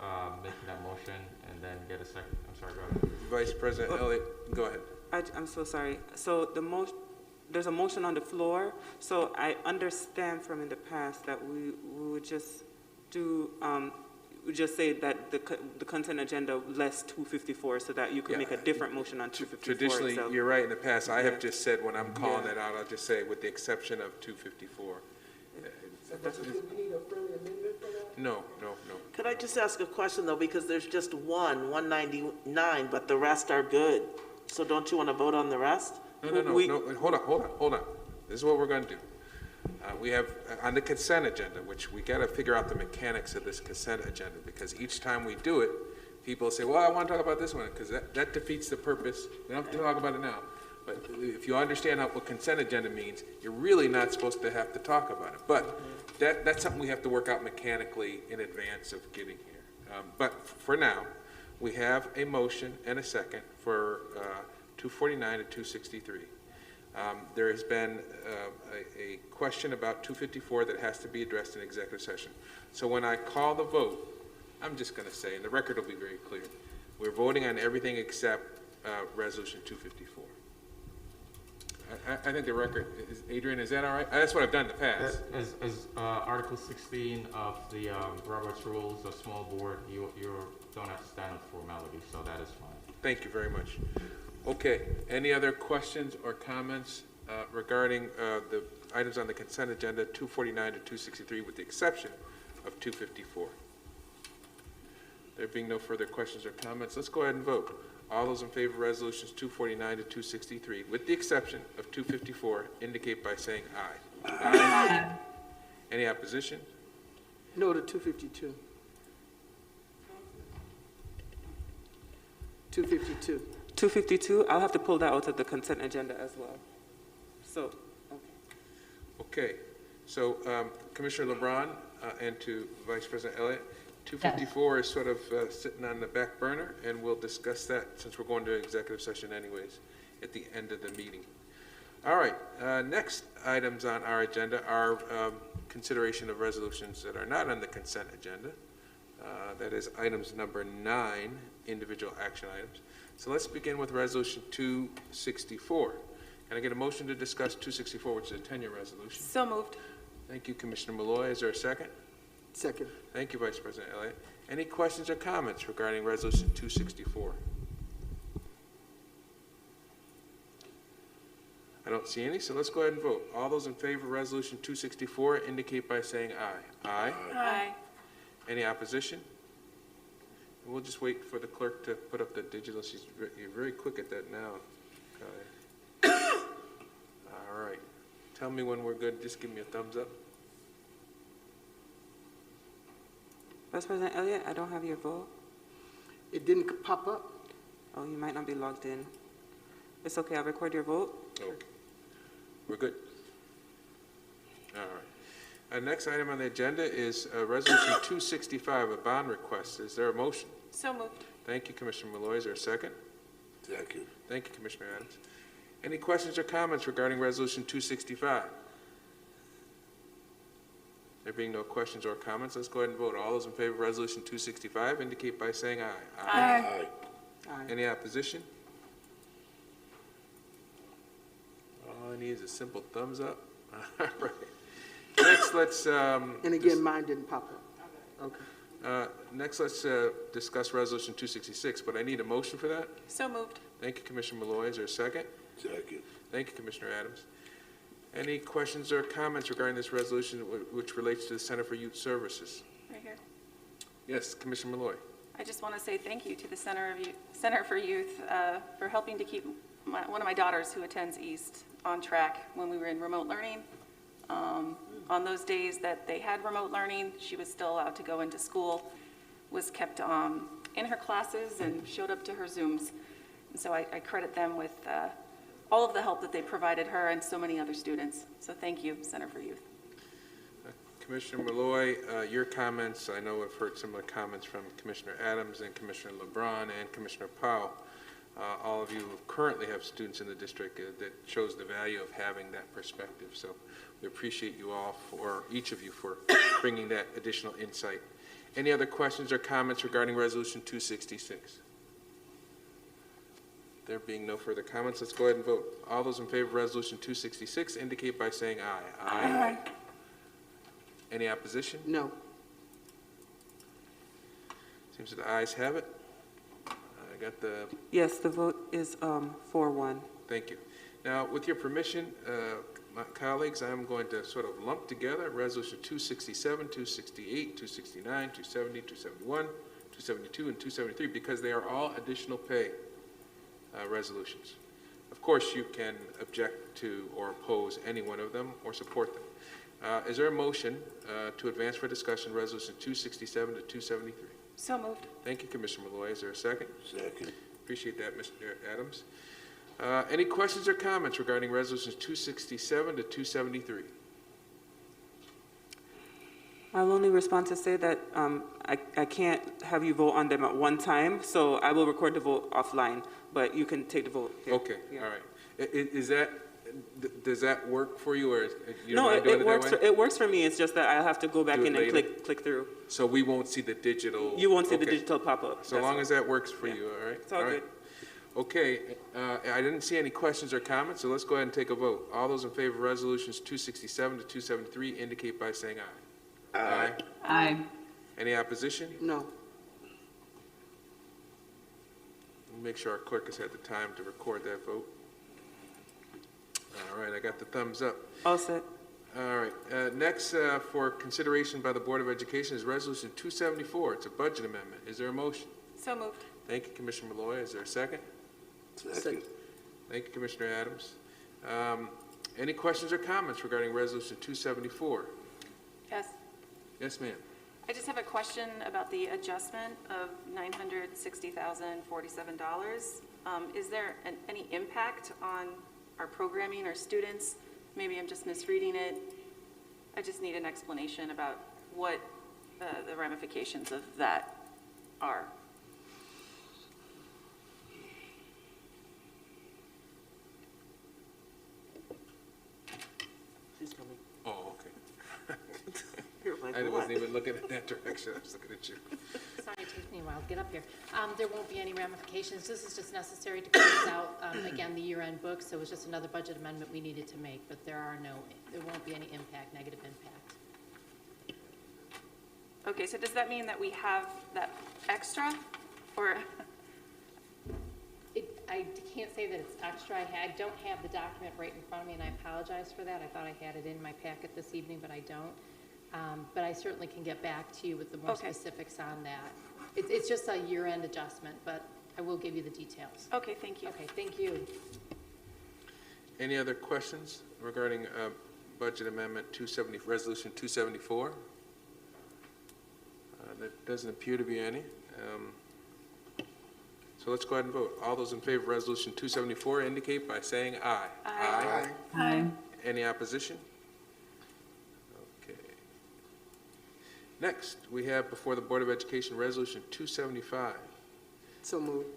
making that motion and then get a second. I'm sorry, go ahead. Vice President Elliott, go ahead. I'm so sorry. So there's a motion on the floor. So I understand from in the past that we would just do, just say that the consent agenda less 254 so that you could make a different motion on 254 Traditionally, itself. you're right, in the past, I have just said, when I'm calling Yeah. it out, I'll just say, with the exception of 254. No. Could I just ask a question, though, because there's just 199, but the rest are good. So don't you want to vote on the rest? No, hold on. This is what we're gonna do. We have, on the consent agenda, which we gotta figure out the mechanics of this consent agenda, because each time we do it, people say, well, I wanna talk about this one, because that defeats the purpose. We don't have to talk about it now. But if you understand what consent agenda means, you're really not supposed to have to talk about it. But that's something we have to work out mechanically in advance of getting here. But for now, we have a motion and a second for 249 and 263. There has been a question about 254 that has to be addressed in executive session. So when I call the vote, I'm just going to say, and the record will be very clear, we're voting on everything except Resolution 254. I think the record, Adrian, is that all right? That's what I've done in the past. As Article 16 of the Robert's Rules, a small board, you don't have to stand on formality, so that is fine. Thank you very much. Okay, any other questions or comments regarding the items on the consent agenda 249 to 263 with the exception of 254? There being no further questions or comments, let's go ahead and vote. All those in favor of resolutions 249 to 263 with the exception of 254 indicate by saying aye. Aye. Any opposition? No to 252. 252. 252, I'll have to pull that out of the consent agenda as well. So, Okay, so Commissioner LeBron and to Vice President Elliott, 254 is sort of sitting on the back burner, and we'll discuss that since we're going to executive session anyways at the end of the meeting. All right, next items on our agenda are consideration of resolutions that are not on the consent agenda. That is items number 9, individual action items. So let's begin with resolution 264. Can I get a motion to discuss 264, which is a 10-year resolution? so moved. Thank you, Commissioner Malloy. Is there a second? Second. Thank you, Vice President Elliott. Any questions or comments regarding resolution 264? I don't see any, so let's go ahead and vote. All those in favor of resolution 264 indicate by saying aye. Aye. Aye. Any opposition? We'll just wait for the clerk to put up the digital. You're very quick at that now. All right. Tell me when we're good. Just give me a thumbs up. Vice President Elliott, I don't have your vote. It didn't pop up. Oh, you might not be logged in. It's okay, I'll record your vote. Okay. We're good? All right. Our next item on the agenda is Resolution 265, a bond request. Is there a motion? So moved. Thank you, Commissioner Malloy. Is there a second? Second. Thank you, Commissioner Adams. Any questions or comments regarding Resolution 265? There being no questions or comments, let's go ahead and vote. All those in favor of Resolution 265 indicate by saying aye. Aye. Aye. Any opposition? All I need is a simple thumbs up. All right. Next, let's... And again, mine didn't pop up. Okay. Next, let's discuss Resolution 266, but I need a motion for that. So moved. Thank you, Commissioner Malloy. Is there a second? Second. Thank you, Commissioner Adams. Any questions or comments regarding this resolution which relates to the Center for Youth Services? Right here. Yes, Commissioner Malloy. I just want to say thank you to the Center for Youth for helping to keep one of my daughters who attends East on track when we were in remote learning. On those days that they had remote learning, she was still allowed to go into school, was kept in her classes and showed up to her Zooms. And so I credit them with all of the help that they provided her and so many other students. So thank you, Center for Youth. Commissioner Malloy, your comments, I know I've heard similar comments from Commissioner Adams and Commissioner LeBron and Commissioner Powell. All of you currently have students in the district that shows the value of having that perspective. So we appreciate you all, for each of you, for bringing that additional insight. Any other questions or comments regarding Resolution 266? There being no further comments, let's go ahead and vote. All those in favor of Resolution 266 indicate by saying aye. Aye. Any opposition? No. Seems that the ayes have it. I got the, Yes, the vote is 4-1. thank you. Now, with your permission, my colleagues, I'm going to sort of lump together Resolution 267, 268, 269, 270, 271, 272, and 273, because they are all additional pay resolutions. Of course, you can object to or oppose any one of them or support them. Is there a motion to advance for discussion Resolution 267 to 273? So moved. Thank you, Commissioner Malloy. Is there a second? Second. Appreciate that, Mr. Adams. Any questions or comments regarding Resolutions 267 to 273? I'll only respond to say that I can't have you vote on them at one time, so I will record the vote offline, but you can take the vote here. Okay, Yeah. all right. Is that, does that work for you, or you don't No, mind doing it works. that way? It works for me. It's just that I'll have to go back Do it in and later? click through. So we won't see the digital? You won't see the Okay. digital pop up. So long as that works for Yeah. you, all right? It's all right. good. Okay, I didn't see any questions or comments, so let's go ahead and take a vote. All those in favor of Resolutions 267 to 273 indicate by saying aye. Aye. Aye. Any opposition? No. Make sure our clerk has had the time to record that vote. All right, I got the thumbs up. All set. All right, next for consideration by the Board of Education is Resolution 274. It's a budget amendment. Is there a motion? So moved. Thank you, Commissioner Malloy. Is there a second? Second. Thank you, Commissioner Adams. Any questions or comments regarding Resolution 274? Yes, Yes, ma'am. I just have a question about the adjustment of $960,047. Is there any impact on our programming or students? Maybe I'm just misreading it. I just need an explanation about what the ramifications of that are. Oh, okay. You're like, I what? wasn't even looking in that direction. I was looking at you. Sorry, it takes me a while to get up here. There won't be any ramifications. This is just necessary to close out, again, the year-end books. So it was just another budget amendment we needed to make, but there won't be any impact, negative impact. Okay, so does that mean that we have that extra, or? I can't say that it's extra. I don't have the document right in front of me, and I apologize for that. I thought I had it in my packet this evening, but I don't. But I certainly can get back to you with the more Okay. specifics on that. It's just a year-end adjustment, but I will give you the details. Okay, thank you. Okay, thank you. Any other questions regarding Budget Amendment 270, Resolution 274? There doesn't appear to be any. So let's go ahead and vote. All those in favor of Resolution 274 indicate by saying aye. Aye. Aye. Any opposition? Okay. Next, we have before the Board of Education Resolution 275. So moved.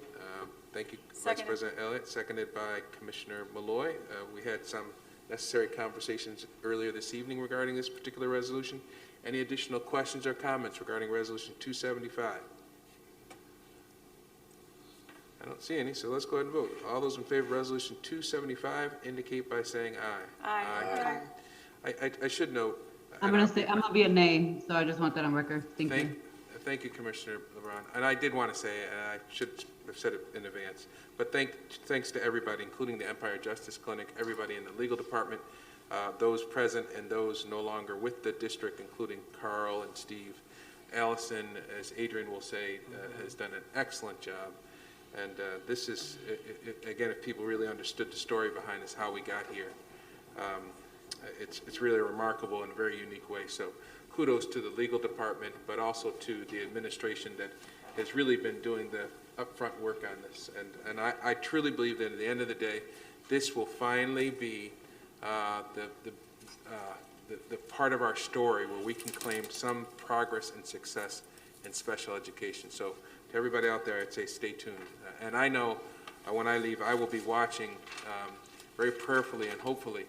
Thank you, Vice Seconded. President Elliott, seconded by Commissioner Malloy. We had some necessary conversations earlier this evening regarding this particular resolution. Any additional questions or comments regarding Resolution 275? I don't see any, so let's go ahead and vote. All those in favor of Resolution 275 indicate by saying aye. Aye. I should note. I'm gonna be a nay, so I just want that on record. Thank you. Thank you, Commissioner LeBron. And I did want to say, and I should have said it in advance, but thanks to everybody, including the Empire Justice Clinic, everybody in the legal department, those present and those no longer with the district, including Carl and Steve. Allison, as Adrian will say, has done an excellent job. And this is, again, if people really understood the story behind this, how we got here, it's really remarkable in a very unique way. So kudos to the legal department, but also to the administration that has really been doing the upfront work on this. And I truly believe that at the end of the day, this will finally be the part of our story where we can claim some progress and success in special education. So to everybody out there, I'd say stay tuned. And I know when I leave, I will be watching very prayerfully and hopefully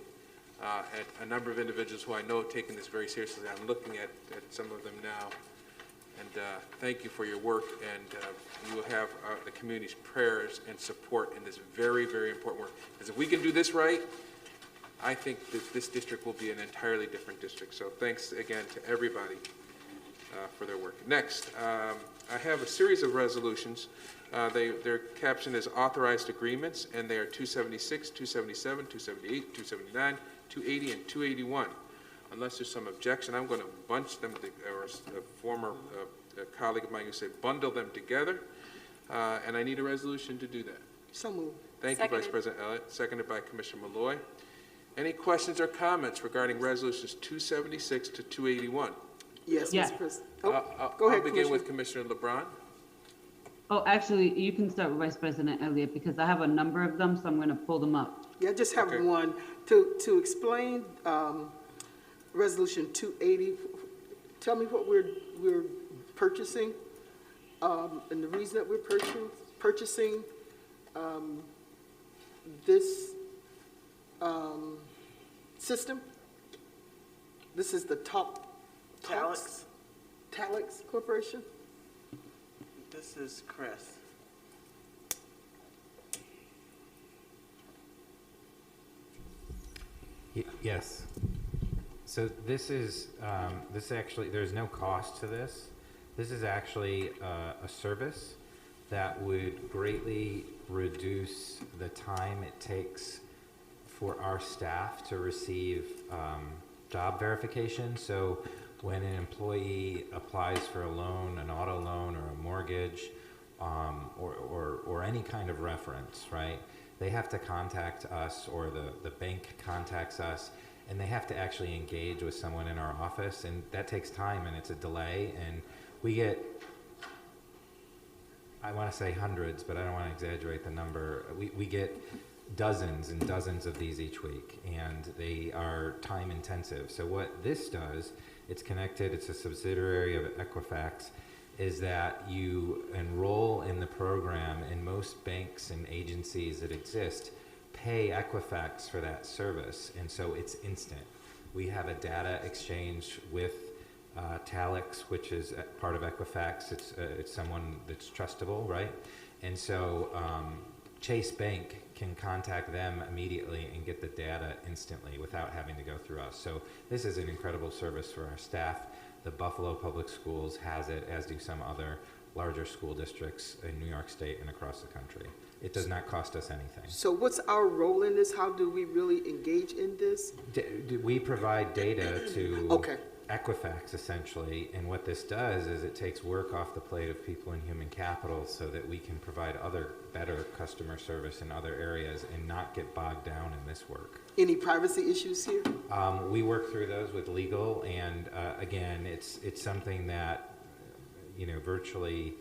at a number of individuals who I know are taking this very seriously. I'm looking at some of them now. And thank you for your work, and you will have the community's prayers and support in this very, very important work. Because if we can do this right, I think that this district will be an entirely different district. So thanks again to everybody for their work. Next, I have a series of resolutions. Their caption is authorized agreements, and they are 276, 277, 278, 279, 280, and 281. Unless there's some objection, I'm going to bunch them, or a former colleague of mine used to say, bundle them together, and I need a resolution to do that. So moved. Thank you, Vice President Elliott. Seconded by Commissioner Malloy. Any questions or comments regarding resolutions 276 to 281? Yes, Yeah. Mr. President. Go ahead, I'll begin with Commissioner LeBron. Oh, actually, you can start with Vice President Elliott because I have a number of them, so I'm going to pull them up. Yeah, I just have Okay. one. To explain Resolution 280, tell me what we're purchasing, and the reason that we're purchasing this system. This is the Talix. Talix Corporation. This is Chris. Yes. So this is actually, there's no cost to this. This is actually a service that would greatly reduce the time it takes for our staff to receive job verification. So when an employee applies for a loan, an auto loan or a mortgage, or any kind of reference, right? They have to contact us, or the bank contacts us, and they have to actually engage with someone in our office, and that takes time and it's a delay, and we get, I want to say hundreds, but I don't want to exaggerate the number. We get dozens and dozens of these each week, and they are time intensive. So what this does, it's connected, it's a subsidiary of Equifax, is that you enroll in the program, and most banks and agencies that exist pay Equifax for that service, and so it's instant. We have a data exchange with Talix, which is part of Equifax. It's someone that's trustable, right? And so Chase Bank can contact them immediately and get the data instantly without having to go through us. So this is an incredible service for our staff. The Buffalo Public Schools has it, as do some other larger school districts in New York State and across the country. It does not cost us anything. So what's our role in this? How do we really engage in this? We provide data to Okay. Equifax, essentially, and what this does is it takes work off the plate of people in human capital so that we can provide better customer service in other areas and not get bogged down in this work. Any privacy issues here? We work through those with legal, and again, it's something that virtually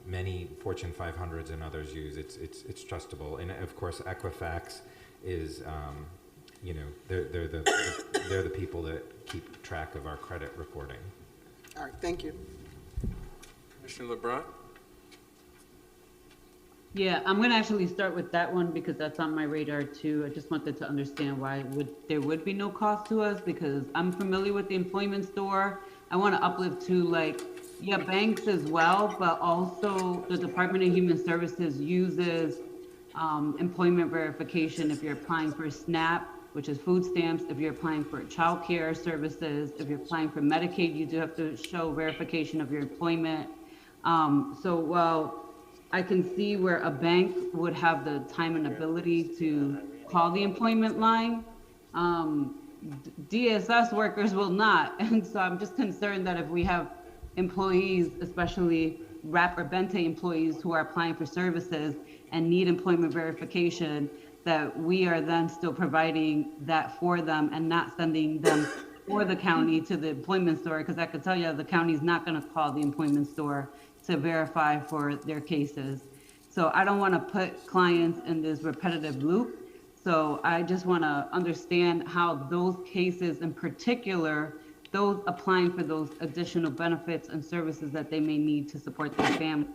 many Fortune 500s and others use. It's trustable, and of course, Equifax is they're the people that keep track of our credit reporting. All right, thank you. Commissioner LeBron? Yeah, I'm going to actually start with that one because that's on my radar too. I just wanted to understand why there would be no cost to us, because I'm familiar with the employment store. I want to uplift to banks as well, but also the Department of Human Services uses employment verification if you're applying for SNAP, which is food stamps, if you're applying for child care services, if you're applying for Medicaid, you do have to show verification of your employment. So while I can see where a bank would have the time and ability to call the employment line, DSS workers will not. And so I'm just concerned that if we have employees, especially RAP or Bente employees who are applying for services and need employment verification, that we are then still providing that for them and not sending them for the county to the employment store, because I could tell you the county's not going to call the employment store to verify for their cases. So I don't want to put clients in this repetitive loop. So I just want to understand how those cases in particular, those applying for those additional benefits and services that they may need to support their family,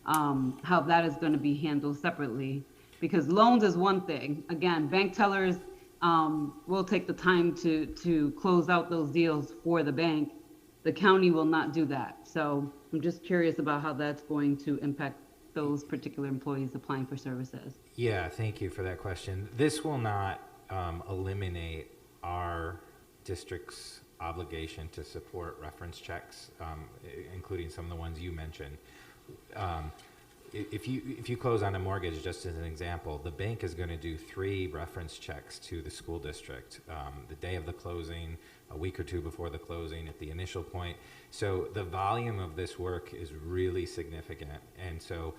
how that is going to be handled separately. Because loans is one thing. Again, bank tellers will take the time to close out those deals for the bank. The county will not do that. So I'm just curious about how that's going to impact those particular employees applying for services. Yeah, thank you for that question. This will not eliminate our district's obligation to support reference checks, including some of the ones you mentioned. If you close on a mortgage, just as an example, the bank is going to do 3 reference checks to the school district, the day of the closing, a week or 2 before the closing, at the initial point. So the volume of this work is really significant, and so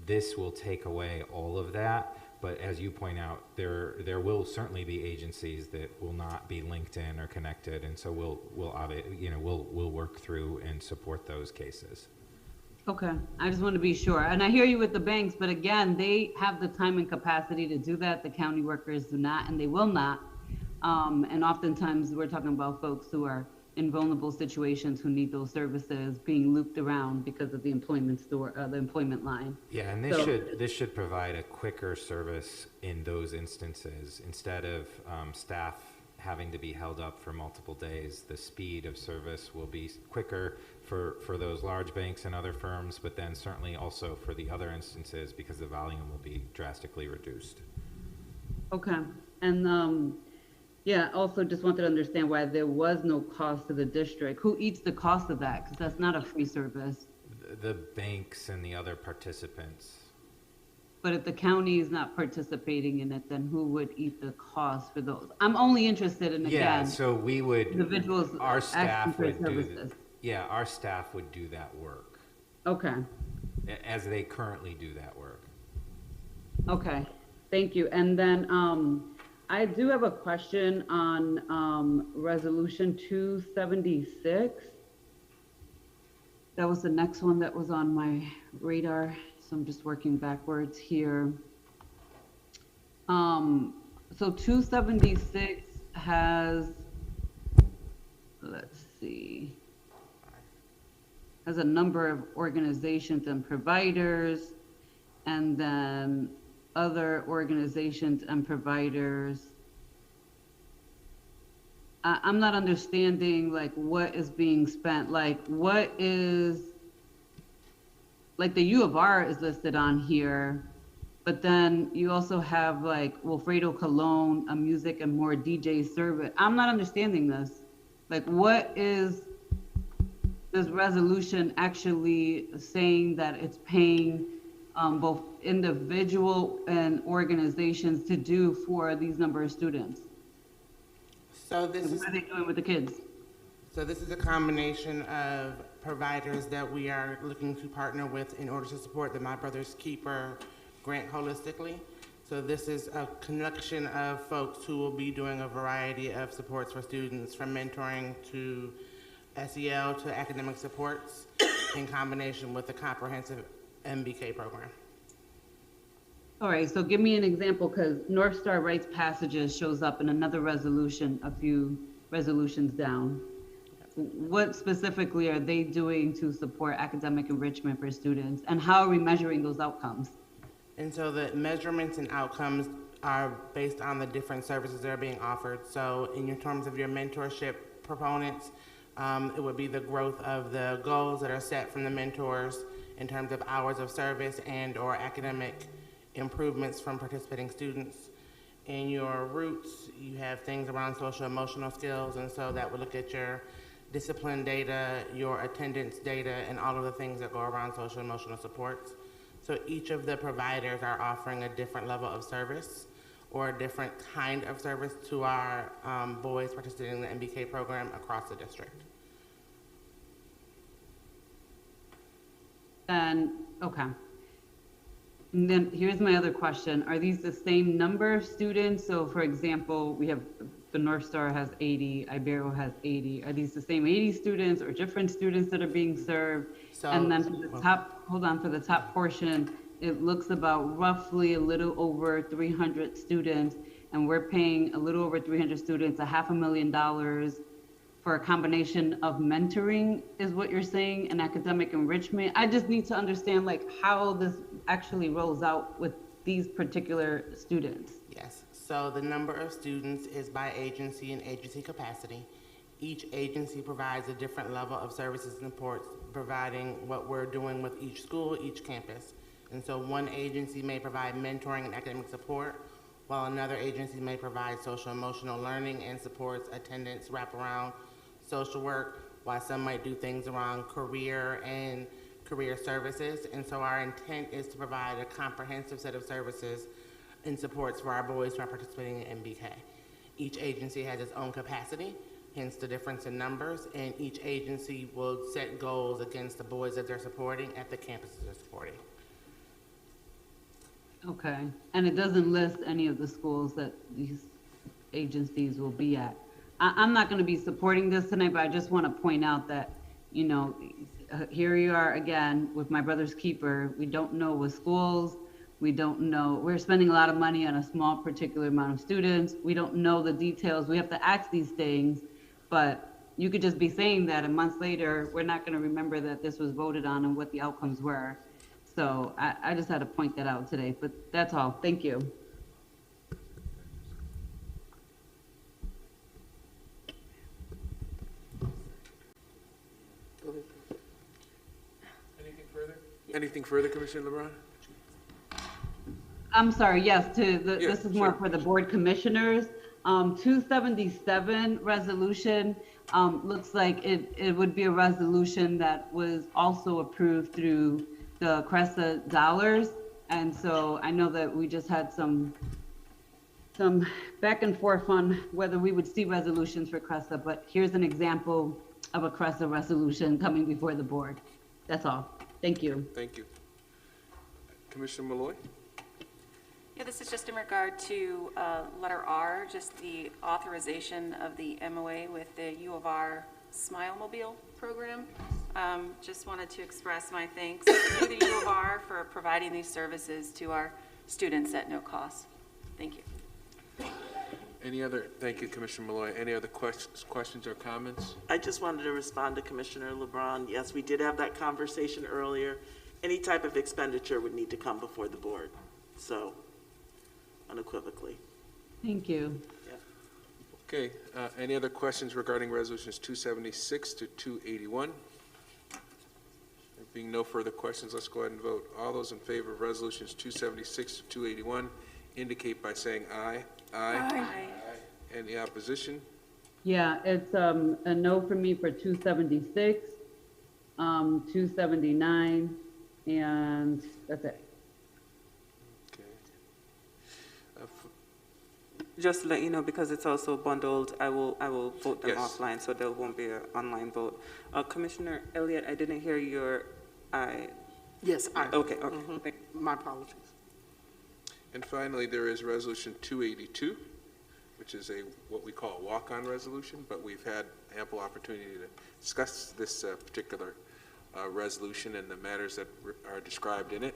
this will take away all of that. But as you point out, there will certainly be agencies that will not be linked in or connected, and so we'll work through and support those cases. Okay, I just want to be sure. And I hear you with the banks, but again, they have the time and capacity to do that. The county workers do not, and they will not. And oftentimes we're talking about folks who are in vulnerable situations who need those services being looped around because of the employment line. Yeah, and this should provide a quicker service in those instances. Instead of staff having to be held up for multiple days, the speed of service will be quicker for those large banks and other firms, but then certainly also for the other instances because the volume will be drastically reduced. Okay, and yeah, also just wanted to understand why there was no cost to the district. Who eats the cost of that? Because that's not a free service. The banks and the other participants. But if the county is not participating in it, then who would eat the cost for those? I'm only interested in, again, Yeah, so we would, individuals our staff for would do, services. yeah, our staff would do that work Okay, as they currently do that work. okay, thank you. And then I do have a question on resolution 276. That was the next one that was on my radar. So I'm just working backwards here. So 276 has, let's see, has a number of organizations and providers, and then other organizations and providers. I'm not understanding like what is being spent, like what is, like the U of R is listed on here, but then you also have like Wilfredo Colon, a music and more DJ service. I'm not understanding this. Like what is this resolution actually saying that it's paying both individual and organizations to do for these number of students? So this is, what are they doing with the kids? so this is a combination of providers that we are looking to partner with in order to support the My Brother's Keeper grant holistically. So this is a collection of folks who will be doing a variety of supports for students, from mentoring to SEL to academic supports, in combination with the comprehensive MBK program. All right, so give me an example, because North Star Rights Passages shows up in another resolution, a few resolutions down. What specifically are they doing to support academic enrichment for students, and how are we measuring those outcomes? And so the measurements and outcomes are based on the different services that are being offered. So in your terms of your mentorship proponents, it would be the growth of the goals that are set from the mentors in terms of hours of service and or academic improvements from participating students. In your roots, you have things around social emotional skills, and so that would look at your discipline data, your attendance data, and all of the things that go around social emotional supports. So each of the providers are offering a different level of service or a different kind of service to our boys participating in the MBK program across the district. Then, okay. And then here's my other question. Are these the same number of students? So for example, we have, the North Star has 80, Ibero has 80. Are these the same 80 students or different students that are being served? So, and then for the top, hold on, for the top portion, it looks about roughly a little over 300 students, and we're paying a little over 300 students $500,000 for a combination of mentoring, is what you're saying, and academic enrichment. I just need to understand like how this actually rolls out with these particular students. Yes, so the number of students is by agency and agency capacity. Each agency provides a different level of services and supports, providing what we're doing with each school, each campus. And so one agency may provide mentoring and academic support, while another agency may provide social emotional learning and supports, attendance, wraparound, social work, while some might do things around career and career services. And so our intent is to provide a comprehensive set of services and supports for our boys who are participating in MBK. Each agency has its own capacity, hence the difference in numbers, and each agency will set goals against the boys that they're supporting at the campuses they're supporting. Okay, and it doesn't list any of the schools that these agencies will be at. I'm not going to be supporting this tonight, but I just want to point out that, you know, here you are again with my brother's keeper. We don't know what schools, we don't know, we're spending a lot of money on a small particular amount of students. We don't know the details. We have to ask these things, but you could just be saying that a month later, we're not going to remember that this was voted on and what the outcomes were. So I just had to point that out today, but that's all. Thank you. Anything further? Anything further, Commissioner LeBron? I'm sorry, yes, this is more sure. for the board commissioners. 277 resolution, looks like it would be a resolution that was also approved through the CRESA dollars. And so I know that we just had some back and forth on whether we would see resolutions for CRESA, but here's an example of a CRESA resolution coming before the board. That's all. Thank you. Thank you. Commissioner Malloy? Yeah, this is just in regard to letter R, just the authorization of the MOA with the U of R Smile Mobile program. Just wanted to express my thanks to the U of R for providing these services to our students at no cost. Thank you. Thank you, Commissioner Malloy. Any other questions or comments? I just wanted to respond to Commissioner LeBron. Yes, we did have that conversation earlier. Any type of expenditure would need to come before the board. So, unequivocally. Thank you. Okay, any other questions regarding resolutions 276 to 281? There being no further questions, let's go ahead and vote. All those in favor of resolutions 276 to 281 indicate by saying aye. Aye. Aye. Any opposition? Yeah, it's a no for me for 276, 279, and that's it. Just to let you know, because it's also bundled, I will vote them Yes. offline, so there won't be an online vote. Commissioner Elliott, I didn't hear your aye. Yes, aye. Okay. My apologies. And finally, there is resolution 282, which is what we call a walk-on resolution, but we've had ample opportunity to discuss this particular resolution and the matters that are described in it.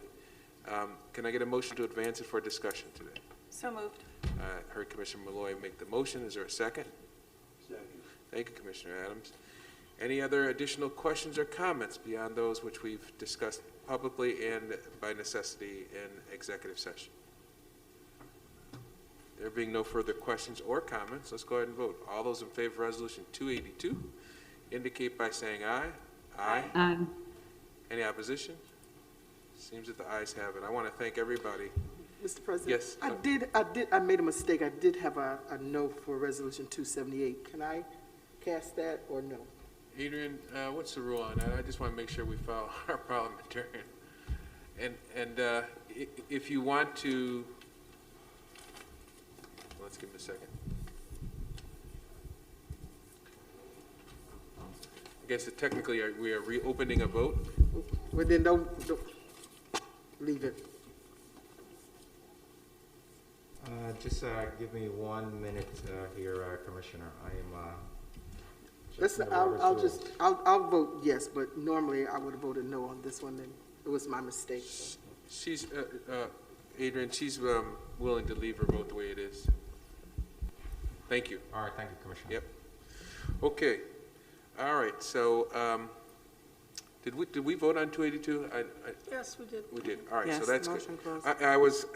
Can I get a motion to advance it for discussion today? So moved. Heard Commissioner Malloy make the motion. Is there a second? Second. Thank you, Commissioner Adams. Any other additional questions or comments beyond those which we've discussed publicly and by necessity in executive session? There being no further questions or comments, let's go ahead and vote. All those in favor of resolution 282 indicate by saying aye. Aye. Aye. Any opposition? Seems that the ayes have it. I want to thank everybody. Mr. President? Yes. I made a mistake. I did have a no for resolution 278. Can I cast that or no? Adrian, what's the rule on that? I just want to make sure we follow our parliamentarian. And if you want to, let's give him a second. I guess that technically we are reopening a vote. Well, then don't leave it. Just give me 1 minute here, Commissioner. I am. I'll vote yes, but normally I would have voted no on this one. Then it was my mistake. So. She's Adrian. She's willing to leave her vote the way it is. Thank you. All right. Thank you, Commissioner. Yep. Okay. All right. So. Did we vote on 282? Yes, we did. We did. All right, Yes, so that's good. motion closed.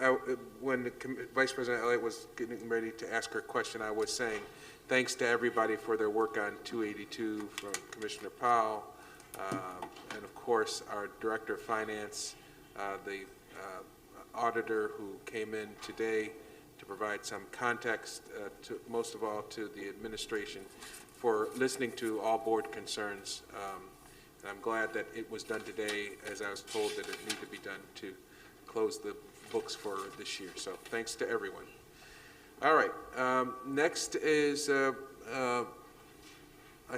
When Vice President Elliott was getting ready to ask her question, I was saying thanks to everybody for their work on 282, from Commissioner Powell, and of course our Director of Finance, the auditor who came in today to provide some context, most of all to the administration for listening to all board concerns. And I'm glad that it was done today, as I was told that it needed to be done to close the books for this year. So thanks to everyone. All right, next is, I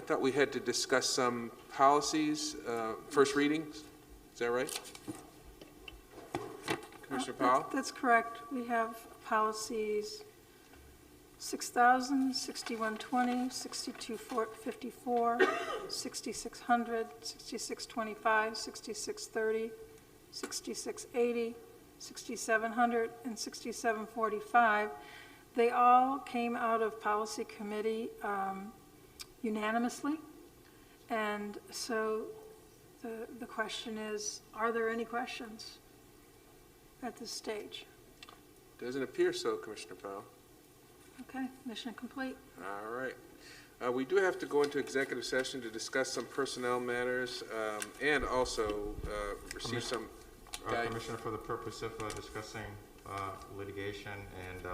thought we had to discuss some policies, first readings. Is that right? Commissioner Powell? That's correct. We have policies 6,000, 6120, 6254, 6600, 6625, 6630, 6680, 6700, and 6745. They all came out of policy committee unanimously. And so the question is, are there any questions at this stage? Doesn't appear so, Commissioner Powell. Okay, mission complete. All right. We do have to go into executive session to discuss some personnel matters and also receive some guidance. Commissioner, for the purpose of discussing litigation and...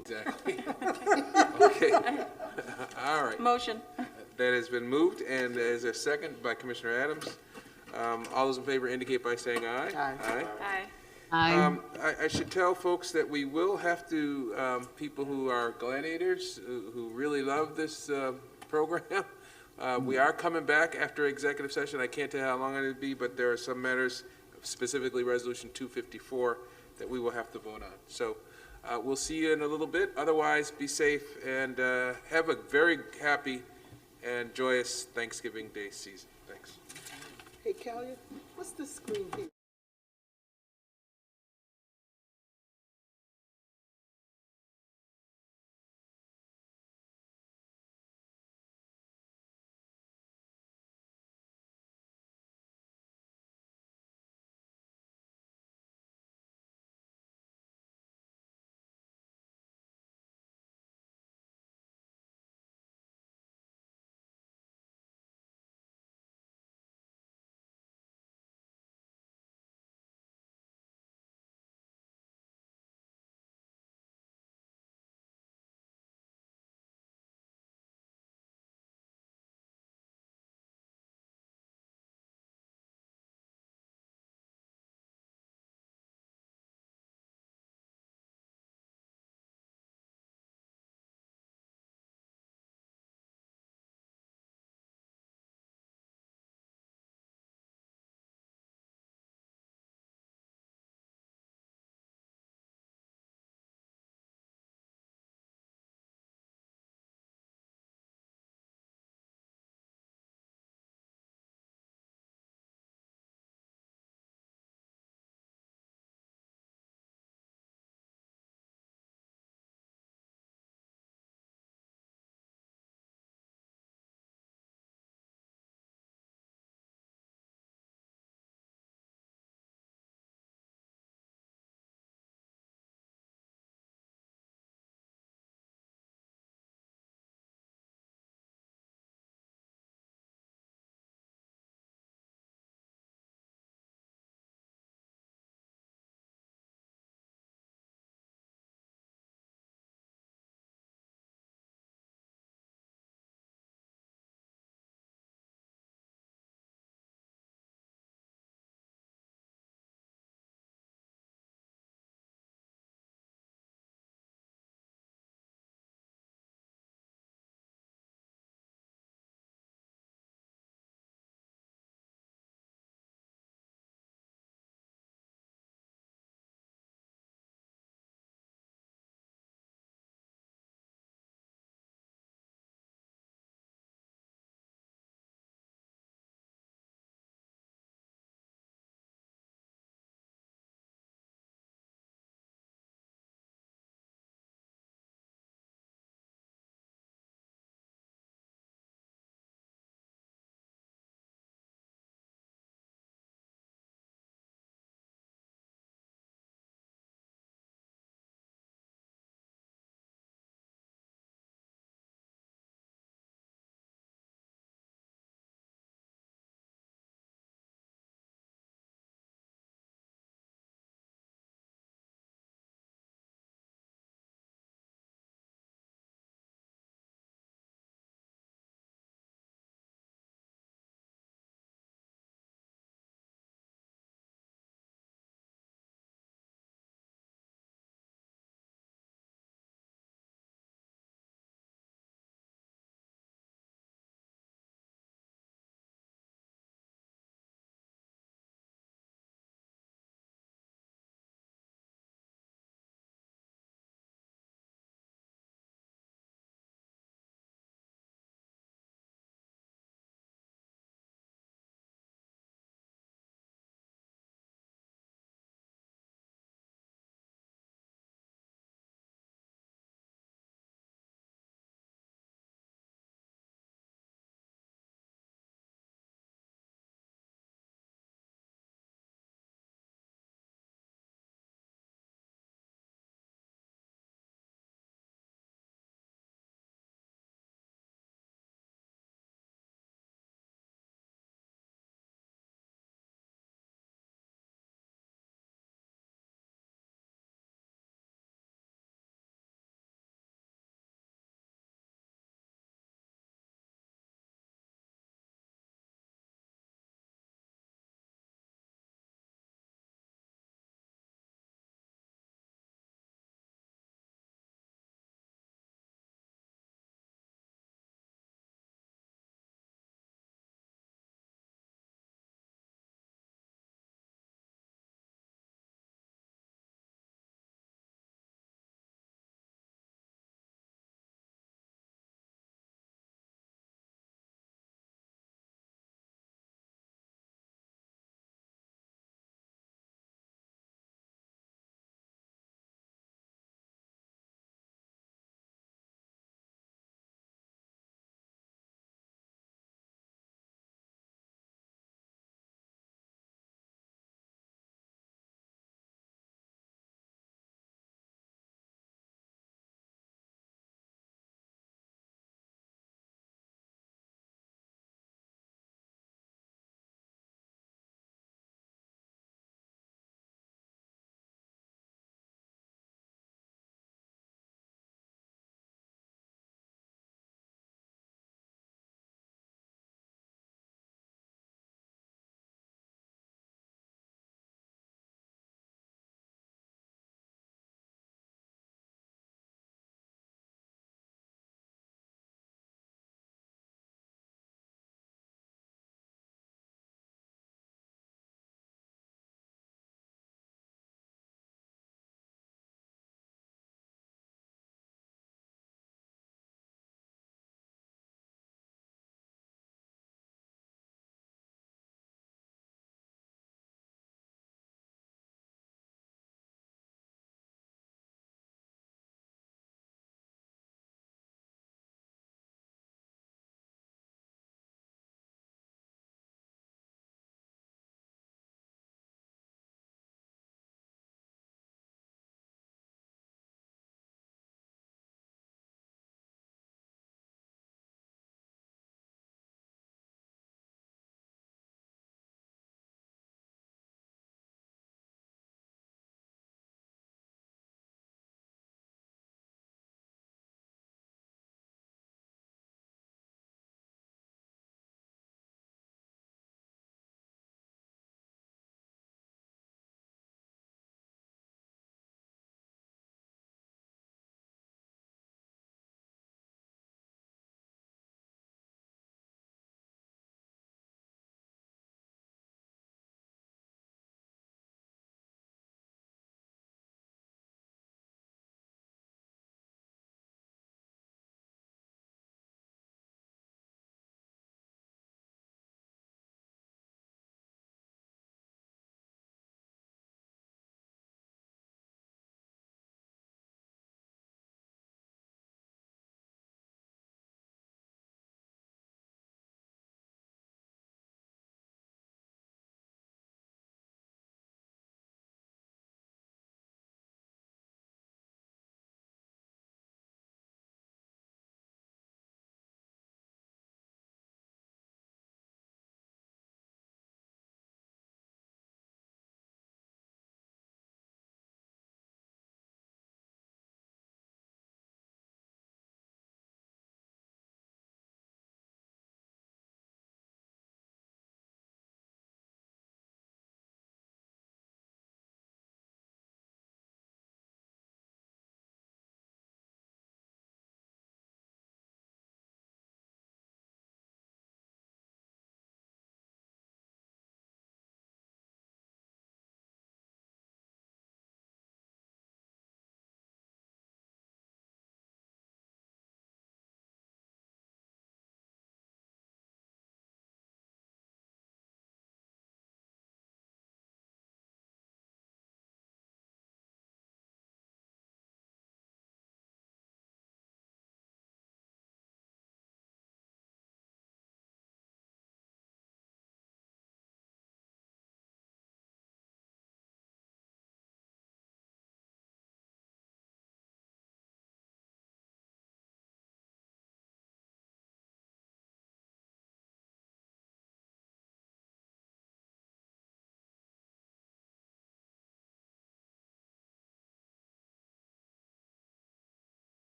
Exactly. Okay. All right. Motion. That has been moved, and is a second by Commissioner Adams. All those in favor indicate by saying aye. Aye. Aye. I should tell folks that we will have to, people who are gladiators, who really love this program, we are coming back after executive session. I can't tell how long it'll be, but there are some matters, specifically Resolution 254, that we will have to vote on. So we'll see you in a little bit. Otherwise, be safe and have a very happy and joyous Thanksgiving Day season. Thanks. Hey, Callie, what's the screen here?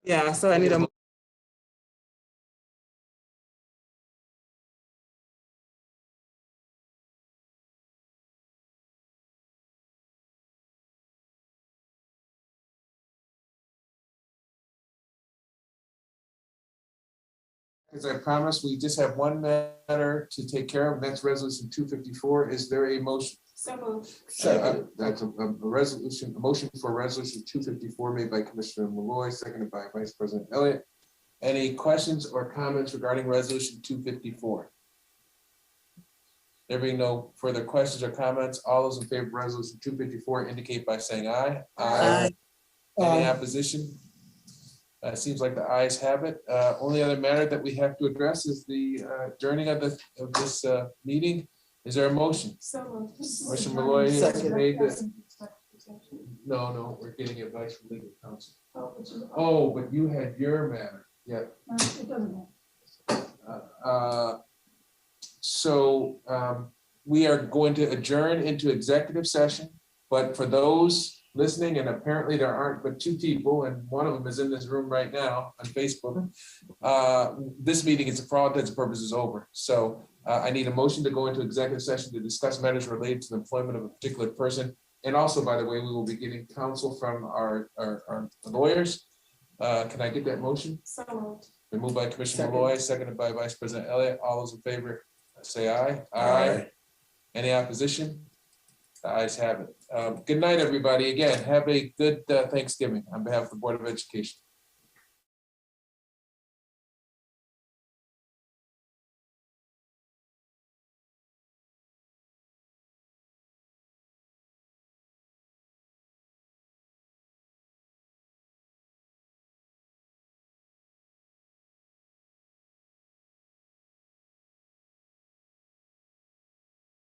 Yeah, so I need a. As I promised, we just have one matter to take care of, and that's resolution 254. Is there a motion? So moved. That's a resolution, a motion for resolution 254 made by Commissioner Malloy, seconded by Vice President Elliott. Any questions or comments regarding resolution 254? There being no further questions or comments, all those in favor of resolution 254 indicate by saying aye. Aye. Any opposition? Seems like the ayes have it. Only other matter that we have to address is the adjourning of this meeting. Is there a motion? Commissioner Malloy made the. No, we're getting advice from legal counsel. Oh, but you had your matter. Yeah. So we are going to adjourn into executive session, but for those listening, and apparently there aren't but two people, and one of them is in this room right now on Facebook. This meeting is, for all intents and purposes, over. So I need a motion to go into executive session to discuss matters related to the employment of a particular person. And also, by the way, we will be getting counsel from our lawyers. Can I get that motion? So moved. Been moved by Commissioner Malloy, seconded by Vice President Elliott. All those in favor, say aye. Aye. Any opposition? The ayes have it. Good night, everybody. Again, have a good Thanksgiving on behalf of the Board of Education.